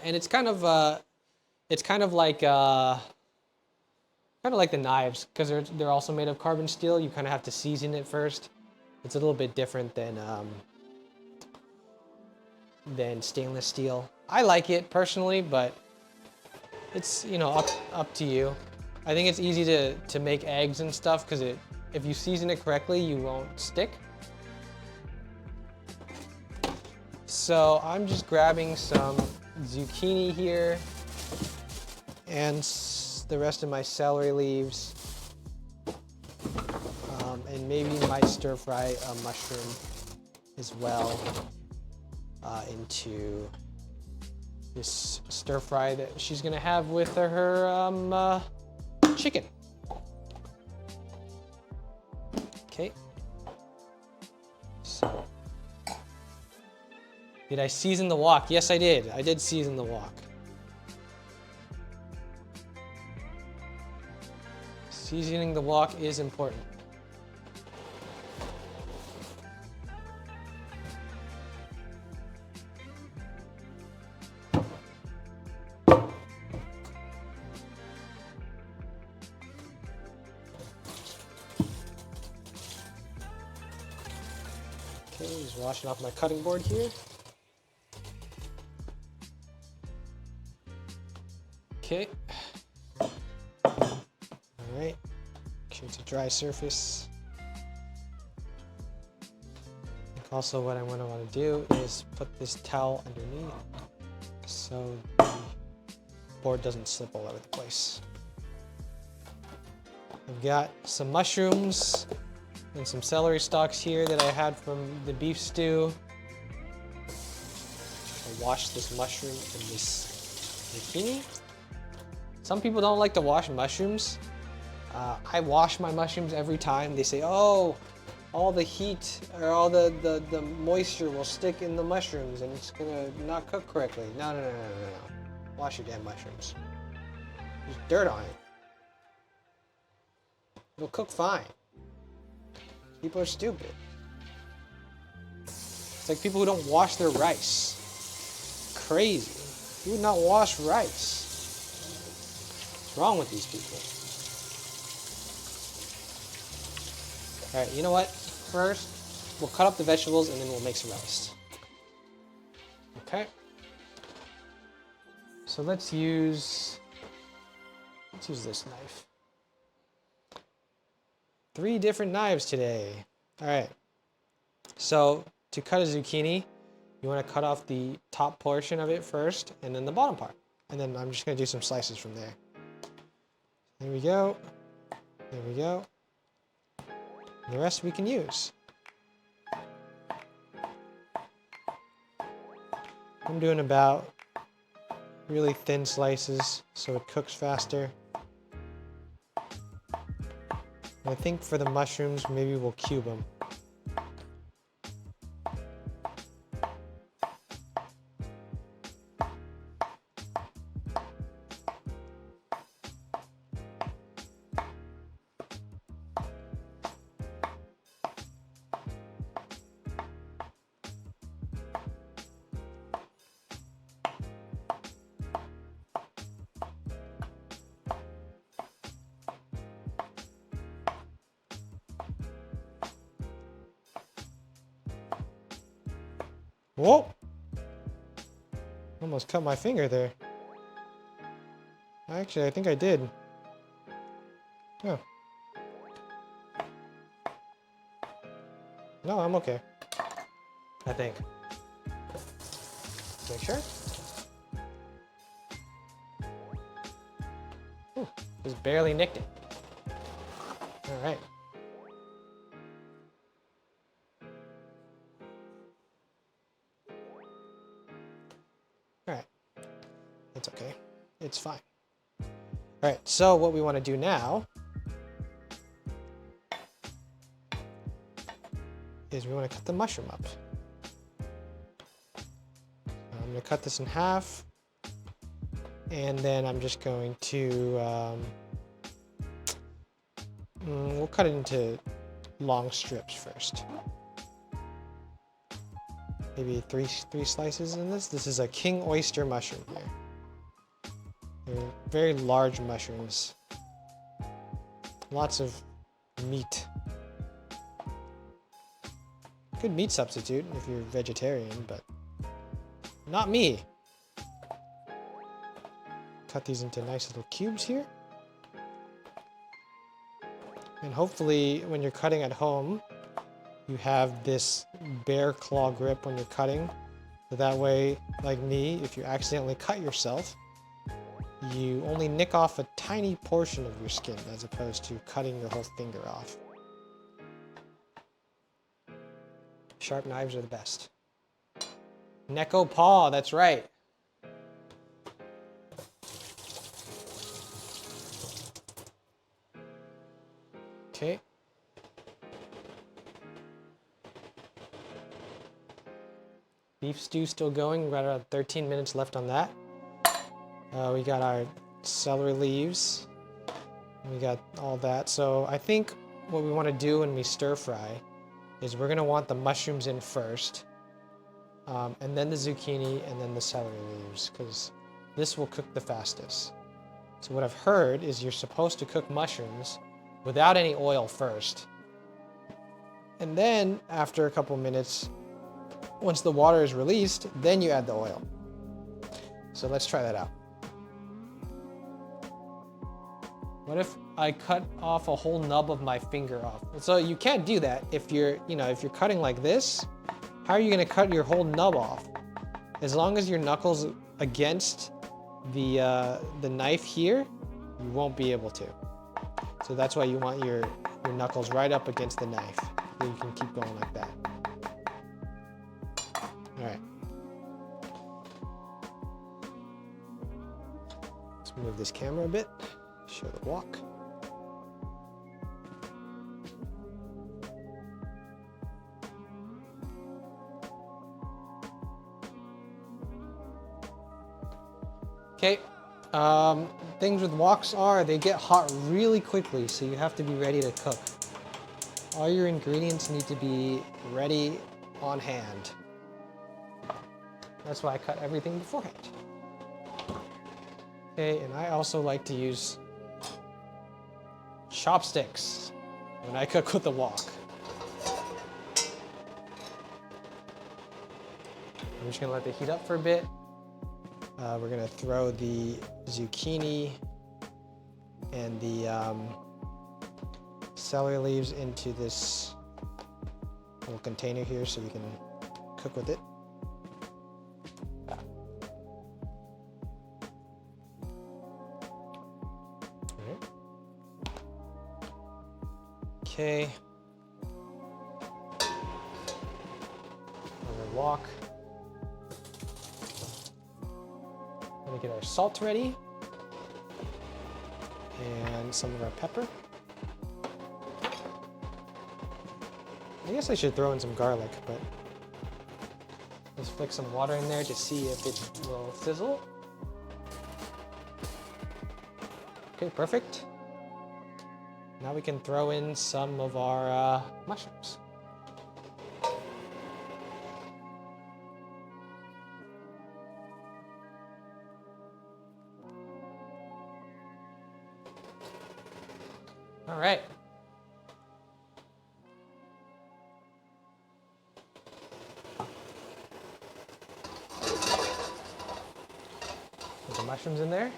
And it's kind of like the knives, because they're also made of carbon steel. You kind of have to season it first. It's a little bit different than stainless steel. I like it personally, but it's, you know, up to you. I think it's easy to make eggs and stuff because if you season it correctly, you won't stick. So I'm just grabbing some zucchini here and the rest of my celery leaves, and maybe might stir fry a mushroom as well into this stir fry that she's gonna have with her chicken. Okay. So, did I season the wok? Yes, I did. I did season the wok. Seasoning the wok is important. Okay, just washing off my cutting board here. Okay. All right. Make sure it's a dry surface. Also, what I want to do is put this towel underneath so the board doesn't slip all over the place. I've got some mushrooms and some celery stalks here that I had from the beef stew. I'll wash this mushroom and this zucchini. Some people don't like to wash mushrooms. I wash my mushrooms every time. They say, oh, all the heat or all the moisture will stick in the mushrooms and it's gonna not cook correctly. No. Wash your damn mushrooms. There's dirt on it. It'll cook fine. People are stupid. It's like people who don't wash their rice. Crazy. You would not wash rice. What's wrong with these people? All right, you know what? First, we'll cut up the vegetables and then we'll make some rice. Okay. So let's use this knife. 3 different knives today. All right. So to cut a zucchini, you want to cut off the top portion of it first and then the bottom part. And then I'm just going to do some slices from there. There we go. There we go. And the rest we can use. I'm doing about really thin slices so it cooks faster. I think for the mushrooms, maybe we'll cube them. Whoa! Almost cut my finger there. Actually, I think I did. Oh. No, I'm okay. I think. Make sure. Ooh, just barely nicked it. All right. All right. It's okay. It's fine. All right. So what we want to do now is we want to cut the mushroom up. I'm going to cut this in half, and then I'm just going to we'll cut it into long strips first. Maybe three slices in this. This is a king oyster mushroom here. They're very large mushrooms. Lots of meat. Good meat substitute if you're vegetarian, but not me. Cut these into nice little cubes here. And hopefully when you're cutting at home, you have this bear claw grip when you're cutting. So that way, like me, if you accidentally cut yourself, you only nick off a tiny portion of your skin as opposed to cutting your whole finger off. Sharp knives are the best. Neko paw, that's right. Okay. Beef stew still going. We've got about 13 minutes left on that. We got our celery leaves. We got all that. So I think what we want to do when we stir fry is we're going to want the mushrooms in first, and then the zucchini, and then the celery leaves, because this will cook the fastest. So what I've heard is you're supposed to cook mushrooms without any oil first. And then after a couple minutes, once the water is released, then you add the oil. So let's try that out. What if I cut off a whole nub of my finger off? So you can't do that if you're, if you're cutting like this. How are you going to cut your whole nub off? As long as your knuckles against the knife here, you won't be able to. So that's why you want your knuckles right up against the knife, so you can keep going like that. All right. Let's move this camera a bit. Show the wok. Okay. Things with woks are they get hot really quickly, so you have to be ready to cook. All your ingredients need to be ready on hand. That's why I cut everything beforehand. Okay, and I also like to use chopsticks when I cook with the wok. I'm just gonna let it heat up for a bit. We're gonna throw the zucchini and the celery leaves into this little container here so we can cook with it. Okay. Another wok. Gonna get our salt ready. And some of our pepper. I guess I should throw in some garlic, but let's flick some water in there to see if it will sizzle. Okay, perfect. Now we can throw in some of our mushrooms. All right. Put the mushrooms in there.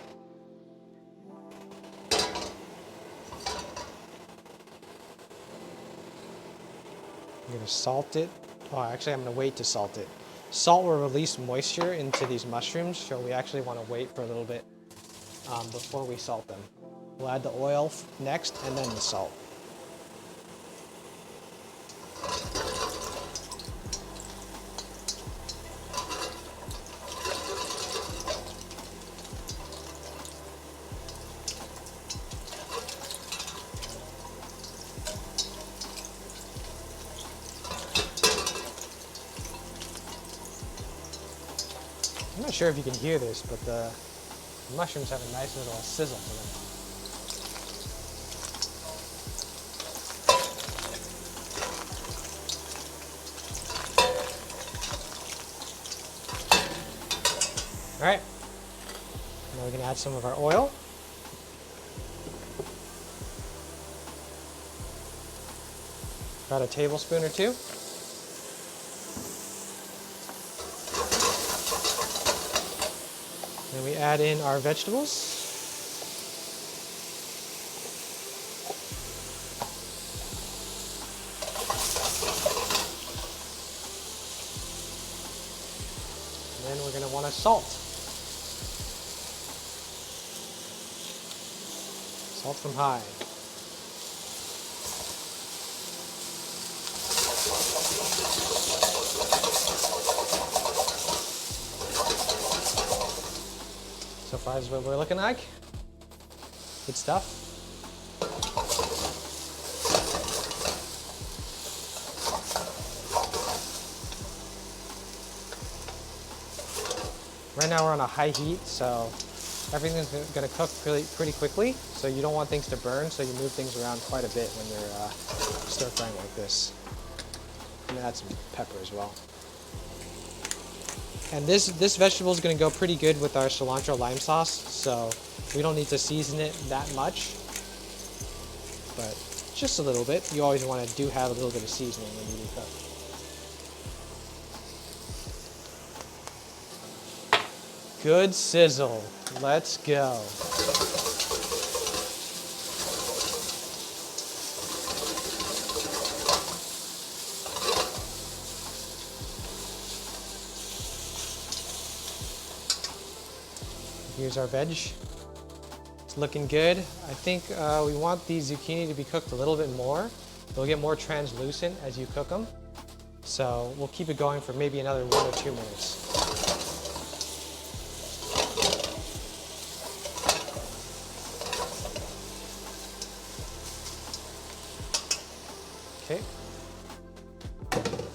I'm gonna salt it. Oh, actually, I'm gonna wait to salt it. Salt will release moisture into these mushrooms, so we actually want to wait for a little bit before we salt them. We'll add the oil next and then the salt. I'm not sure if you can hear this, but the mushrooms have a nice little sizzle to them. All right, now we can add some of our oil. About a tablespoon or two. Then we add in our vegetables. And then we're going to want to salt. Salt from high. So far is what we're looking like. Good stuff. Right now we're on a high heat, so everything's going to cook pretty quickly. So you don't want things to burn, so you move things around quite a bit when you're stir frying like this. I'm gonna add some pepper as well. And this vegetable is going to go pretty good with our cilantro lime sauce, so we don't need to season it that much, but just a little bit. You always want to have a little bit of seasoning when you do cook. Good sizzle. Let's go. Here's our veg. It's looking good. I think we want the zucchini to be cooked a little bit more. They'll get more translucent as you cook them. So we'll keep it going for maybe another 1 or 2 minutes. Okay.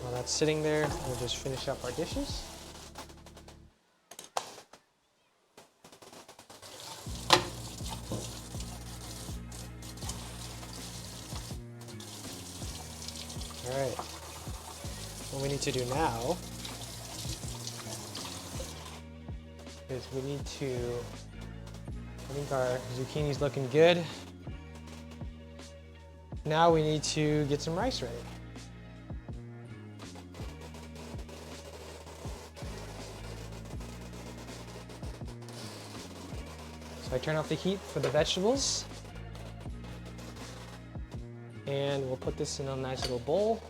While that's sitting there, we'll just finish up our dishes. All right, what we need to do now is we need to, I think our zucchini's looking good. Now we need to get some rice ready. So I turn off the heat for the vegetables. And we'll put this in a nice little bowl.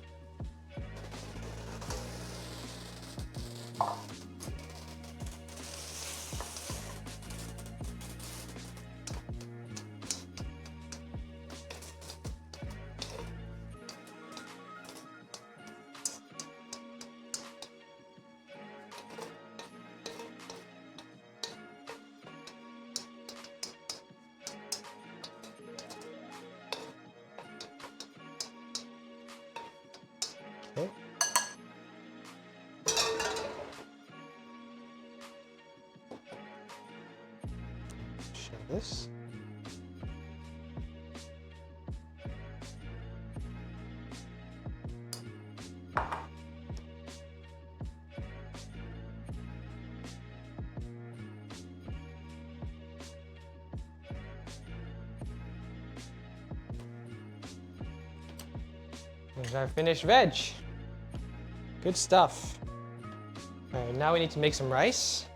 Okay. Show this. There's our finished veg. Good stuff. All right, now we need to make some rice.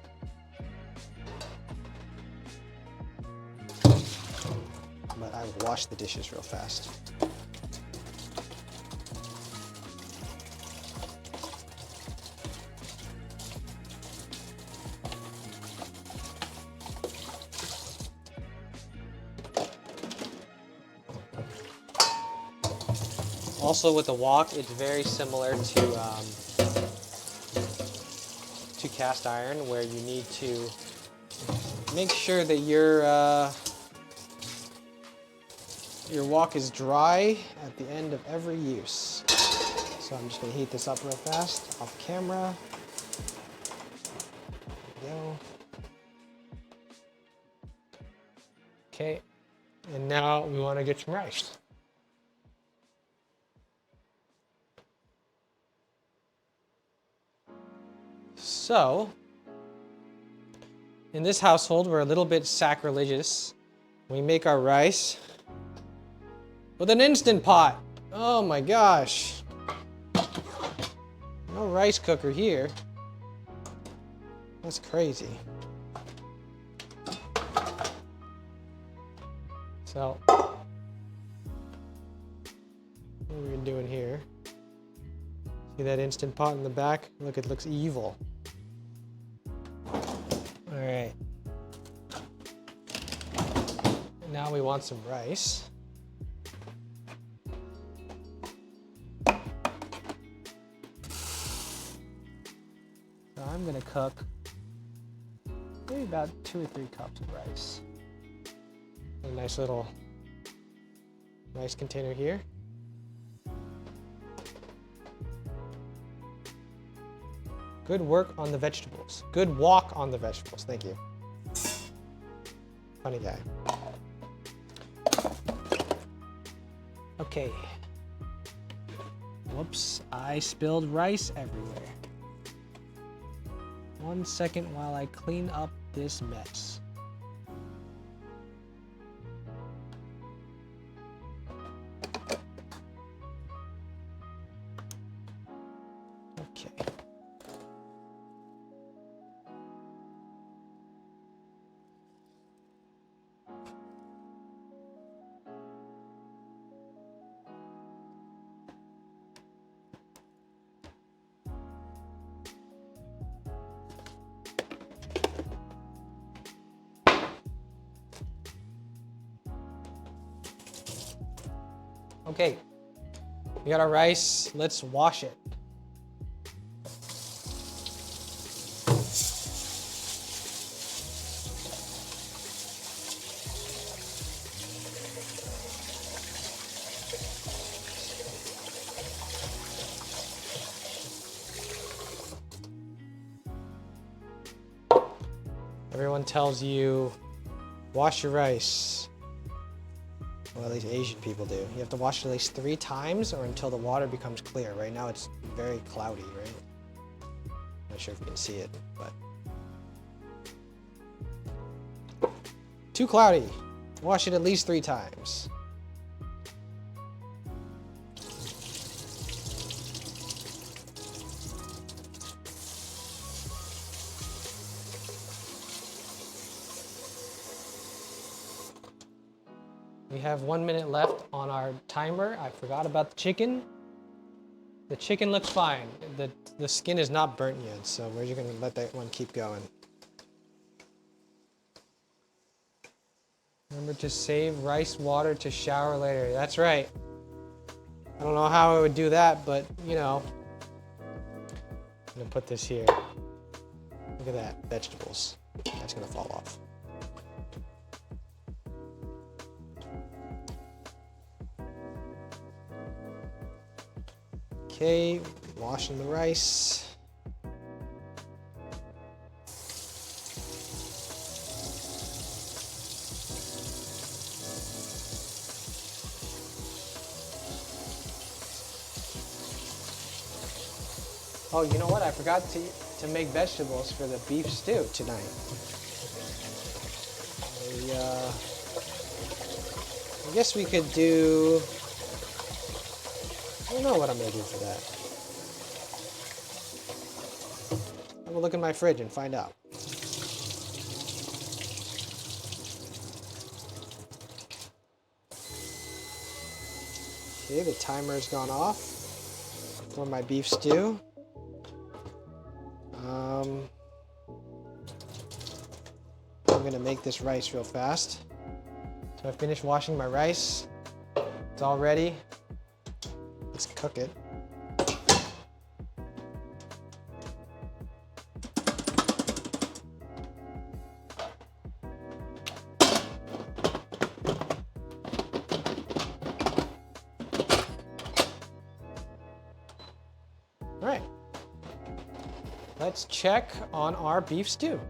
But I will wash the dishes real fast. Also with the wok, it's very similar to cast iron, where you need to make sure that your wok is dry at the end of every use. So I'm just gonna heat this up real fast, off camera. go. Okay, and now we want to get some rice. So, in this household, we're a little bit sacrilegious. We make our rice with an Instant Pot. Oh my gosh. No rice cooker here. That's crazy. So, what are we doing here? See that Instant Pot in the back? Look, it looks evil. All right. Now we want some rice. So I'm gonna cook maybe about 2 or 3 cups of rice. A nice little rice container here. Good work on the vegetables. Good walk on the vegetables. Thank you. Funny guy. Okay. Whoops, I spilled rice everywhere. 1 second while I clean up this mess. Okay. Okay, we got our rice. Let's wash it. Everyone tells you, wash your rice. Well, at least Asian people do. You have to wash it at least 3 times or until the water becomes clear. Right now it's very cloudy, right? Not sure if you can see it, but... Too cloudy. Wash it at least 3 times. We have 1 minute left on our timer. I forgot about the chicken. The chicken looks fine. The skin is not burnt yet, so we're just gonna let that one keep going. Remember to save rice water to shower later. That's right. I don't know how I would do that, but you know. I'm gonna put this here. Look at that, vegetables. That's gonna fall off. Okay, washing the rice. Oh, you know what? I forgot to make vegetables for the beef stew tonight. I guess we could do... I don't know what I'm gonna do for that. I'm gonna look in my fridge and find out. Okay, the timer's gone off for my beef stew. I'm gonna make this rice real fast. So I finished washing my rice. It's all ready. Let's cook it. All right. Let's check on our beef stew.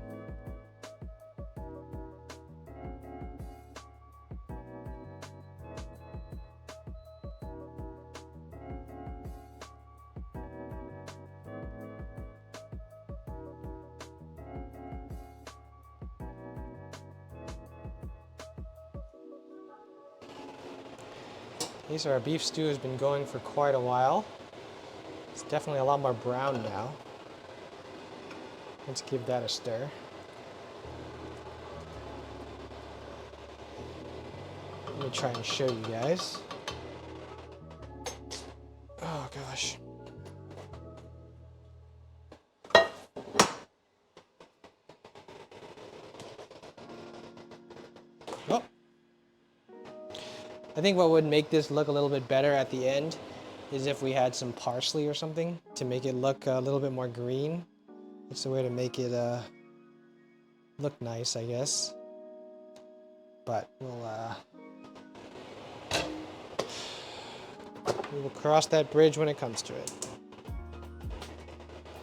Okay, so our beef stew has been going for quite a while. It's definitely a lot more brown now. Let's give that a stir. Let me try and show you guys. Oh gosh. Oh. I think what would make this look a little bit better at the end is if we had some parsley or something to make it look a little bit more green. It's the way to make it look nice, I guess. But we will cross that bridge when it comes to it.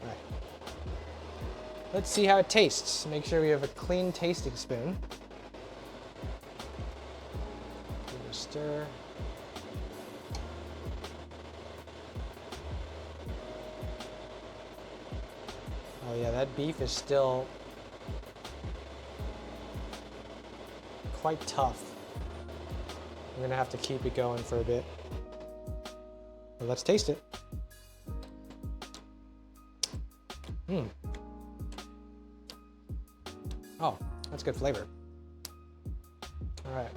All right. Let's see how it tastes. Make sure we have a clean tasting spoon. Give it a stir. Oh yeah, that beef is still quite tough. I'm gonna have to keep it going for a bit. But let's taste it. Oh, that's good flavor. All right.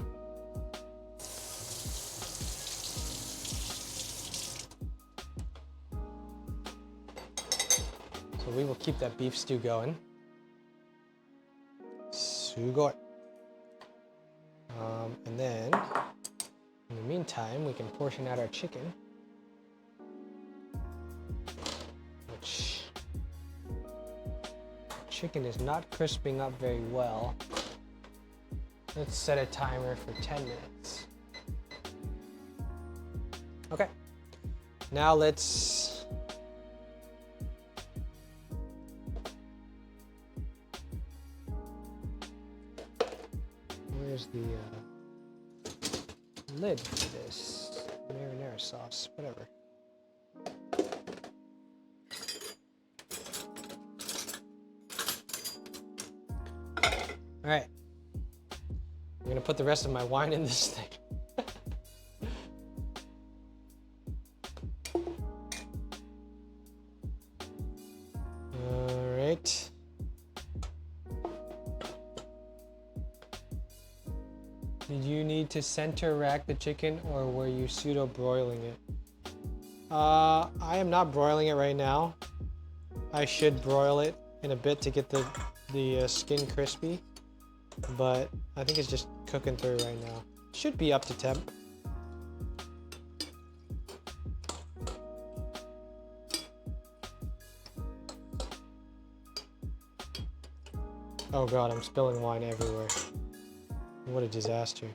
So we will keep that beef stew going. Sugoi. And then, in the meantime, we can portion out our chicken. Which, chicken is not crisping up very well. Let's set a timer for 10 minutes. Okay. Now let's where's the lid for this? Marinara sauce, whatever. All right. I'm gonna put the rest of my wine in this thing. All right. Did you need to center rack the chicken or were you pseudo broiling it? I am not broiling it right now. I should broil it in a bit to get the skin crispy, but I think it's just cooking through right now. Should be up to temp. Oh god, I'm spilling wine everywhere. What a disaster.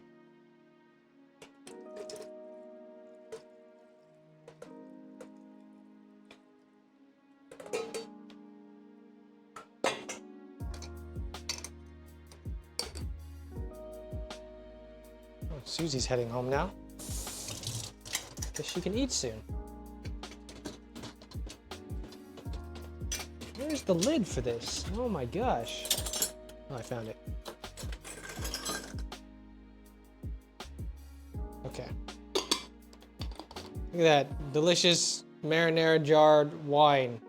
Oh, Susie's heading home now. Guess she can eat soon. Where's the lid for this? Oh my gosh. Oh, I found it. Okay. Look at that delicious marinara jarred wine.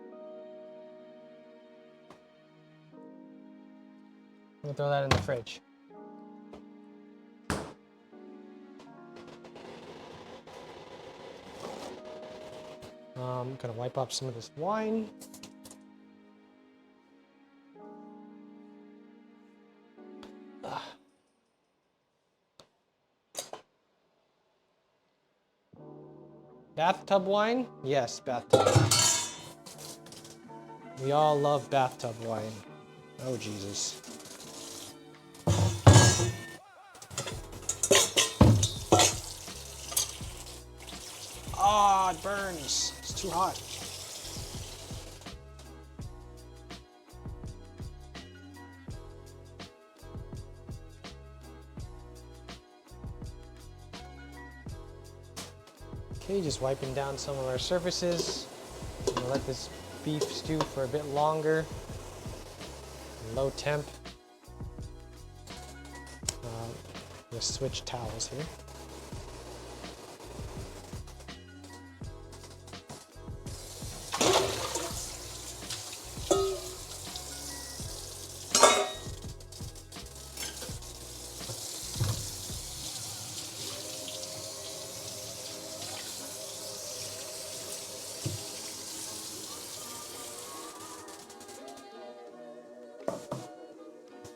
I'm gonna throw that in the fridge. I'm gonna wipe off some of this wine. Bathtub wine? Yes, bathtub wine. We all love bathtub wine. Oh, Jesus. Ah, it burns. It's too hot. Okay, just wiping down some of our surfaces. I'm gonna let this beef stew for a bit longer. Low temp. I'm gonna switch towels here.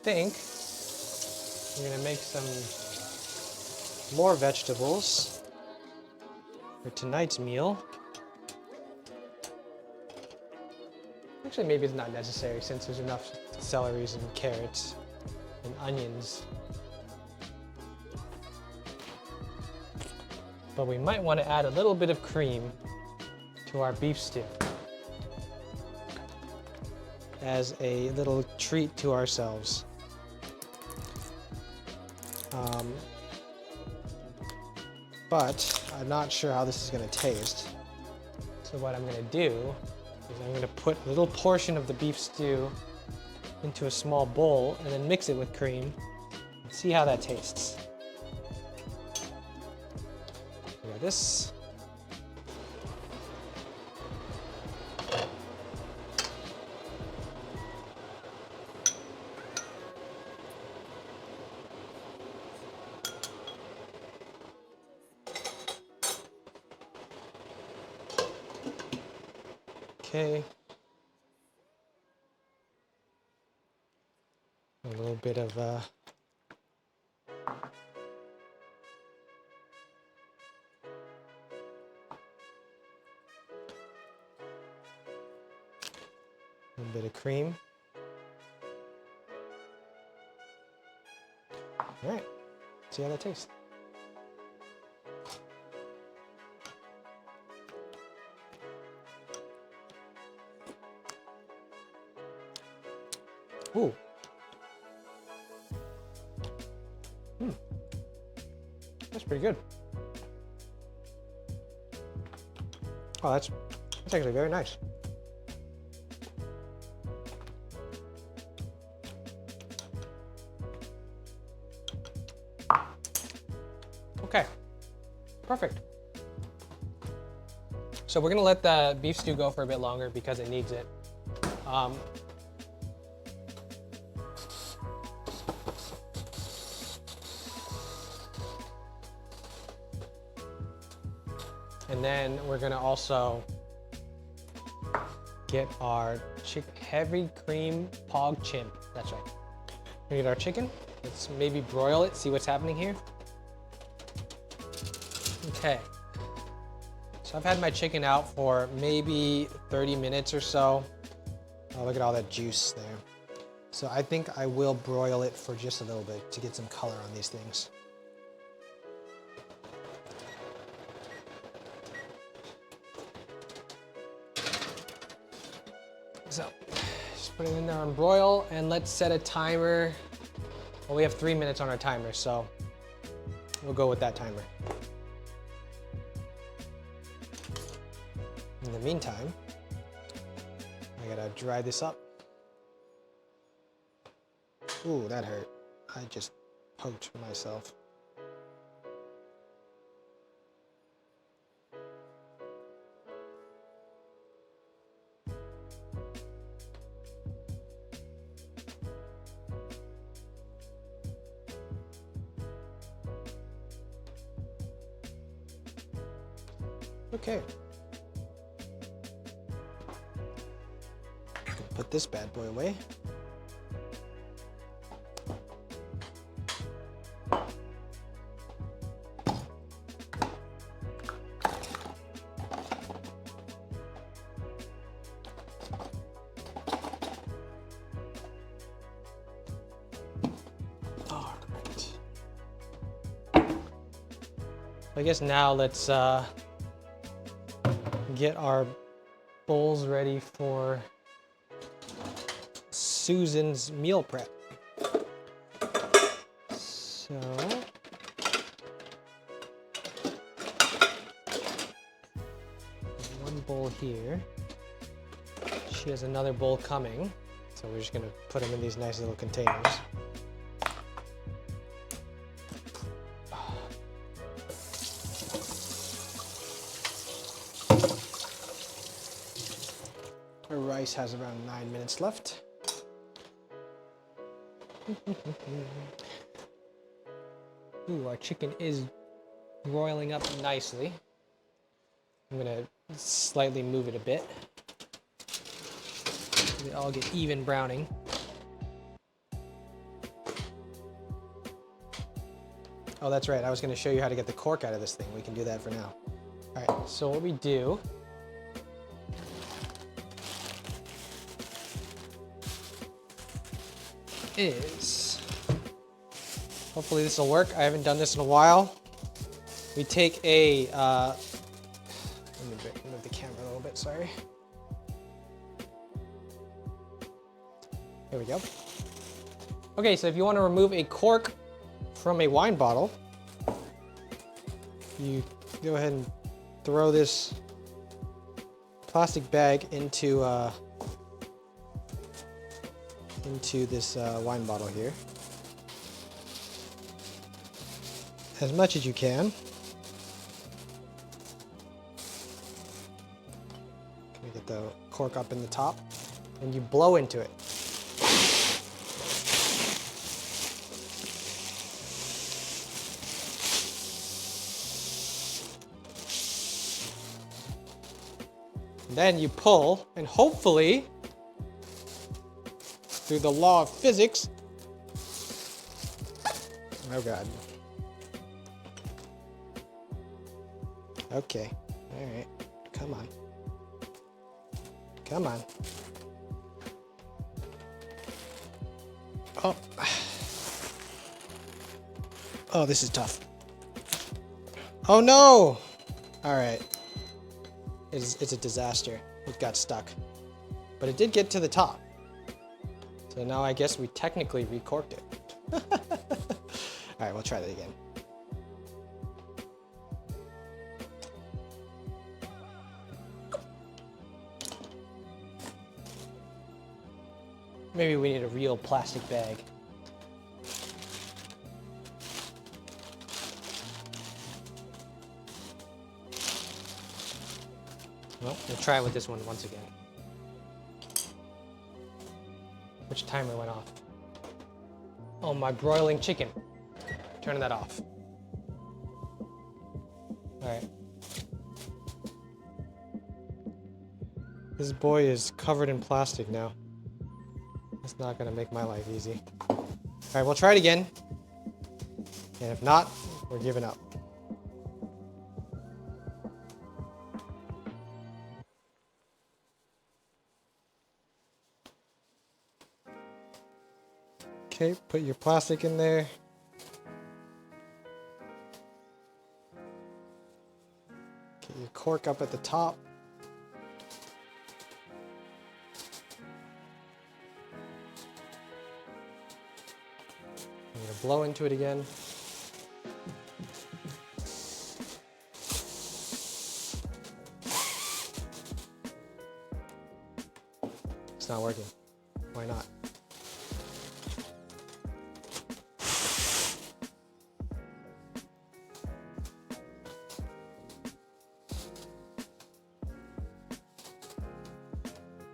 think I'm gonna make some more vegetables for tonight's meal. Actually, maybe it's not necessary since there's enough celeries and carrots and onions. But we might want to add a little bit of cream to our beef stew as a little treat to ourselves. But I'm not sure how this is going to taste. So what I'm going to do is I'm going to put a little portion of the beef stew into a small bowl and then mix it with cream and see how that tastes. We got this. Okay. A little bit of cream. All right, see how that tastes. Ooh. That's pretty good. Oh, that's actually very nice. Okay, perfect. So we're gonna let the beef stew go for a bit longer because it needs it. And then we're gonna also get our heavy cream pog chimp. That's right. We're gonna get our chicken. Let's maybe broil it, see what's happening here. Okay. So I've had my chicken out for maybe 30 minutes or so. Oh, look at all that juice there. So I think I will broil it for just a little bit to get some color on these things. So just put it in there on broil and let's set a timer. Well, we have 3 minutes on our timer, so we'll go with that timer. In the meantime, I gotta dry this up. Ooh, that hurt. I just poked myself. Okay. Put this bad boy away. All right. I guess now let's get our bowls ready for Susan's meal prep. So one bowl here. She has another bowl coming, so we're just gonna put them in these nice little containers. Our rice has around 9 minutes left. Ooh, our chicken is broiling up nicely. I'm gonna slightly move it a bit. They all get even browning. Oh, that's right. I was going to show you how to get the cork out of this thing. We can do that for now. All right, so what we do is, hopefully this will work. I haven't done this in a while. We take a, let me move the camera a little bit, sorry. There we go. Okay, so if you want to remove a cork from a wine bottle, you go ahead and throw this plastic bag into this wine bottle here. As much as you can. Can we get the cork up in the top? And you blow into it. Then you pull, and hopefully, through the law of physics, oh God. Okay, all right, come on. Come on. Oh. Oh, this is tough. Oh no! All right. It's a disaster. It got stuck. But it did get to the top. So now I guess we technically recorked it. All right, we'll try that again. Maybe we need a real plastic bag. Well, we'll try it with this one once again. Which timer went off? Oh, my broiling chicken. Turning that off. All right. This boy is covered in plastic now. It's not gonna make my life easy. All right, we'll try it again. And if not, we're giving up. Okay, put your plastic in there. Get your cork up at the top. I'm gonna blow into it again. It's not working. Why not?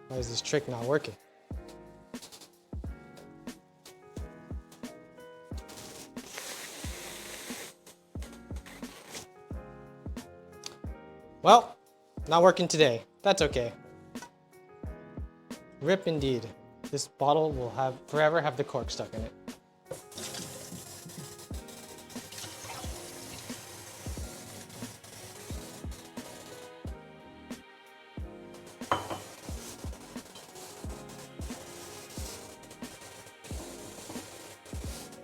Why is this trick not working? Well, not working today. That's okay. Rip indeed. This bottle will forever have the cork stuck in it.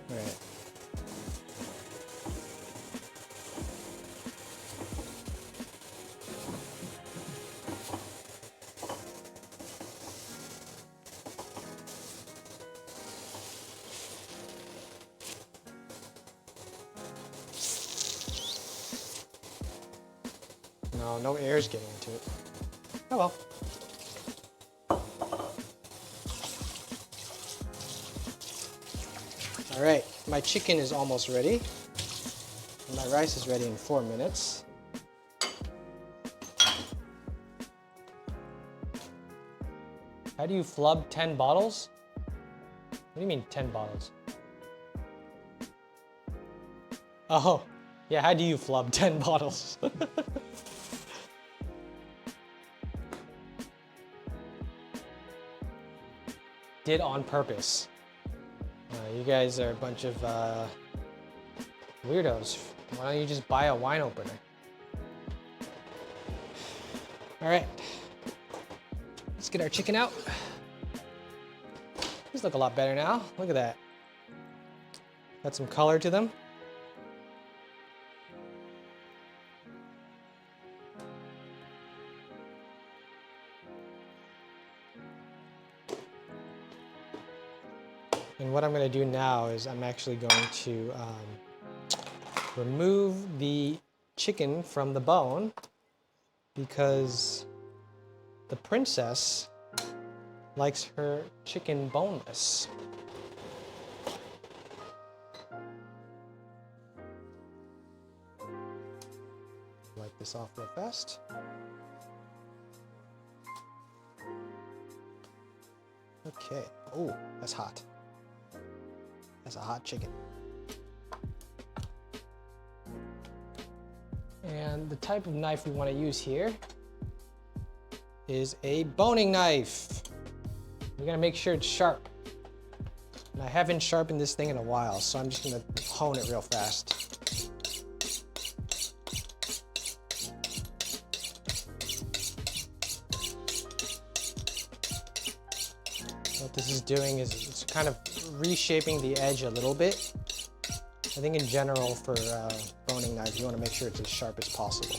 All right. No, no air's getting into it. Oh well. All right, my chicken is almost ready. And my rice is ready in 4 minutes. How do you flub 10 bottles? What do you mean 10 bottles? Oh, yeah, how do you flub 10 bottles? Did on purpose. You guys are a bunch of Weirdos. Why don't you just buy a wine opener? All right. Let's get our chicken out. These look a lot better now. Look at that. Got some color to them. And what I'm going to do now is I'm actually going to remove the chicken from the bone because the princess likes her chicken boneless. Wipe this off real fast. Okay. Oh, that's hot. That's a hot chicken. And the type of knife we want to use here is a boning knife. We're gonna make sure it's sharp. And I haven't sharpened this thing in a while, so I'm just gonna hone it real fast. What this is doing is it's kind of reshaping the edge a little bit. I think in general for boning knives, you want to make sure it's as sharp as possible.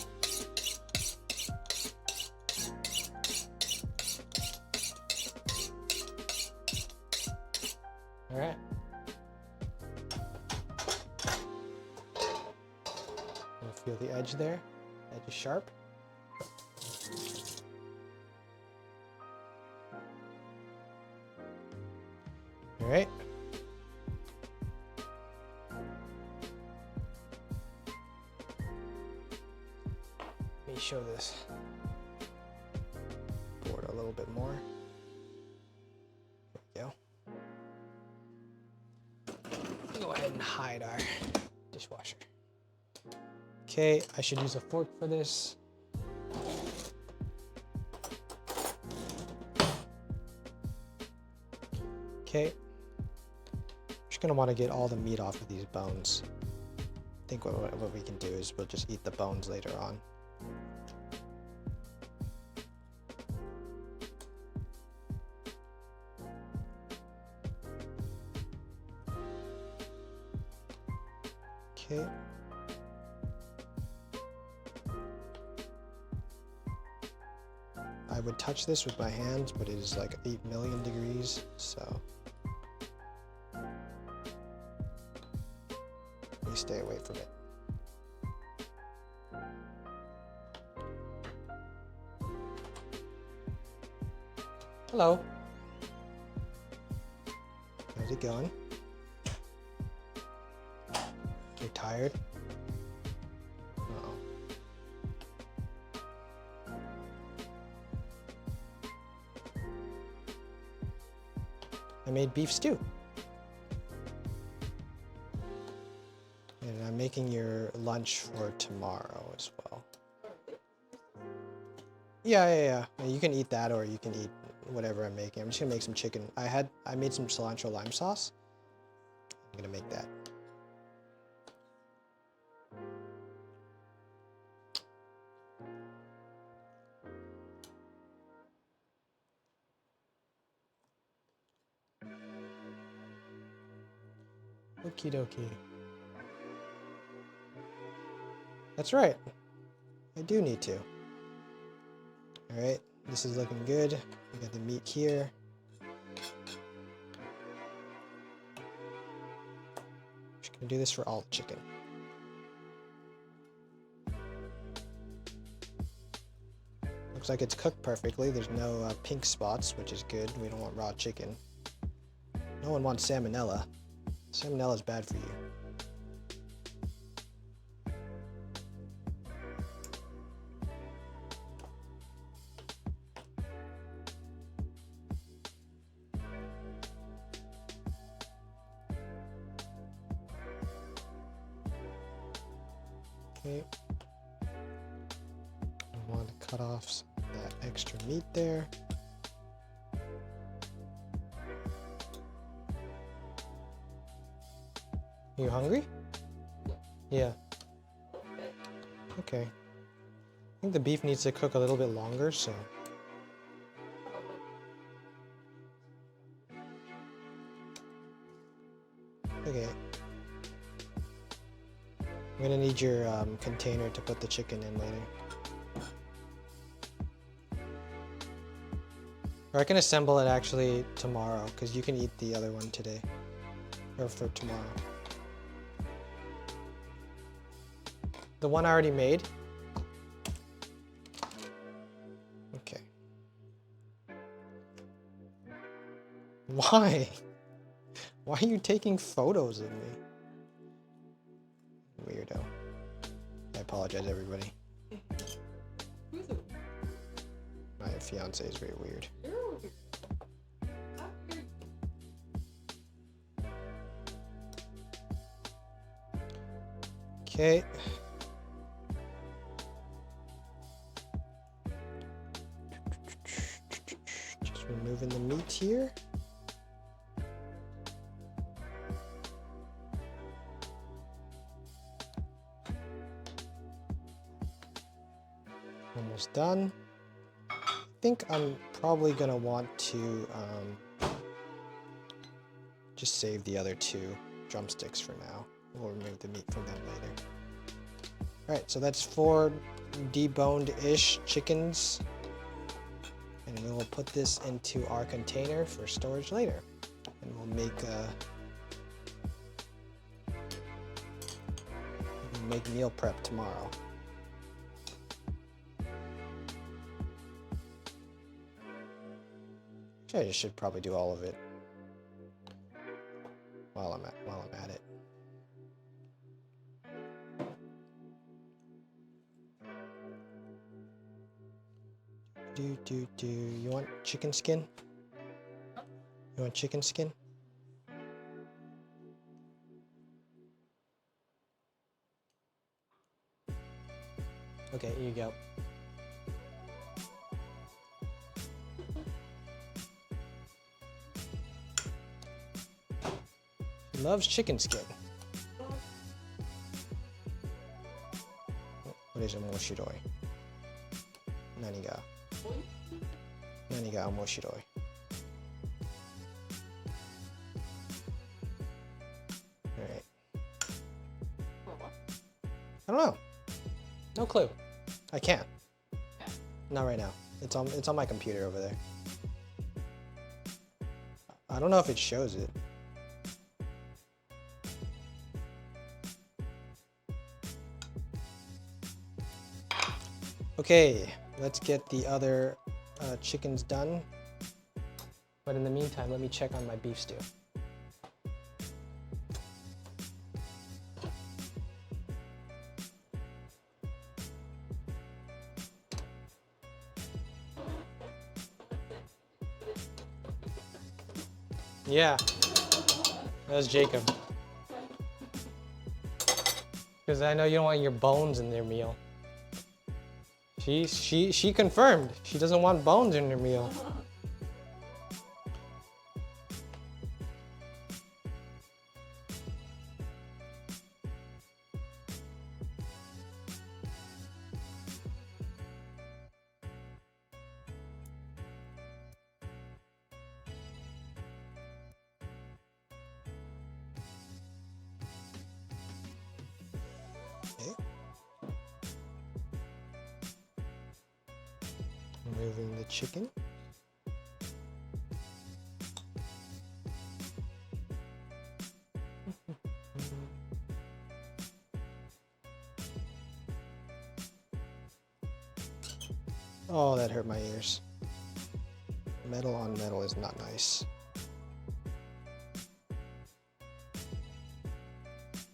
All right. You'll feel the edge there. Edge is sharp. All right. Let me show this board a little bit more. There we go. Go ahead and hide our dishwasher. Okay, I should use a fork for this. Okay. Just gonna want to get all the meat off of these bones. I think what we can do is we'll just eat the bones later on. Okay. I would touch this with my hands, but it is like 8 million degrees, so we stay away from it. Hello. How's it going? You're tired? Uh-oh. I made beef stew. And I'm making your lunch for tomorrow as well. Yeah. You can eat that or you can eat whatever I'm making. I'm just gonna make some chicken. I made some cilantro lime sauce. I'm gonna make that. Okie dokie. That's right. I do need to. All right, this is looking good. We got the meat here. Just gonna do this for all the chicken. Looks like it's cooked perfectly. There's no pink spots, which is good. We don't want raw chicken. No one wants salmonella. Salmonella is bad for you. Okay. I want to cut off some of that extra meat there. You hungry? Yeah. Okay. I think the beef needs to cook a little bit longer, so. Okay. I'm gonna need your container to put the chicken in later. Or I can assemble it actually tomorrow, because you can eat the other one today. Or for tomorrow. The one I already made? Okay. Why? Why are you taking photos of me? Weirdo. I apologize, everybody. My fiance is very weird. Okay. Just removing the meat here. Almost done. I think I'm probably gonna want to just save the other two drumsticks for now. We'll remove the meat from them later. Alright, so that's 4 deboned-ish chickens. And we will put this into our container for storage later. And we'll make meal prep tomorrow. I should probably do all of it while I'm at it. You want chicken skin? You want chicken skin? Okay, here you go. He loves chicken skin. What is omoshiroi? Nani ga omoshiroi? Alright. I don't know. No clue. I can't. Not right now. It's on my computer over there. I don't know if it shows it. Okay, let's get the other chickens done. But in the meantime, let me check on my beef stew. Yeah, that's Jacob. Because I know you don't want your bones in their meal. She confirmed. She doesn't want bones in her meal. Okay. Removing the chicken. Oh, that hurt my ears. Metal on metal is not nice.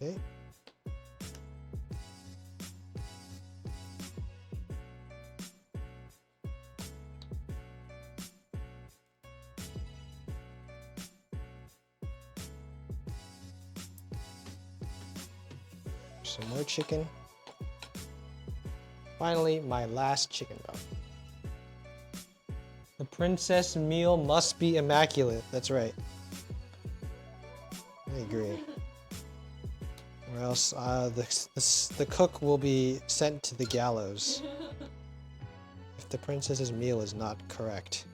Okay. Some more chicken. Finally, my last chicken broth. The princess meal must be immaculate. That's right. I agree. Or else the cook will be sent to the gallows if the princess's meal is not correct.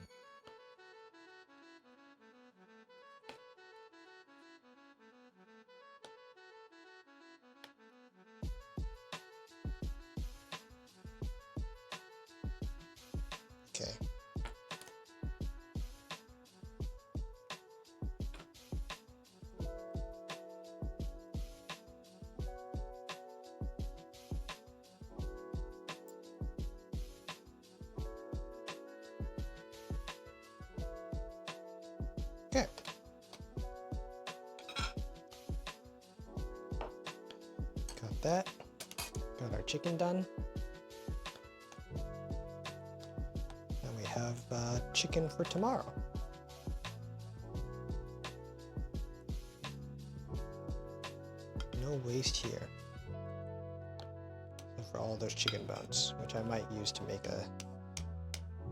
Okay. Okay. Got that. Got our chicken done. Now we have chicken for tomorrow. No waste here. For all those chicken bones, which I might use to make a...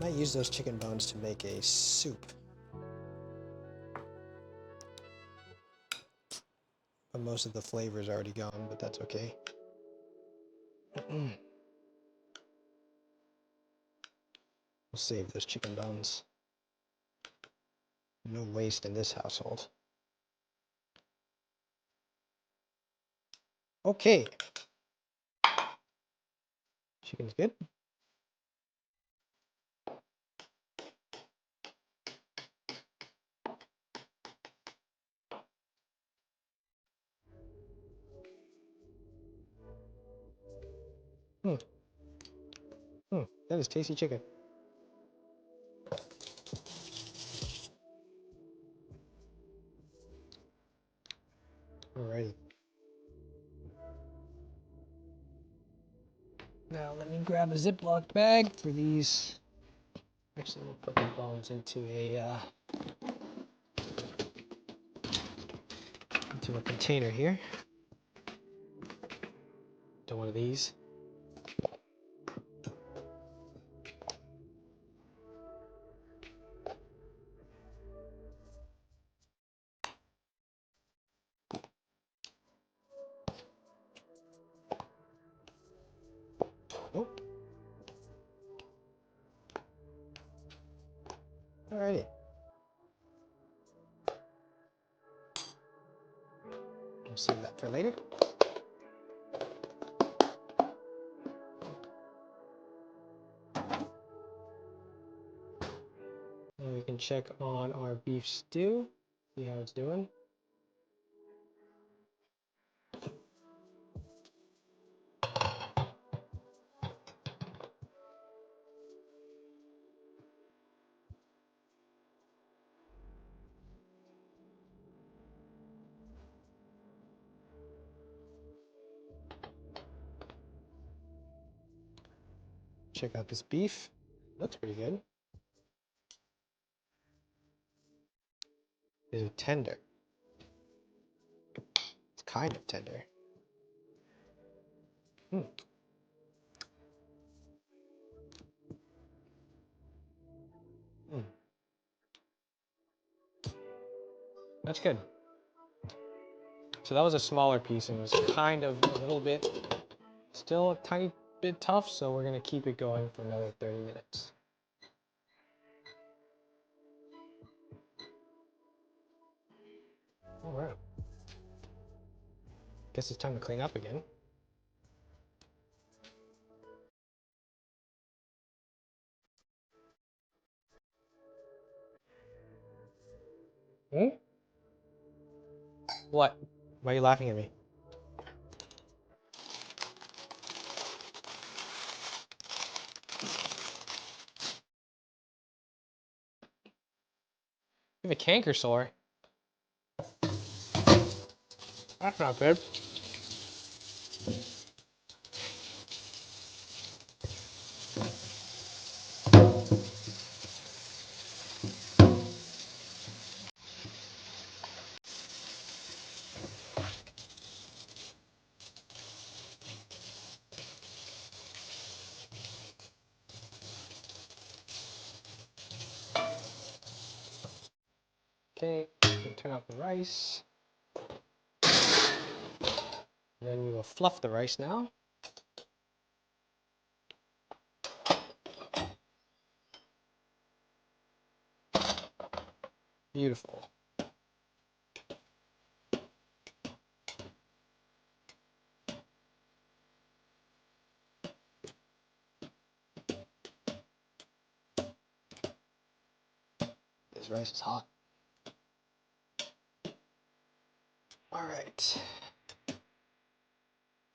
Might use those chicken bones to make a soup. But most of the flavor is already gone, but that's okay. We'll save those chicken bones. No waste in this household. Okay. Chicken's good. That is tasty chicken. Alrighty. Now let me grab a Ziploc bag for these. Actually, we'll put the bones into a container here. To one of these. Oh. Alrighty. We'll save that for later. And we can check on our beef stew, see how it's doing. Check out this beef. Looks pretty good. Is it tender? It's kind of tender. That's good. So that was a smaller piece and it was kind of a little bit, still a tiny bit tough, so we're gonna keep it going for another 30 minutes. All right. Guess it's time to clean up again. Hmm? What? Why are you laughing at me? You have a canker sore. That's not good. Okay, turn off the rice. Then we will fluff the rice now. Beautiful. This rice is hot. All right.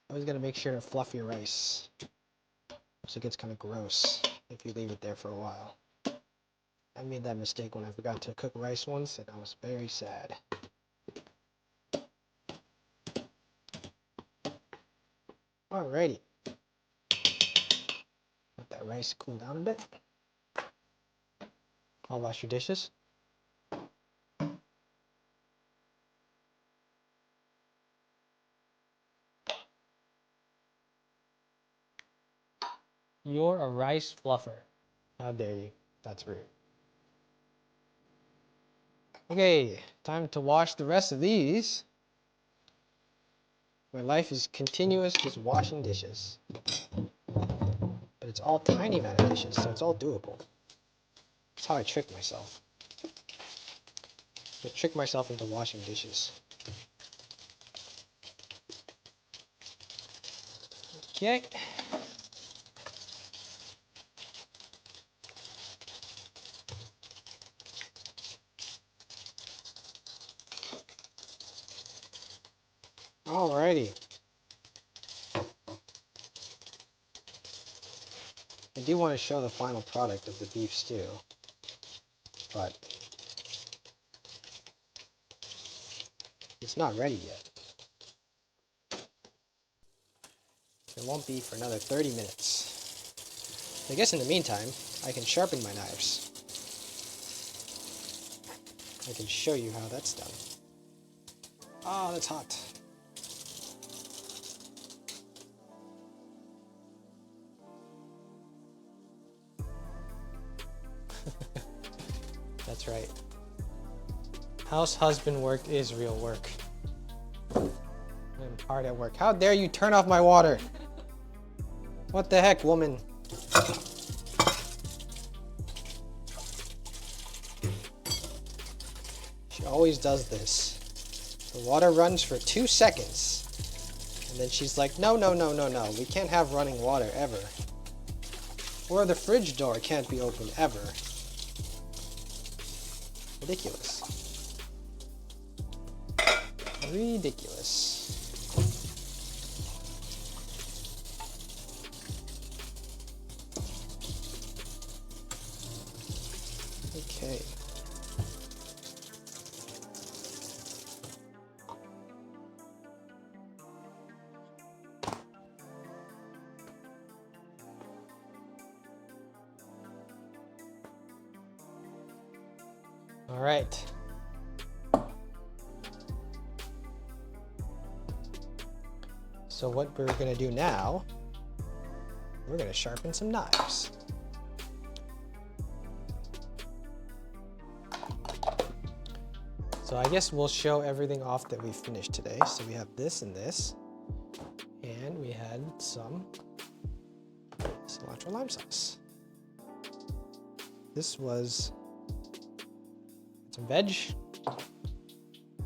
Always gotta make sure to fluff your rice, so it gets kind of gross if you leave it there for a while. I made that mistake when I forgot to cook rice once, and I was very sad. Alrighty. Let that rice cool down a bit. I'll wash your dishes. You're a rice fluffer. How dare you? That's rude. Okay, time to wash the rest of these. My life is continuous, just washing dishes. But it's all tiny amount of dishes, so it's all doable. That's how I trick myself. I trick myself into washing dishes. Okay. Alrighty. I do want to show the final product of the beef stew, but it's not ready yet. It won't be for another 30 minutes. I guess in the meantime, I can sharpen my knives. I can show you how that's done. Ah, that's hot. That's right. House husband work is real work. I'm hard at work. How dare you turn off my water? What the heck, woman? She always does this. The water runs for 2 seconds. And then she's like, no, no, no, no, no. We can't have running water ever. Or the fridge door can't be open ever. Ridiculous. Ridiculous. Okay. All right. So what we're going to do now, we're going to sharpen some knives. So I guess we'll show everything off that we finished today. So we have this and this, and we had some cilantro lime sauce. This was some veg,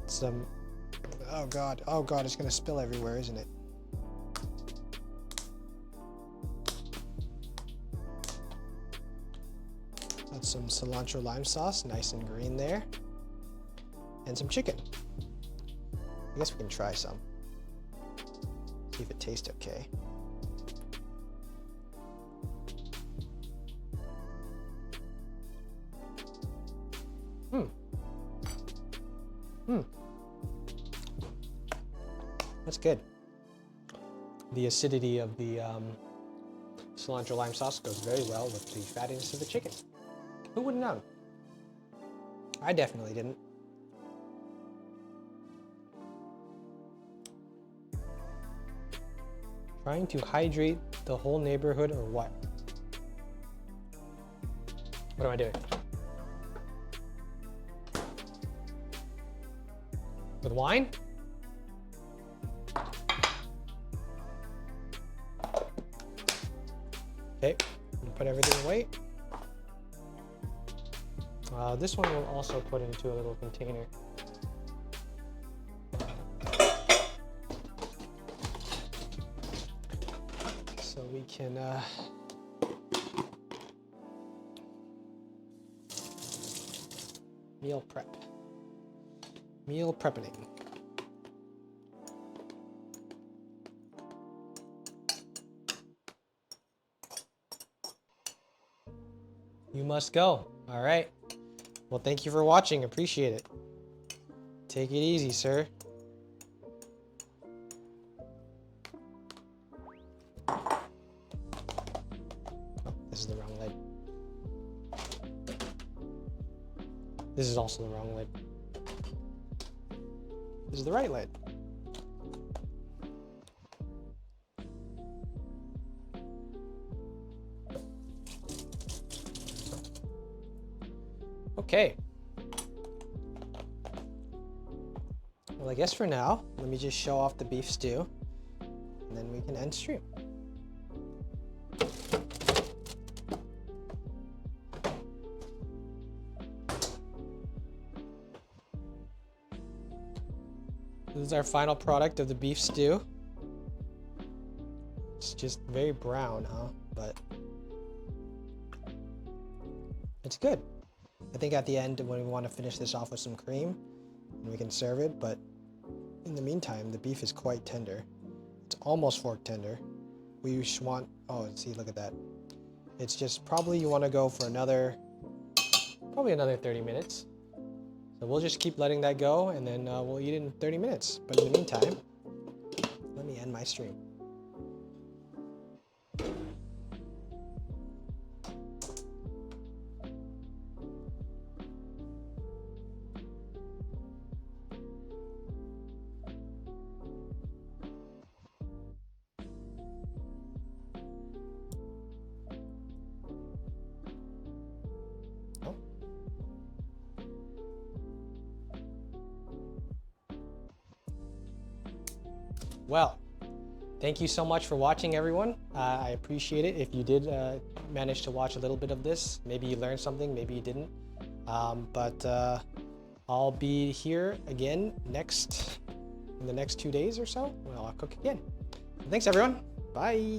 some, oh God, it's gonna spill everywhere, isn't it? That's some cilantro lime sauce, nice and green there. And some chicken. I guess we can try some. See if it tastes okay. That's good. The acidity of the cilantro lime sauce goes very well with the fattiness of the chicken. Who would have known? I definitely didn't. Trying to hydrate the whole neighborhood or what? What am I doing? With wine? Okay, I'm gonna put everything away. This one we'll also put into a little container. So we can meal prep. Meal prepping. You must go. All right. Well, thank you for watching. Appreciate it. Take it easy, sir. Oh, this is the wrong lid. This is also the wrong lid. This is the right lid. Okay. Well, I guess for now, let me just show off the beef stew, and then we can end stream. This is our final product of the beef stew. It's just very brown, huh? But it's good. I think at the end, when we want to finish this off with some cream, we can serve it, but in the meantime, the beef is quite tender. It's almost fork tender. We just want, oh, see, look at that. It's just probably you want to go for probably another 30 minutes. So we'll just keep letting that go, and then we'll eat it in 30 minutes. But in the meantime, let me end my stream. Oh. Well, thank you so much for watching, everyone. I appreciate it. If you did manage to watch a little bit of this, maybe you learned something, maybe you didn't. But I'll be here again in the next 2 days or so. Well, I'll cook again. Thanks, everyone. Bye.